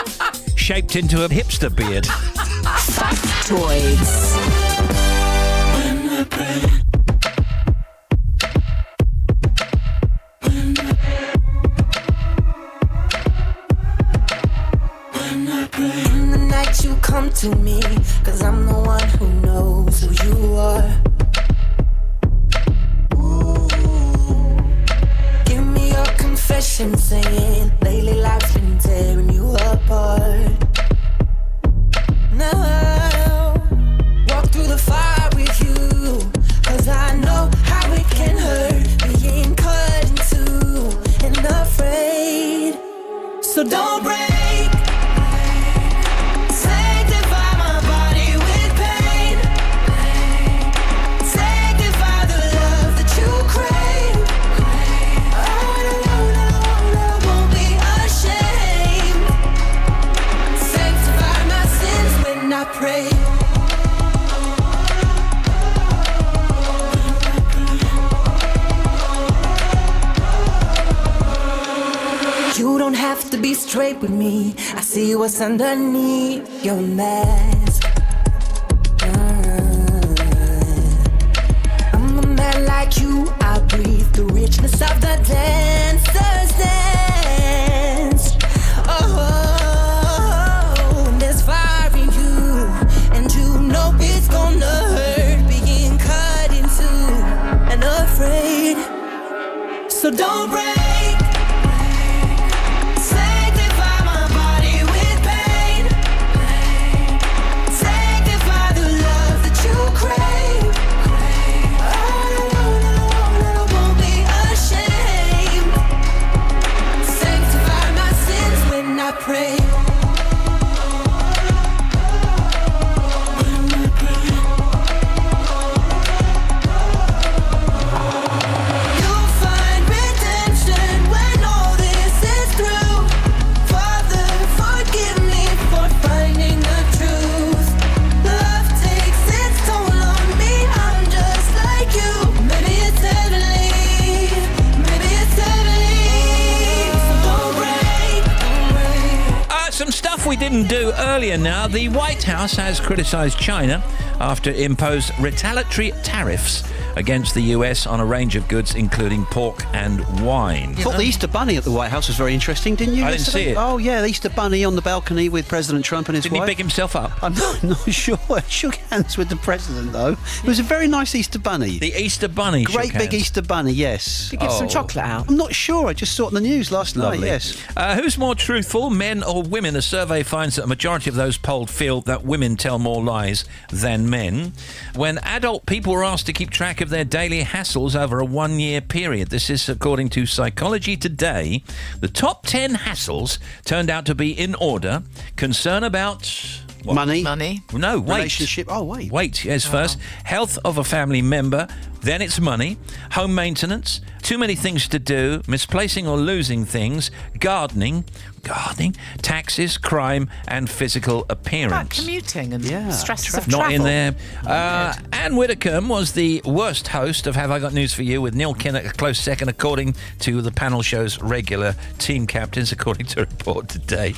A: shaped into a hipster beard.
D: Factoids.
F: In the night you come to me, 'cause I'm the one who knows who you are. Ooh. Give me your confession, saying lately life's been tearing you apart. Now, walk through the fire with you, 'cause I know how it can hurt, being cut in two and afraid. So don't break. Pray. You don't have to be straight with me. I see what's underneath your mask. I'm a man like you. I breathe the richness of the dance. So don't break. Sanctify my body with pain. Sanctify the love that you crave. I won't be ashamed. Sanctify my sins when I pray.
A: Some stuff we didn't do earlier now. The White House has criticised China after it imposed retaliatory tariffs against the US on a range of goods, including pork and wine.
U: I thought the Easter Bunny at the White House was very interesting, didn't you?
A: I didn't see it.
U: Oh, yeah, the Easter Bunny on the balcony with President Trump and his wife.
A: Didn't he pick himself up?
U: I'm not sure. I shook hands with the president, though. It was a very nice Easter Bunny.
A: The Easter Bunny
U: Great big Easter Bunny, yes.
Y: Did you give some chocolate out?
U: I'm not sure. I just saw it on the news last night, yes.
A: Who's more truthful, men or women? A survey finds that a majority of those polled feel that women tell more lies than men. When adult people were asked to keep track of their daily hassles over a 1-year period, this is according to Psychology Today, the top 10 hassles turned out to be in order: concern about... what?
U: Money.
A: No, weight.
U: Relationship. Oh, weight.
A: Weight, yes, first. Health of a family member. Then it's money. Home maintenance. Too many things to do. Misplacing or losing things. Gardening. Taxes, crime, and physical appearance.
Y: About commuting and stresses of
A: Not
Y: travel.
A: in there. Anne Widdecombe was the worst host of Have I Got News For You, with Neil Kinnock a close second, according to the panel show's regular team captains, according to a report today.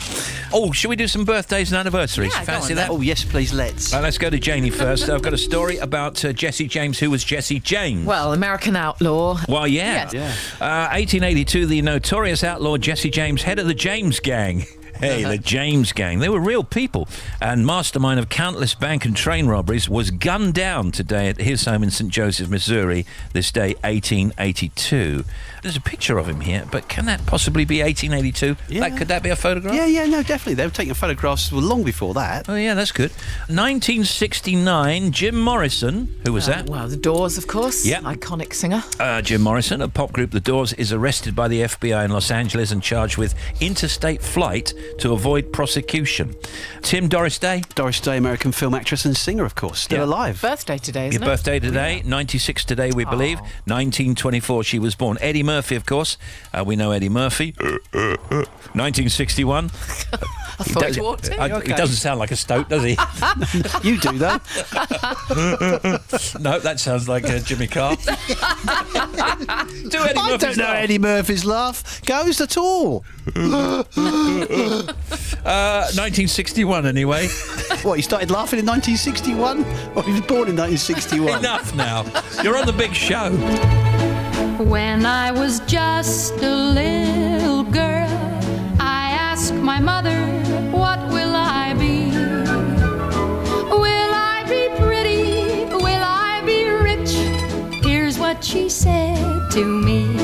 A: Oh, should we do some birthdays and anniversaries?
Y: Yeah,
A: Fancy that?
U: Oh, yes, please, let's.
A: Let's go to Janie first. I've got a story about Jesse James. Who was Jesse James?
Y: Well, American outlaw.
A: Well, yeah. 1882, the notorious outlaw Jesse James, head of the James Gang. Hey, the James Gang. They were real people, and mastermind of countless bank and train robberies, was gunned down today at his home in St. Joseph, Missouri, this day, 1882. There's a picture of him here, but can that possibly be 1882?
U: Yeah.
A: Could that be a photograph?
U: Yeah, no, definitely. They were taking photographs long before that.
A: Oh, yeah, that's good. 1969, Jim Morrison. Who was that?
Y: Well, The Doors, of course.
A: Yeah.
Y: Iconic singer.
A: Jim Morrison, of pop group The Doors, is arrested by the FBI in Los Angeles and charged with interstate flight to avoid prosecution. Tim, Doris Day?
U: Doris Day, American film actress and singer, of course. Still alive.
Y: Birthday today, isn't
A: Your birthday today, 96 today, we believe. 1924 she was born. Eddie Murphy, of course. We know Eddie Murphy. 1961.
Y: I thought he walked in.
A: He doesn't sound like a stoat, does he?
U: You do, though.
A: No, that sounds like Jimmy Carr. Do Eddie
U: I
A: Murphy's
U: don't know
A: laugh.
U: Eddie Murphy's laugh goes at all.
A: 1961, anyway.
U: What, he started laughing in 1961? Or he was born in 1961?
A: Enough now. You're on the big show.
B: When I was just a little girl, I asked my mother, what will I be? Will I be pretty? Will I be rich? Here's what she said to me.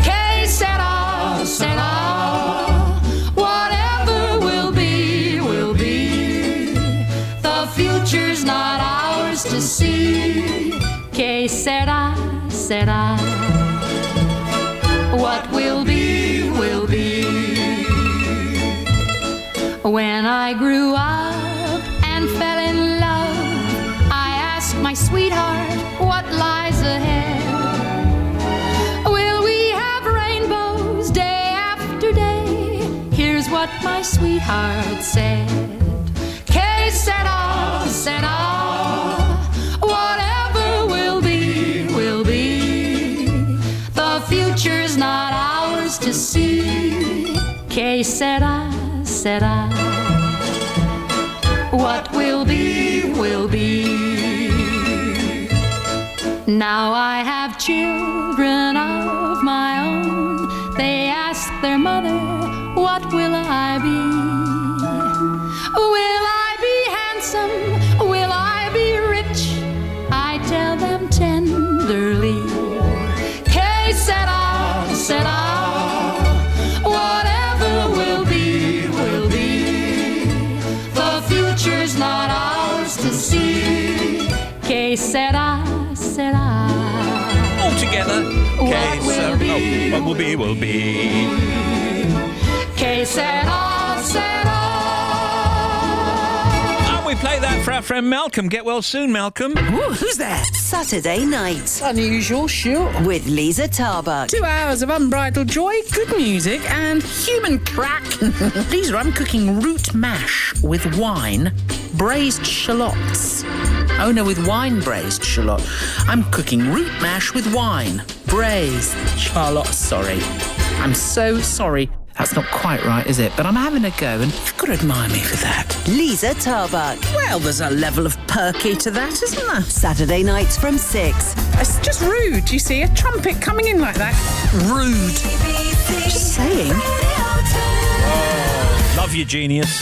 B: Que sera, sera. Whatever will be, will be. The future's not ours to see. Que sera, sera. What will be, will be. When I grew up and fell in love, I asked my sweetheart what lies ahead. Will we have rainbows day after day? Here's what my sweetheart said. Que sera, sera. Whatever will be, will be. The future's not ours to see. Que sera, sera. What will be, will be. Now I have children of my own. They ask their mother, what will I be? Will I be handsome? Will I be rich? I tell them tenderly. Que sera, said whatever will be, will be. The future's not ours to see. Que sera, sera.
A: All together.
B: What will be,
A: what will be, will be.
B: Que sera, sera.
A: And we play that for our friend Malcolm. Get well soon, Malcolm.
D: Ooh, who's there? Saturday night.
J: Unusual, sure.
D: With Lisa Tarbuck.
J: 2 hours of unbridled joy, good music, and human crack. Lisa, I'm cooking root mash with wine, braised shallots. Oh no, with wine braised shallot. I'm cooking root mash with wine, braised shallots. Sorry. I'm so sorry. That's not quite right, is it? But I'm having a go, and you've got to admire me for that.
D: Lisa Tarbuck.
J: Well, there's a level of perky to that, isn't there?
D: Saturday nights from 6.
J: It's just rude, you see, a trumpet coming in like that. Rude. Just saying.
A: Oh, love you, genius.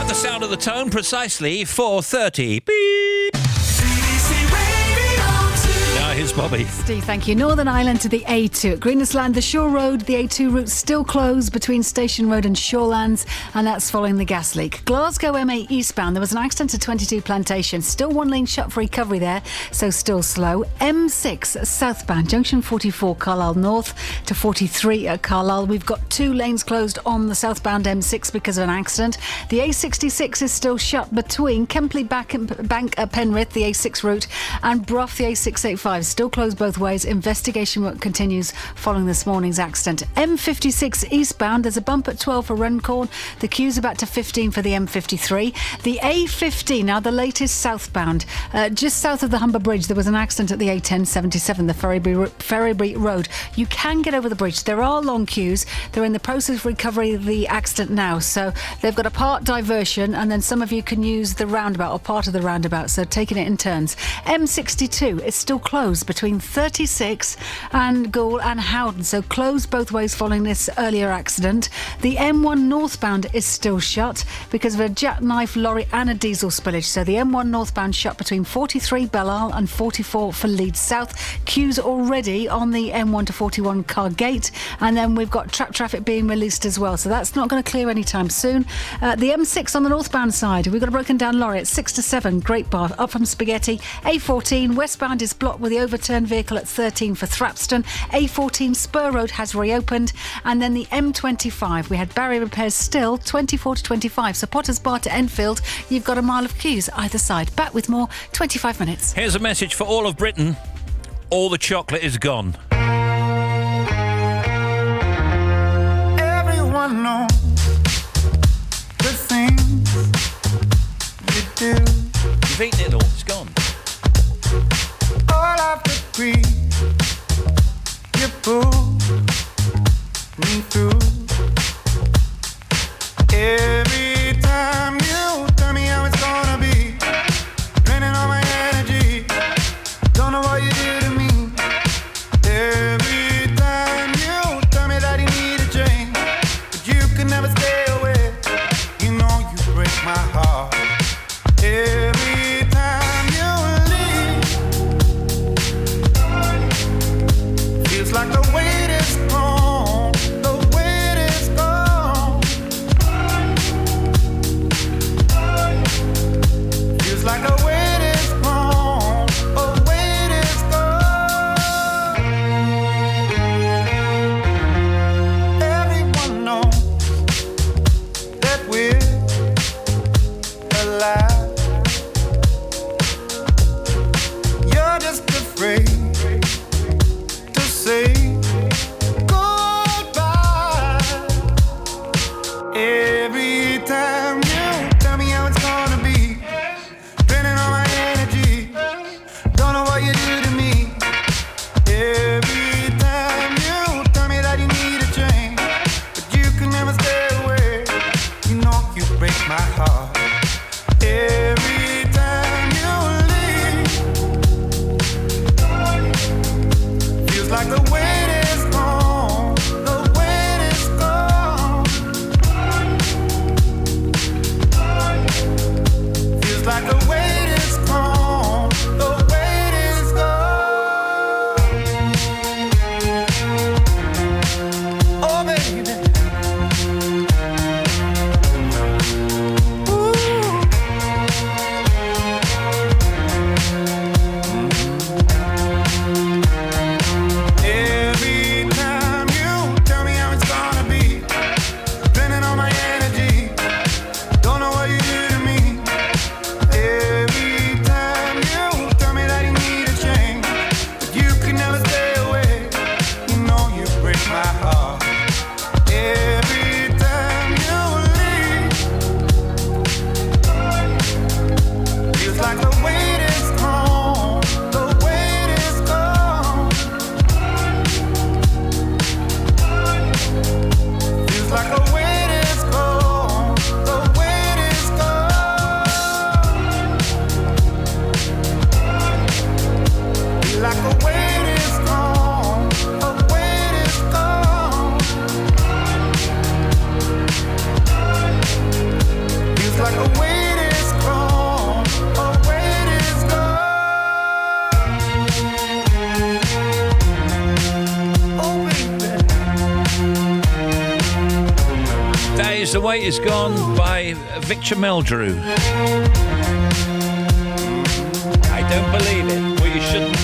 A: At the sound of the tone, precisely 4:30. Beep. Now here's Bobby.
L: Steve, thank you. Northern Ireland to the A2. At Greenlandsland, the Shore Road, the A2 route still closed between Station Road and Shorelands, and that's following the gas leak. Glasgow M8 eastbound, there was an accident at 22 Plantation. Still one lane shut for recovery there, so still slow. M6 southbound, junction 44 Carlisle North to 43 at Carlisle. We've got 2 lanes closed on the southbound M6 because of an accident. The A66 is still shut between Kempley Bank at Penrith, the A6 route, and Brough, the A685. Still closed both ways. Investigation work continues following this morning's accident. M56 eastbound, there's a bump at 12 for Runcorn. The queue's about to 15 for the M53. The A15, now the latest southbound. Just south of the Humber Bridge, there was an accident at the A1077, the Ferrybury Road. You can get over the bridge. There are long queues. They're in the process of recovery of the accident now. So they've got a part diversion, and then some of you can use the roundabout or part of the roundabout. So taking it in turns. M62 is still closed between 36 and Goole and Howden, so closed both ways following this earlier accident. The M1 northbound is still shut because of a jackknife lorry and a diesel spillage, so the M1 northbound shut between 43 Belle and 44 for Leeds South. Queues already on the M1 to 41 Cargate, and then we've got track traffic being released as well, so that's not going to clear anytime soon. The M6 on the northbound side, we've got a broken down lorry at 6 to 7 Great Bar up from Spaghetti. A14 westbound is blocked with the overturned vehicle at 13 for Thrapston. A14 Spur Road has reopened, and then the M25, we had barrier repairs still 24 to 25, so Potters Bar to Enfield, you've got a mile of queues either side. Back with more, 25 minutes.
A: Here's a message for all of Britain. All the chocolate is gone.
F: Everyone knows the things you do.
A: You've eaten it all, it's gone.
F: All of the greed you pull me through. Every time you tell me how it's gonna be, draining all my energy. Don't know what you do to me. Every time you tell me that you need a change, but you can never stay away. You know you break my heart. Every time you leave, feels like the weight is gone. The weight is gone. Feels like the weight is gone. The weight is gone. Everyone knows that we're
A: is The Weight Is Gone by Victor Meldrew. I don't believe it. Well, you shouldn't.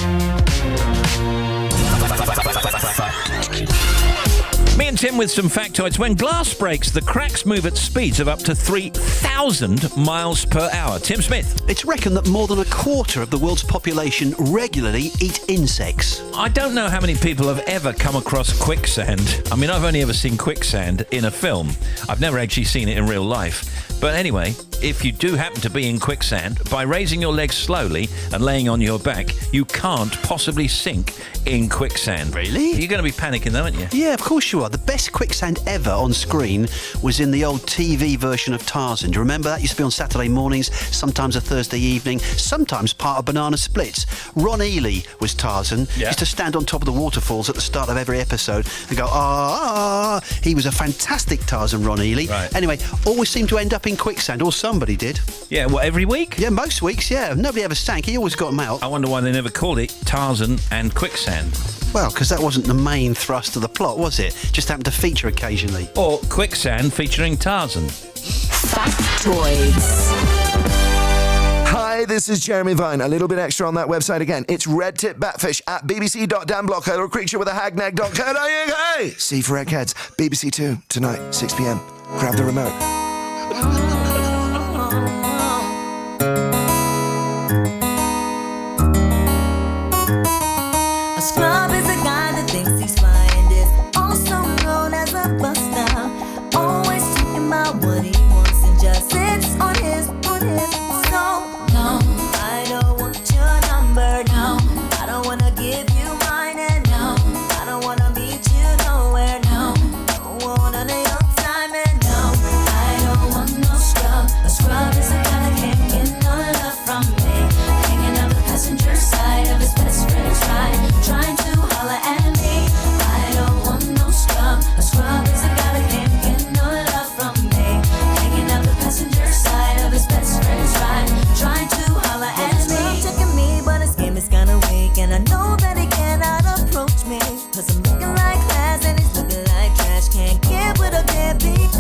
A: Me and Tim with some factoids. When glass breaks, the cracks move at speeds of up to 3,000 miles per hour. Tim Smith.
U: It's reckoned that more than a quarter of the world's population regularly eat insects.
A: I don't know how many people have ever come across quicksand. I mean, I've only ever seen quicksand in a film. I've never actually seen it in real life. But anyway, if you do happen to be in quicksand, by raising your legs slowly and laying on your back, you can't possibly sink in quicksand.
U: Really?
A: You're going to be panicking though, aren't you?
U: Yeah, of course you are. The best quicksand ever on screen was in the old TV version of Tarzan. Do you remember that? Used to be on Saturday mornings, sometimes a Thursday evening, sometimes part of Banana Splits. Ron Ely was Tarzan.
A: Yeah.
U: Used to stand on top of the waterfalls at the start of every episode and go, ah. He was a fantastic Tarzan, Ron Ely.
A: Right.
U: Anyway, always seemed to end up in quicksand, or somebody did.
A: Yeah, what, every week?
U: Yeah, most weeks, yeah. Nobody ever sank. He always got them out.
A: I wonder why they never called it Tarzan and Quicksand.
U: Well, because that wasn't the main thrust of the plot, was it? Just happened to feature occasionally.
A: Or Quicksand featuring Tarzan.
D: Factoids.
C: Hi, this is Jeremy Vine. A little bit extra on that website again. It's red-tip batfish at bbc.danblocker or creature with a hagnag.co.uk. C for eggheads. BBC 2 tonight, 6 p.m. Grab the remote.
R: A scrub is a guy that thinks he's fine and is also known as a buster. Always talking about what he wants and just sits on his so no, I don't want your number, no. I don't wanna give you mine and no, I don't wanna meet you nowhere, no. Don't want none of your time and no, I don't want no scrub. A scrub is a guy that can't get no love from me. Hanging out the passenger side of his best friend's ride, trying to holler at me. I don't want no scrub. A scrub is a guy that can't get no love from me. Hanging out the passenger side of his best friend's ride, trying to holler at me. Checking me, but his game is kinda weak, and I know that he cannot approach me, 'cause I'm looking like class and he's looking like trash. Can't get with a deadbeat.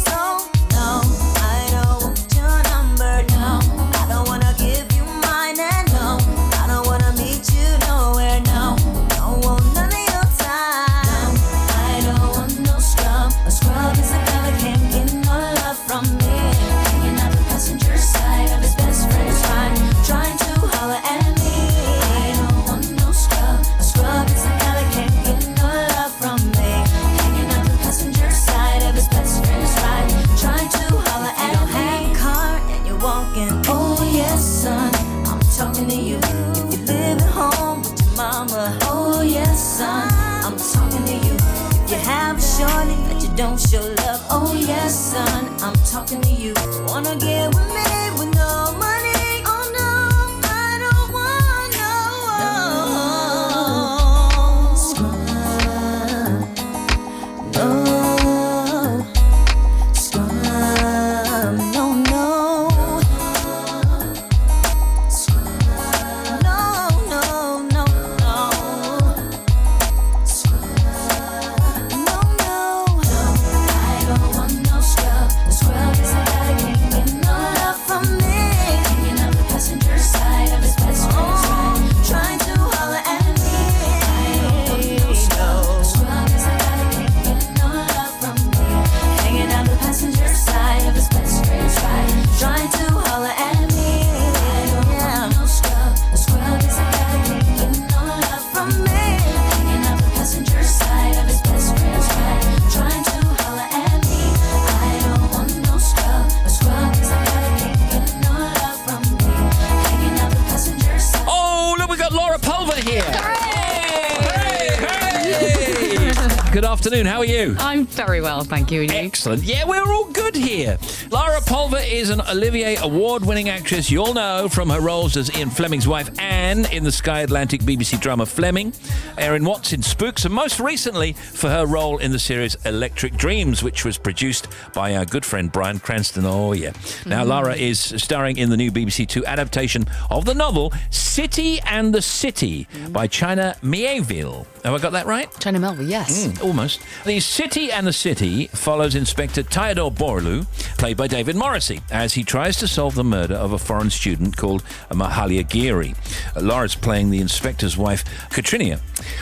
R: So no, I don't want your number, no. I don't wanna give you mine and no, I don't wanna meet you nowhere, no. Don't want none of your time. I don't want no scrub. A scrub is a guy that can't get no love from me. Hanging out the passenger side of his best friend's ride, trying to holler at me. I don't want no scrub. A scrub is a guy that can't get no love from me. Hanging out the passenger side of his best friend's ride, trying to holler at me. You don't have a car and you're walking. Oh yes, son, I'm talking to you. If you live at home with your mama. Oh yes, son, I'm talking to you. If you have a shorty that you don't show love. Oh yes, son, I'm talking to you. Wanna get with me with no money? Oh no, I don't want no scrub. No scrub. No, no. Scrub. No, no, no, no. Scrub. No, no. I don't want no scrub. A scrub is a guy that can't get no love from me. Hanging out the passenger side of his best friend's ride, trying to holler at me. I don't want no scrub. A scrub is a guy that can't get no love from me. Hanging out the passenger side of his best friend's ride, trying to holler at me. I don't want no scrub. A scrub is a guy that can't get no love from me. Hanging out the passenger side of his best friend's ride, trying to holler at me. I don't want no scrub. A scrub is a guy that can't get no love from me. Hanging out the passenger side.
A: Oh, look, we got Lara Pulver here. Good afternoon, how are you?
M: I'm very well, thank you. And you?
A: Excellent. Yeah, we're all good here. Lara Pulver is an Olivier Award-winning actress you'll know from her roles as Ian Fleming's wife Anne in the Sky Atlantic BBC drama Fleming, Erin Watts in Spooks, and most recently for her role in the series Electric Dreams, which was produced by our good friend Bryan Cranston. Oh, yeah. Now, Lara is starring in the new BBC Two adaptation of the novel City and the City by China Miéville. Have I got that right?
M: China Melville, yes.
A: almost. The City and the City follows Inspector Theodore Borlu, played by David Morrissey, as he tries to solve the murder of a foreign student called Mahalia Geary. Laura's playing the inspector's wife, Katrina.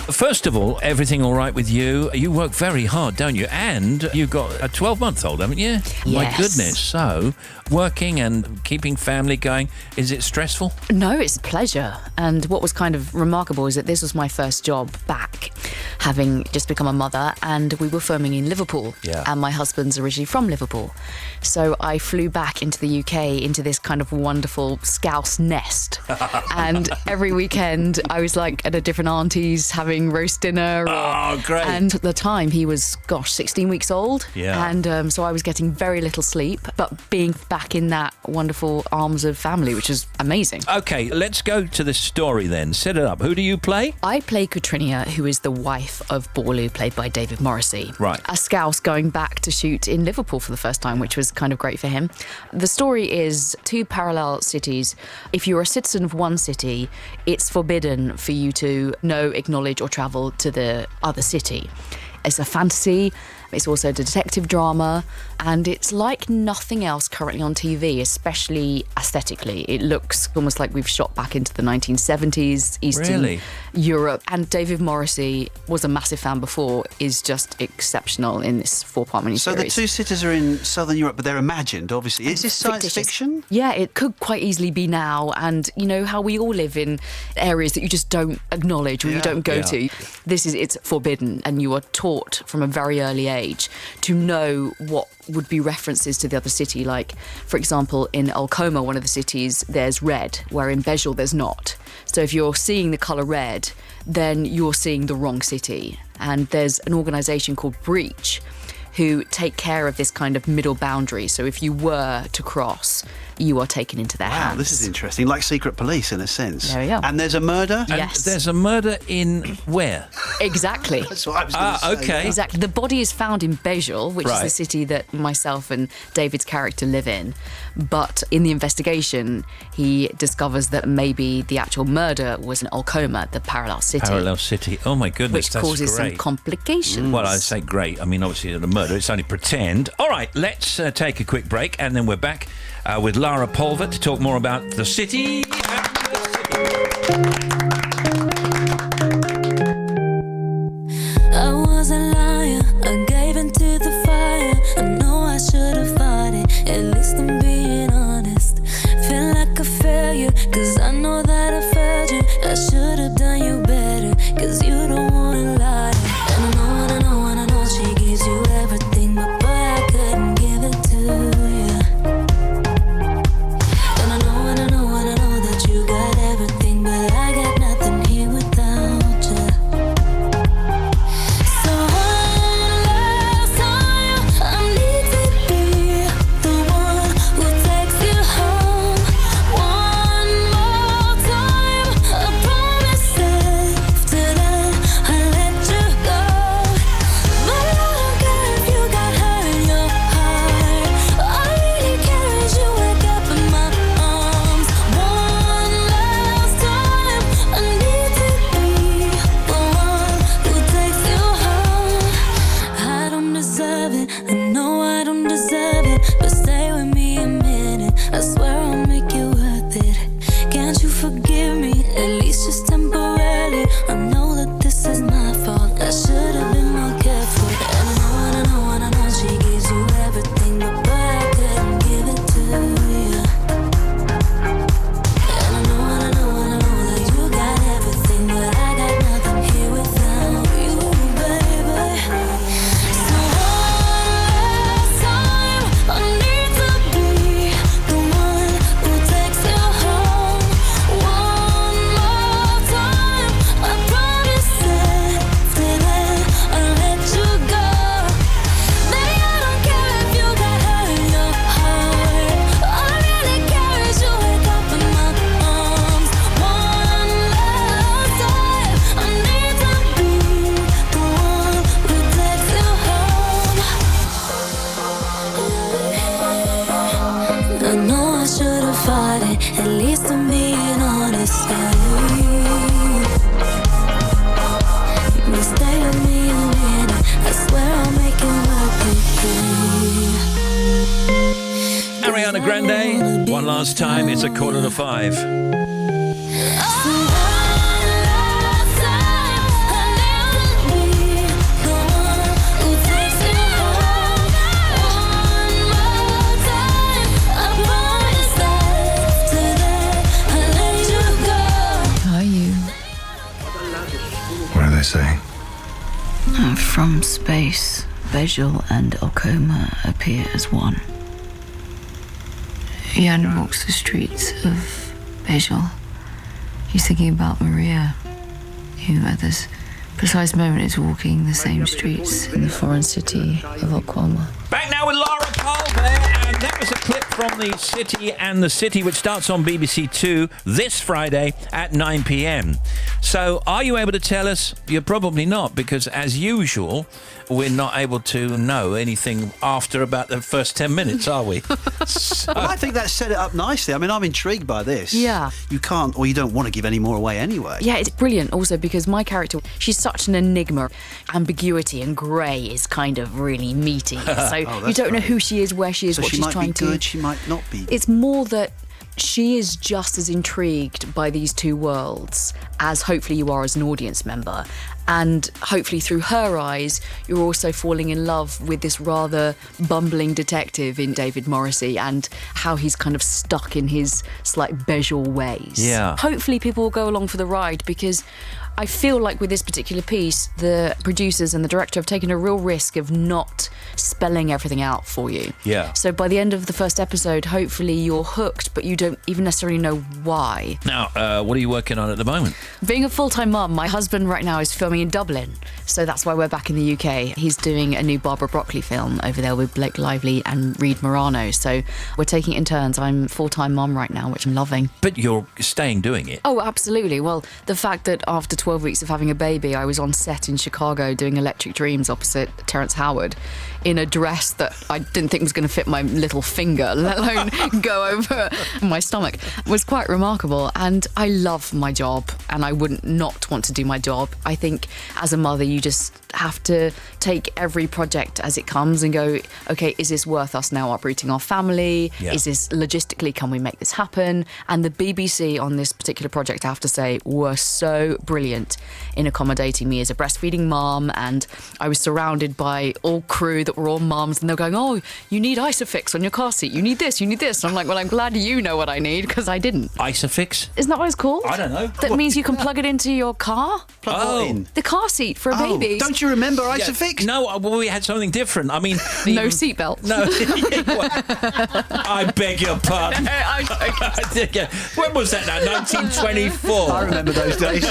A: First of all, everything all right with you? You work very hard, don't you? And you've got a 12-month-old, haven't you? My
M: Yes.
A: goodness. So, working and keeping family going, is it stressful?
M: No, it's a pleasure. And what was kind of remarkable is that this was my first job back, having just become a mother, and we were filming in Liverpool.
A: Yeah.
M: And my husband's originally from Liverpool. So I flew back into the UK, into this kind of wonderful Scouse nest. And every weekend I was like at a different auntie's having roast dinner.
A: Oh, great.
M: And at the time he was, 16 weeks old.
A: Yeah.
M: And so I was getting very little sleep, but being back in that wonderful arms of family, which is amazing.
A: Okay, let's go to the story then. Set it up. Who do you play?
M: I play Katrina, who is the wife of Borlu, played by David Morrissey.
A: Right.
M: A Scouse going back to shoot in Liverpool for the first time, which was kind of great for him. The story is two parallel cities. If you're a citizen of one city, it's forbidden for you to know, acknowledge or travel to the other city. It's a fantasy. It's also a detective drama, and it's like nothing else currently on TV, especially aesthetically. It looks almost like we've shot back into the 1970s, Eastern
A: Really?
M: Europe. And David Morrissey was a massive fan before, is just exceptional in this 4-part miniseries.
U: So the two cities are in Southern Europe, but they're imagined, obviously. Is this science fiction?
M: Yeah, it could quite easily be now. And you know how we all live in areas that you just don't acknowledge or you don't go to. It's forbidden, and you are taught from a very early age to know what would be references to the other city. Like, for example, in Alcoma, one of the cities, there's red, where in Bejel there's not. So if you're seeing the colour red, then you're seeing the wrong city. And there's an organisation called Breach who take care of this kind of middle boundary. So if you were to cross, you are taken into their hands.
U: Wow, this is interesting. Like secret police, in a sense.
M: There we go.
U: And there's a murder?
M: Yes.
A: There's a murder in where?
M: Exactly.
U: That's what I was going to say.
A: Okay.
M: Exactly. The body is found in Bejel, which is
A: Right.
M: the city that myself and David's character live in. But in the investigation, he discovers that maybe the actual murder was in Alcoma, the parallel city.
A: Parallel city. Oh my goodness,
M: Which
A: that's
M: causes
A: great.
M: some complications.
A: Well, I say great. I mean, obviously, it's a murder. It's only pretend. All right, let's take a quick break, and then we're back with Lara Pulver to talk more about the city.
R: I was a liar, I gave into the fire. I know I should have fought it, at least I'm being honest. Feel like a failure, cause I know that I failed you. I should have done you better, cause you don't wanna lie. And I know she gives you everything, but boy, I couldn't give it to you. And I know that you got everything, but I got nothing here without you. So one last time, I need to be the one who takes you home. One more time, I promise after that I'll let you go. But I don't care if you got hurt in your heart. All I really care is you wake up in my arms. One last time, I need to be the one who takes you home. I don't deserve it, I know I don't deserve it, but stay with me a minute, I swear I'll make it worth it. Can't you forgive me, at least just temporarily? I know that this is my fault, I should have been more careful. And I know she gives you everything, but boy, I couldn't give it to you. And I know that you got everything, but I got nothing here without you, baby. So one last time, I need to be the one who takes you home. One more time, I promise after that I'll let you go. Baby, I don't care if you got hurt in your heart. All I really care is you wake up in my arms. One last time, I need to be the one who takes you home. I know I should have fought it, at least I'm being honest. But stay with me a minute,
A: Ariana Grande. One last time, it's 4:45.
P: What are they saying?
Q: From space, Bejel and Okoma appear as one. Jan walks the streets of Bejel. He's thinking about Maria, who at this precise moment is walking the same streets in the foreign city of Okoma.
A: Back now with Lara Pulver, and that was a clip from The City and the City, which starts on BBC Two this Friday at 9 p.m. So, are you able to tell us? You're probably not, because as usual, we're not able to know anything after about the first 10 minutes, are we?
U: Well, I think that set it up nicely. I mean, I'm intrigued by this.
M: Yeah.
U: You can't, or you don't want to give any more away anyway.
M: Yeah, it's brilliant also because my character, she's such an enigma. Ambiguity and grey is kind of really meaty. So you don't know who she is, where she is, what she's trying to...
U: She might be good, she might not be.
M: It's more that she is just as intrigued by these two worlds as hopefully you are as an audience member. And hopefully through her eyes, you're also falling in love with this rather bumbling detective in David Morrissey and how he's kind of stuck in his slight Bejel ways.
A: Yeah.
M: Hopefully people will go along for the ride because I feel like with this particular piece, the producers and the director have taken a real risk of not spelling everything out for you.
A: Yeah.
M: So by the end of the first episode, hopefully you're hooked, but you don't even necessarily know why.
A: Now, what are you working on at the moment?
M: Being a full-time mum, my husband right now is filming in Dublin, so that's why we're back in the UK. He's doing a new Barbara Broccoli film over there with Blake Lively and Reed Morano, so we're taking it in turns. I'm full-time mum right now, which I'm loving.
A: But you're staying doing it.
M: Oh, absolutely. Well, the fact that after 12 weeks of having a baby, I was on set in Chicago doing Electric Dreams opposite Terrence Howard in a dress that I didn't think was going to fit my little finger, let alone go over my stomach, was quite remarkable. And I love my job and I wouldn't not want to do my job. I think as a mother, you just have to take every project as it comes and go, okay, is this worth us now uprooting our family?
A: Yeah.
M: Is this logistically, can we make this happen? And the BBC on this particular project, I have to say, were so brilliant in accommodating me as a breastfeeding mum. And I was surrounded by all crew that were all mums and they're going, oh, you need Isofix on your car seat. You need this, you need this. And I'm like, well, I'm glad you know what I need because I didn't.
A: Isofix?
M: Isn't that what it's called?
A: I don't know.
M: That means you can plug it into your car?
U: Plug what in?
M: The car seat for a baby.
U: Don't you remember Isofix?
A: No, well, we had something different. I mean...
M: No seatbelt.
A: No. I beg your pardon. When was that now? 1924?
U: I remember those days.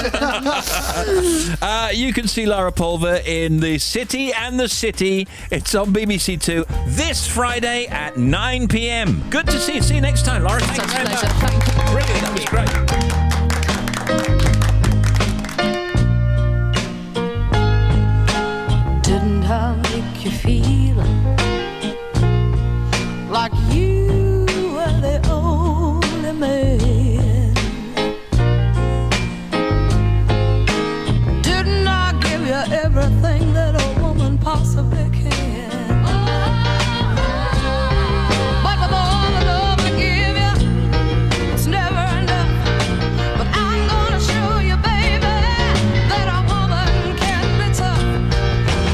A: You can see Lara Pulver in The City and the City. It's on BBC Two this Friday at 9 p.m. Good to see you. See you next time, Lara. Thank you very much.
M: Thank you.
A: Brilliant. That was great.
I: Didn't I make you feel like you were the only man? Didn't I give you everything that a woman possibly can? But with all the love I give you, it's never enough. But I'm gonna show you, baby, that a woman can be tough.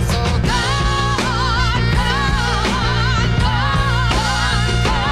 I: So come on, come on, come on, come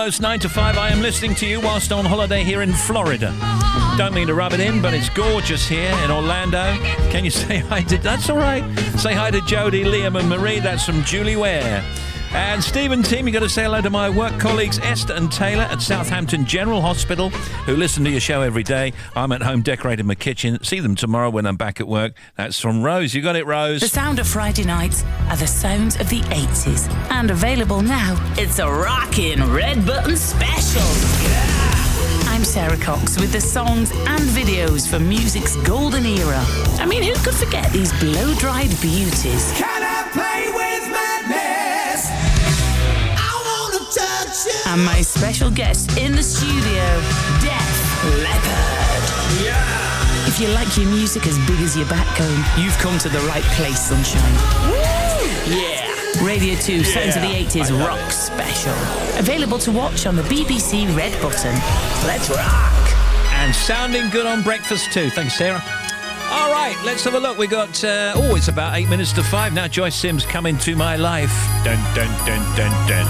A: almost 9 to 5. I am listening to you whilst on holiday here in Florida. Don't mean to rub it in, but it's gorgeous here in Orlando. Can you say hi to... That's all right. Say hi to Jody, Liam and Marie. That's from Julie Ware. And Stephen team, you got to say hello to my work colleagues Esther and Taylor at Southampton General Hospital, who listen to your show every day. I'm at home decorating my kitchen. See them tomorrow when I'm back at work. That's from Rose. You got it, Rose.
K: The sound of Friday nights are the sounds of the 80s. And available now, it's a rockin' Red Button Special. Yeah! I'm Sarah Cox with the songs and videos for music's golden era. I mean, who could forget these blow-dried beauties?
F: Can I play with madness? I wanna touch you.
K: And my special guest in the studio, Def Leppard.
F: Yeah.
K: If you like your music as big as your backbone, you've come to the right place, sunshine. Woo! Yeah. Radio 2 Sounds of the 80s Rock Special. Available to watch on the BBC Red Button. Let's rock.
A: And sounding good on breakfast too. Thanks, Sarah. All right, let's have a look. We got, it's about 8 minutes to 5 now. Joyce Sims, Come Into My Life. Dun, dun, dun, dun, dun.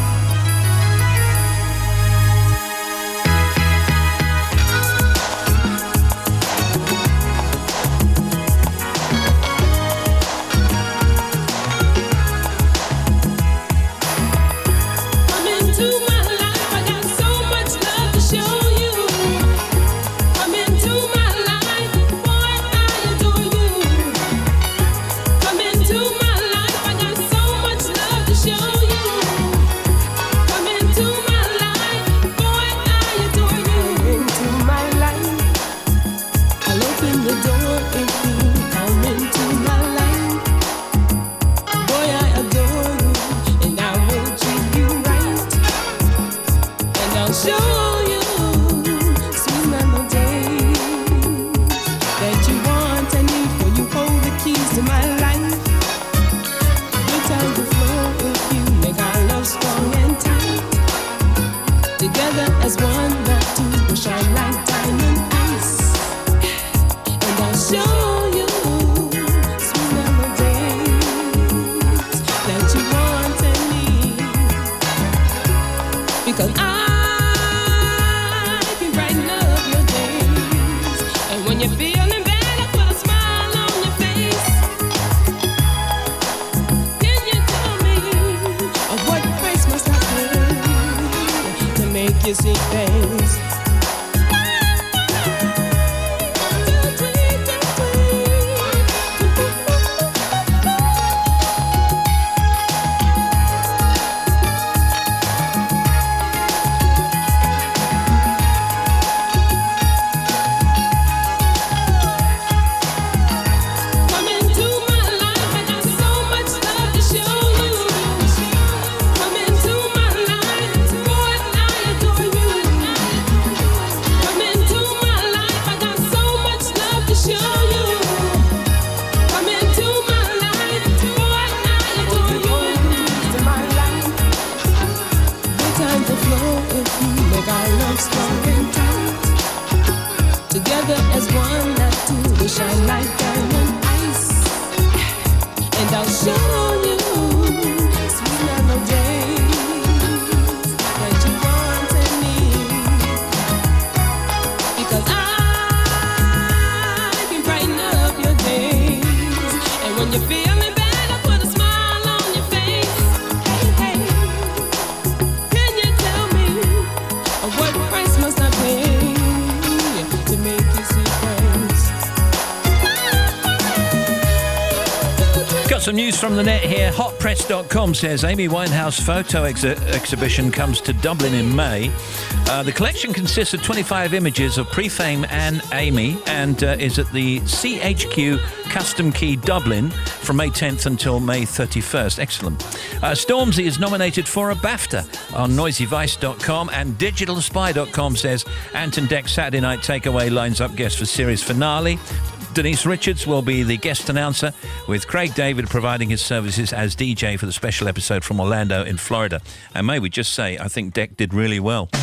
A: Some news from the net here. Hotpress.com says Amy Winehouse photo exhibition comes to Dublin in May. The collection consists of 25 images of pre-fame and Amy and is at the CHQ Custom Key Dublin from May 10th until May 31st. Excellent. Stormzy is nominated for a BAFTA on noisyvice.com, and digitalspy.com says Anton Deck's Saturday Night Takeaway lines up guests for series finale. Denise Richards will be the guest announcer, with Craig David providing his services as DJ for the special episode from Orlando in Florida. And may we just say, I think Deck did really well. 5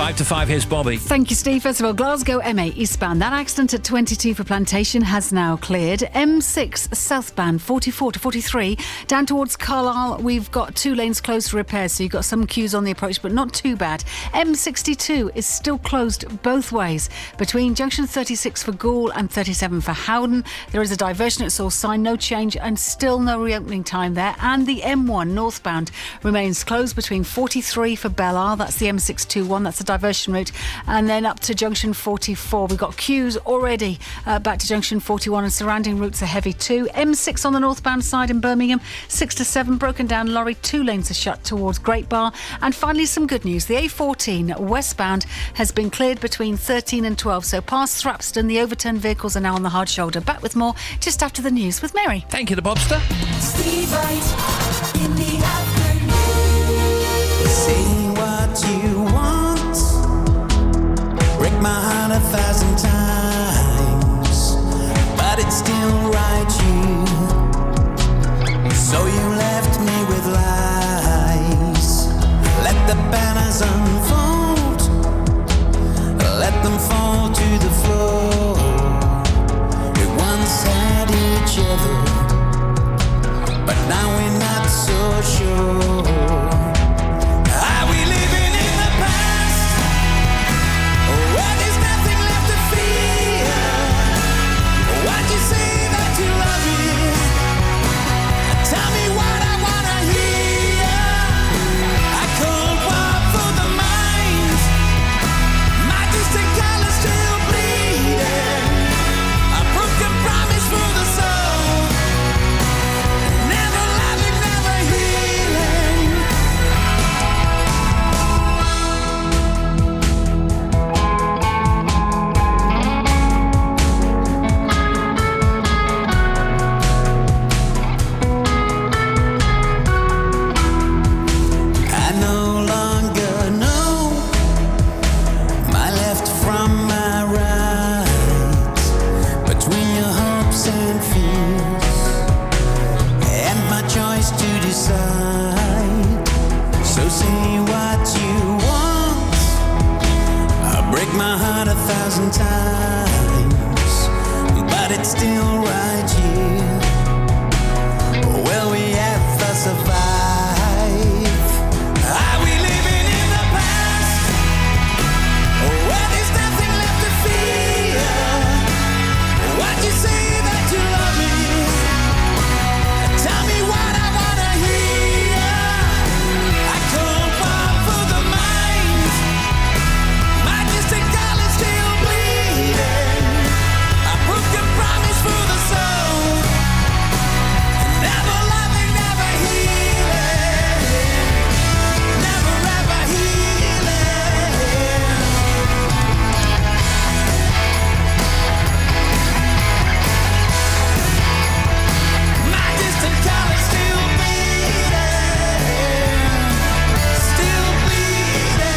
A: 5 to 5, here's Bobby.
L: Thank you, Steve. First of all, Glasgow M8 eastbound. That accident at 22 for Plantation has now cleared. M6 southbound 44 to 43. Down towards Carlisle, we've got 2 lanes closed for repairs, so you've got some queues on the approach, but not too bad. M62 is still closed both ways. Between junction 36 for Goole and 37 for Howden, there is a diversion at Source sign, no change, and still no reopening time there. And the M1 northbound remains closed between 43 for Bellar, that's the M621, that's the diversion route, and then up to junction 44. We've got queues already back to junction 41, and surrounding routes are heavy too. M6 on the northbound side in Birmingham, 6 to 7, broken down lorry, 2 lanes are shut towards Great Bar. And finally, some good news. The A14 westbound has been cleared between 13 and 12, so past Thrapston, the overturned vehicles are now on the hard shoulder. Back with more just after the news with Mary.
A: Thank you, the Bobster.
F: Steve Wright in the afternoon. Say what you want, break my heart 1,000 times, but it's still right you. So you left me with lies. Let the banners unfold, let them fall to the floor. We once had each other, but now we're not so sure. Are we living in the past, where there's nothing left to fear? Why'd you say that you love me? Tell me what I wanna hear. A cold war for the mind, my distant colors still bleeding, a broken promise for the soul. Never loving, never healing. I no longer know my left from my right, between your hopes and fears, and my choice to decide. So say what you want, I'll break my heart 1,000 times, but it's still right here. Will we ever survive? Are we living in the past, where there's nothing left to fear? Why'd you say that you love me? Tell me what I wanna hear. I cold war for the mind, my distant colors still bleeding, a broken promise for the soul. Never loving, never healing, never ever healing. My distant colors still bleeding, still bleeding.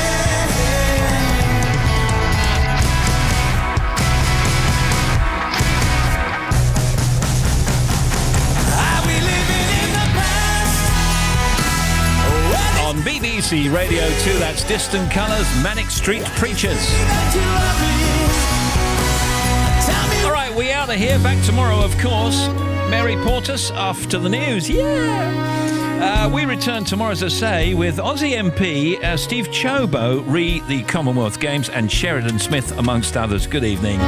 F: Are we living in the past?
A: On BBC Radio 2, that's Distant Colours, Manic Street Preachers. All right, we out of here. Back tomorrow, of course. Mary Portas after the news. Yeah. We return tomorrow, as I say, with Aussie MP Steve Chobo re the Commonwealth Games and Sheridan Smith, amongst others. Good evening.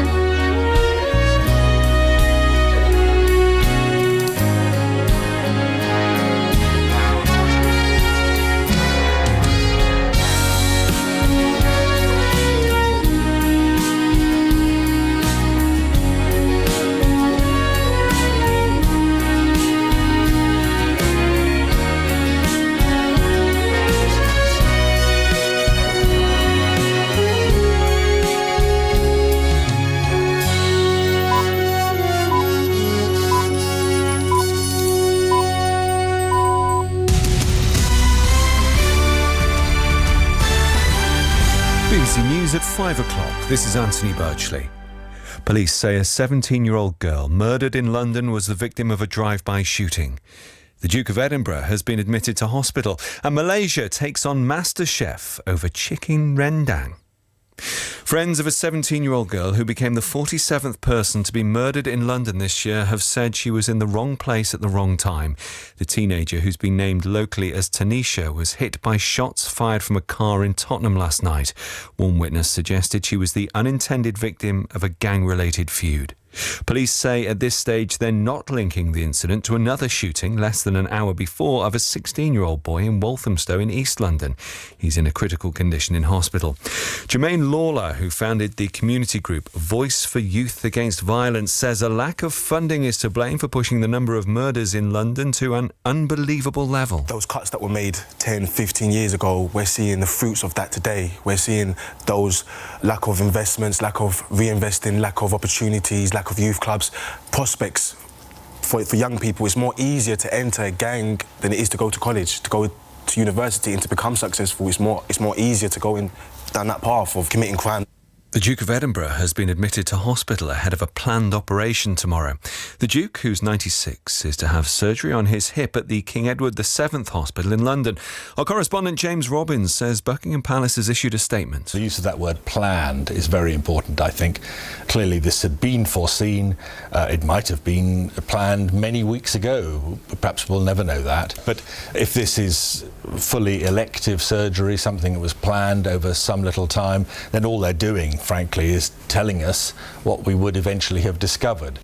O: BBC News at 5 o'clock. This is Anthony Birchley. Police say a 17-year-old girl murdered in London was the victim of a drive-by shooting. The Duke of Edinburgh has been admitted to hospital, and Malaysia takes on MasterChef over chicken rendang. Friends of a 17-year-old girl who became the 47th person to be murdered in London this year have said she was in the wrong place at the wrong time. The teenager, who's been named locally as Tanisha, was hit by shots fired from a car in Tottenham last night. One witness suggested she was the unintended victim of a gang-related feud. Police say at this stage they're not linking the incident to another shooting less than an hour before of a 16-year-old boy in Walthamstow in East London. He's in a critical condition in hospital. Jermaine Lawler, who founded the community group Voice for Youth Against Violence, says a lack of funding is to blame for pushing the number of murders in London to an unbelievable level.
E: Those cuts that were made 10, 15 years ago, we're seeing the fruits of that today. We're seeing those lack of investments, lack of reinvesting, lack of opportunities, lack of youth clubs, prospects for young people. It's more easier to enter a gang than it is to go to college, to go to university and to become successful. It's more easier to go down that path of committing crime.
O: The Duke of Edinburgh has been admitted to hospital ahead of a planned operation tomorrow. The Duke, who's 96, is to have surgery on his hip at the King Edward VII Hospital in London. Our correspondent James Robbins says Buckingham Palace has issued a statement.
S: The use of that word planned is very important, I think. Clearly this had been foreseen. It might have been planned many weeks ago. Perhaps we'll never know that. But if this is fully elective surgery, something that was planned over some little time, then all they're doing, frankly, is telling us what we would eventually have discovered.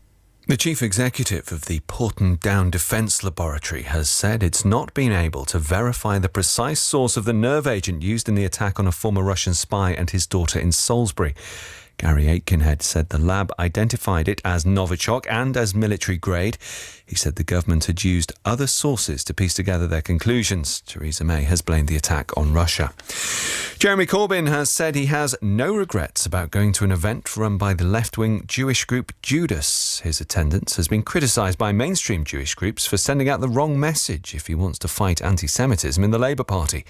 O: The chief executive of the Porton Down Defence Laboratory has said it's not been able to verify the precise source of the nerve agent used in the attack on a former Russian spy and his daughter in Salisbury. Gary Aitkenhead said the lab identified it as Novichok and as military grade. He said the government had used other sources to piece together their conclusions. Theresa May has blamed the attack on Russia. Jeremy Corbyn has said he has no regrets about going to an event run by the left-wing Jewish group Judas. His attendance has been criticised by mainstream Jewish groups for sending out the wrong message if he wants to fight anti-Semitism in the Labour Party.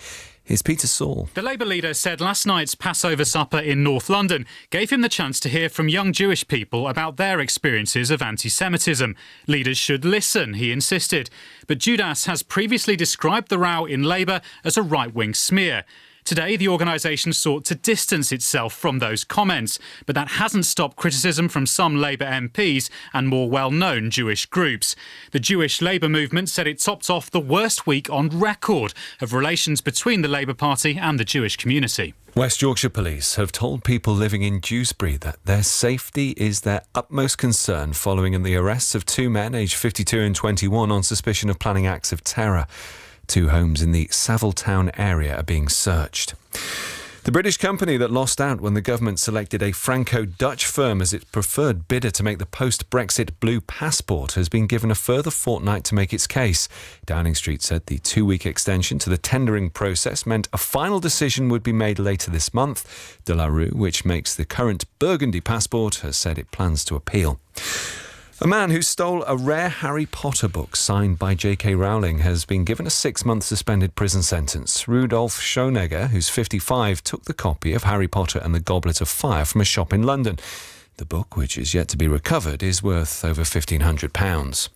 O: Here's Peter Saul.
V: The Labour leader said last night's Passover supper in North London gave him the chance to hear from young Jewish people about their experiences of anti-Semitism. Leaders should listen, he insisted. But Judas has previously described the row in Labour as a right-wing smear. Today, the organisation sought to distance itself from those comments, but that hasn't stopped criticism from some Labour MPs and more well-known Jewish groups. The Jewish Labour movement said it topped off the worst week on record of relations between the Labour Party and the Jewish community.
O: West Yorkshire Police have told people living in Dewsbury that their safety is their utmost concern following the arrests of two men aged 52 and 21 on suspicion of planning acts of terror. Two homes in the Savile Town area are being searched. The British company that lost out when the government selected a Franco-Dutch firm as its preferred bidder to make the post-Brexit blue passport has been given a further fortnight to make its case. Downing Street said the 2-week extension to the tendering process meant a final decision would be made later this month. De La Rue, which makes the current burgundy passport, has said it plans to appeal. A man who stole a rare Harry Potter book signed by J.K. Rowling has been given a 6-month suspended prison sentence. Rudolf Schonegger, who's 55, took the copy of Harry Potter and the Goblet of Fire from a shop in London. The book, which is yet to be recovered, is worth over £1,500.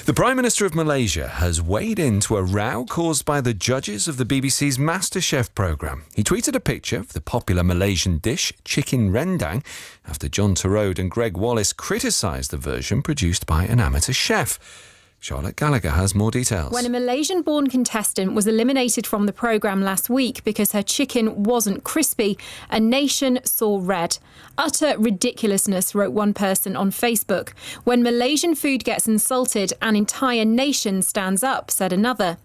O: The Prime Minister of Malaysia has weighed into a row caused by the judges of the BBC's MasterChef programme. He tweeted a picture of the popular Malaysian dish, chicken rendang, after John Turode and Greg Wallace criticised the version produced by an amateur chef. Charlotte Gallagher has more details.
W: When a Malaysian-born contestant was eliminated from the programme last week because her chicken wasn't crispy, a nation saw red. Utter ridiculousness, wrote one person on Facebook. When Malaysian food gets insulted, an entire nation stands up, said another.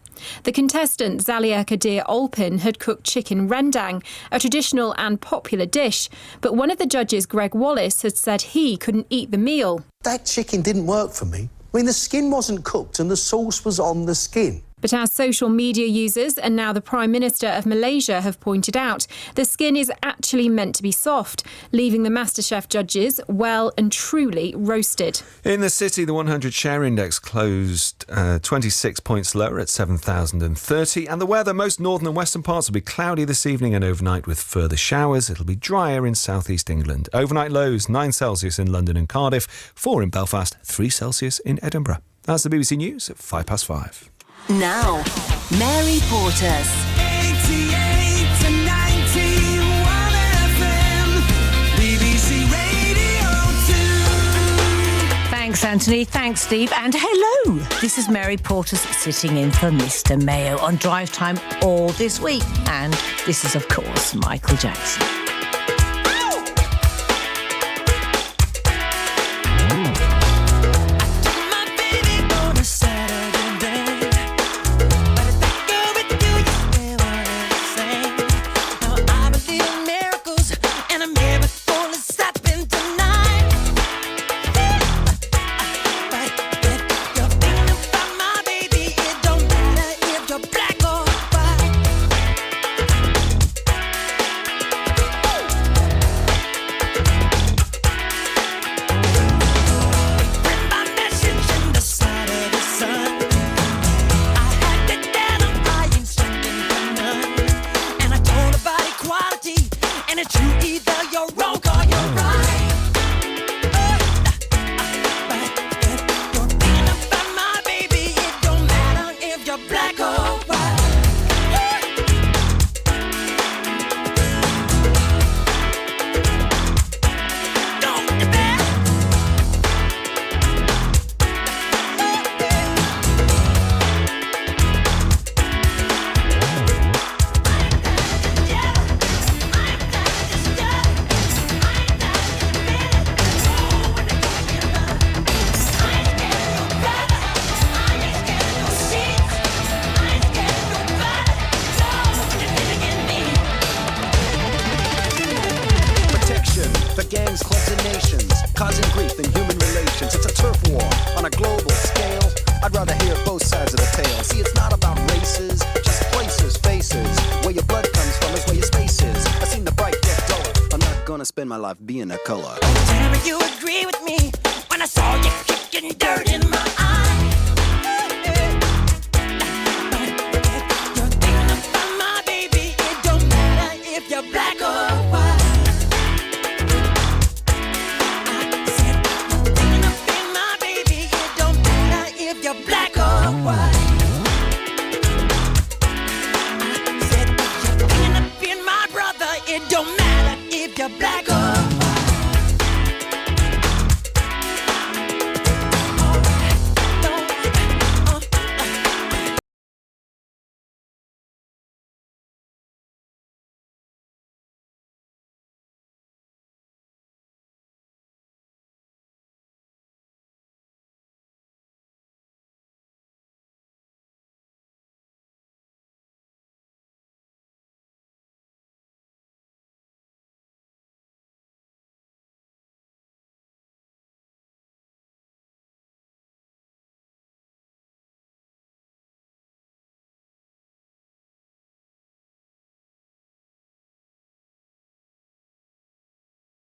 W: The contestant, Zalia Kadir Olpin, had cooked chicken rendang, a traditional and popular dish, but one of the judges, Greg Wallace, had said he couldn't eat the meal.
X: That chicken didn't work for me. I mean, the skin wasn't cooked and the sauce was on the skin.
W: But as social media users and now the Prime Minister of Malaysia have pointed out, the skin is actually meant to be soft, leaving the MasterChef judges well and truly roasted.
O: In the city, the 100 share index closed 26 points lower at 7,030. And the weather, most northern and western parts will be cloudy this evening and overnight with further showers. It'll be drier in southeast England. Overnight lows, 9 Celsius in London and Cardiff, 4 in Belfast, 3 Celsius in Edinburgh. That's the BBC News at 5:05.
D: Now, Mary Portas.
F: 88 to 91
G: Anthony. Thanks, Steve. And hello. This is Mary Porter sitting in for Mr. Mayo on Drive Time all this week. And this is, of course, Michael Jackson.
H: Spend my life being a color.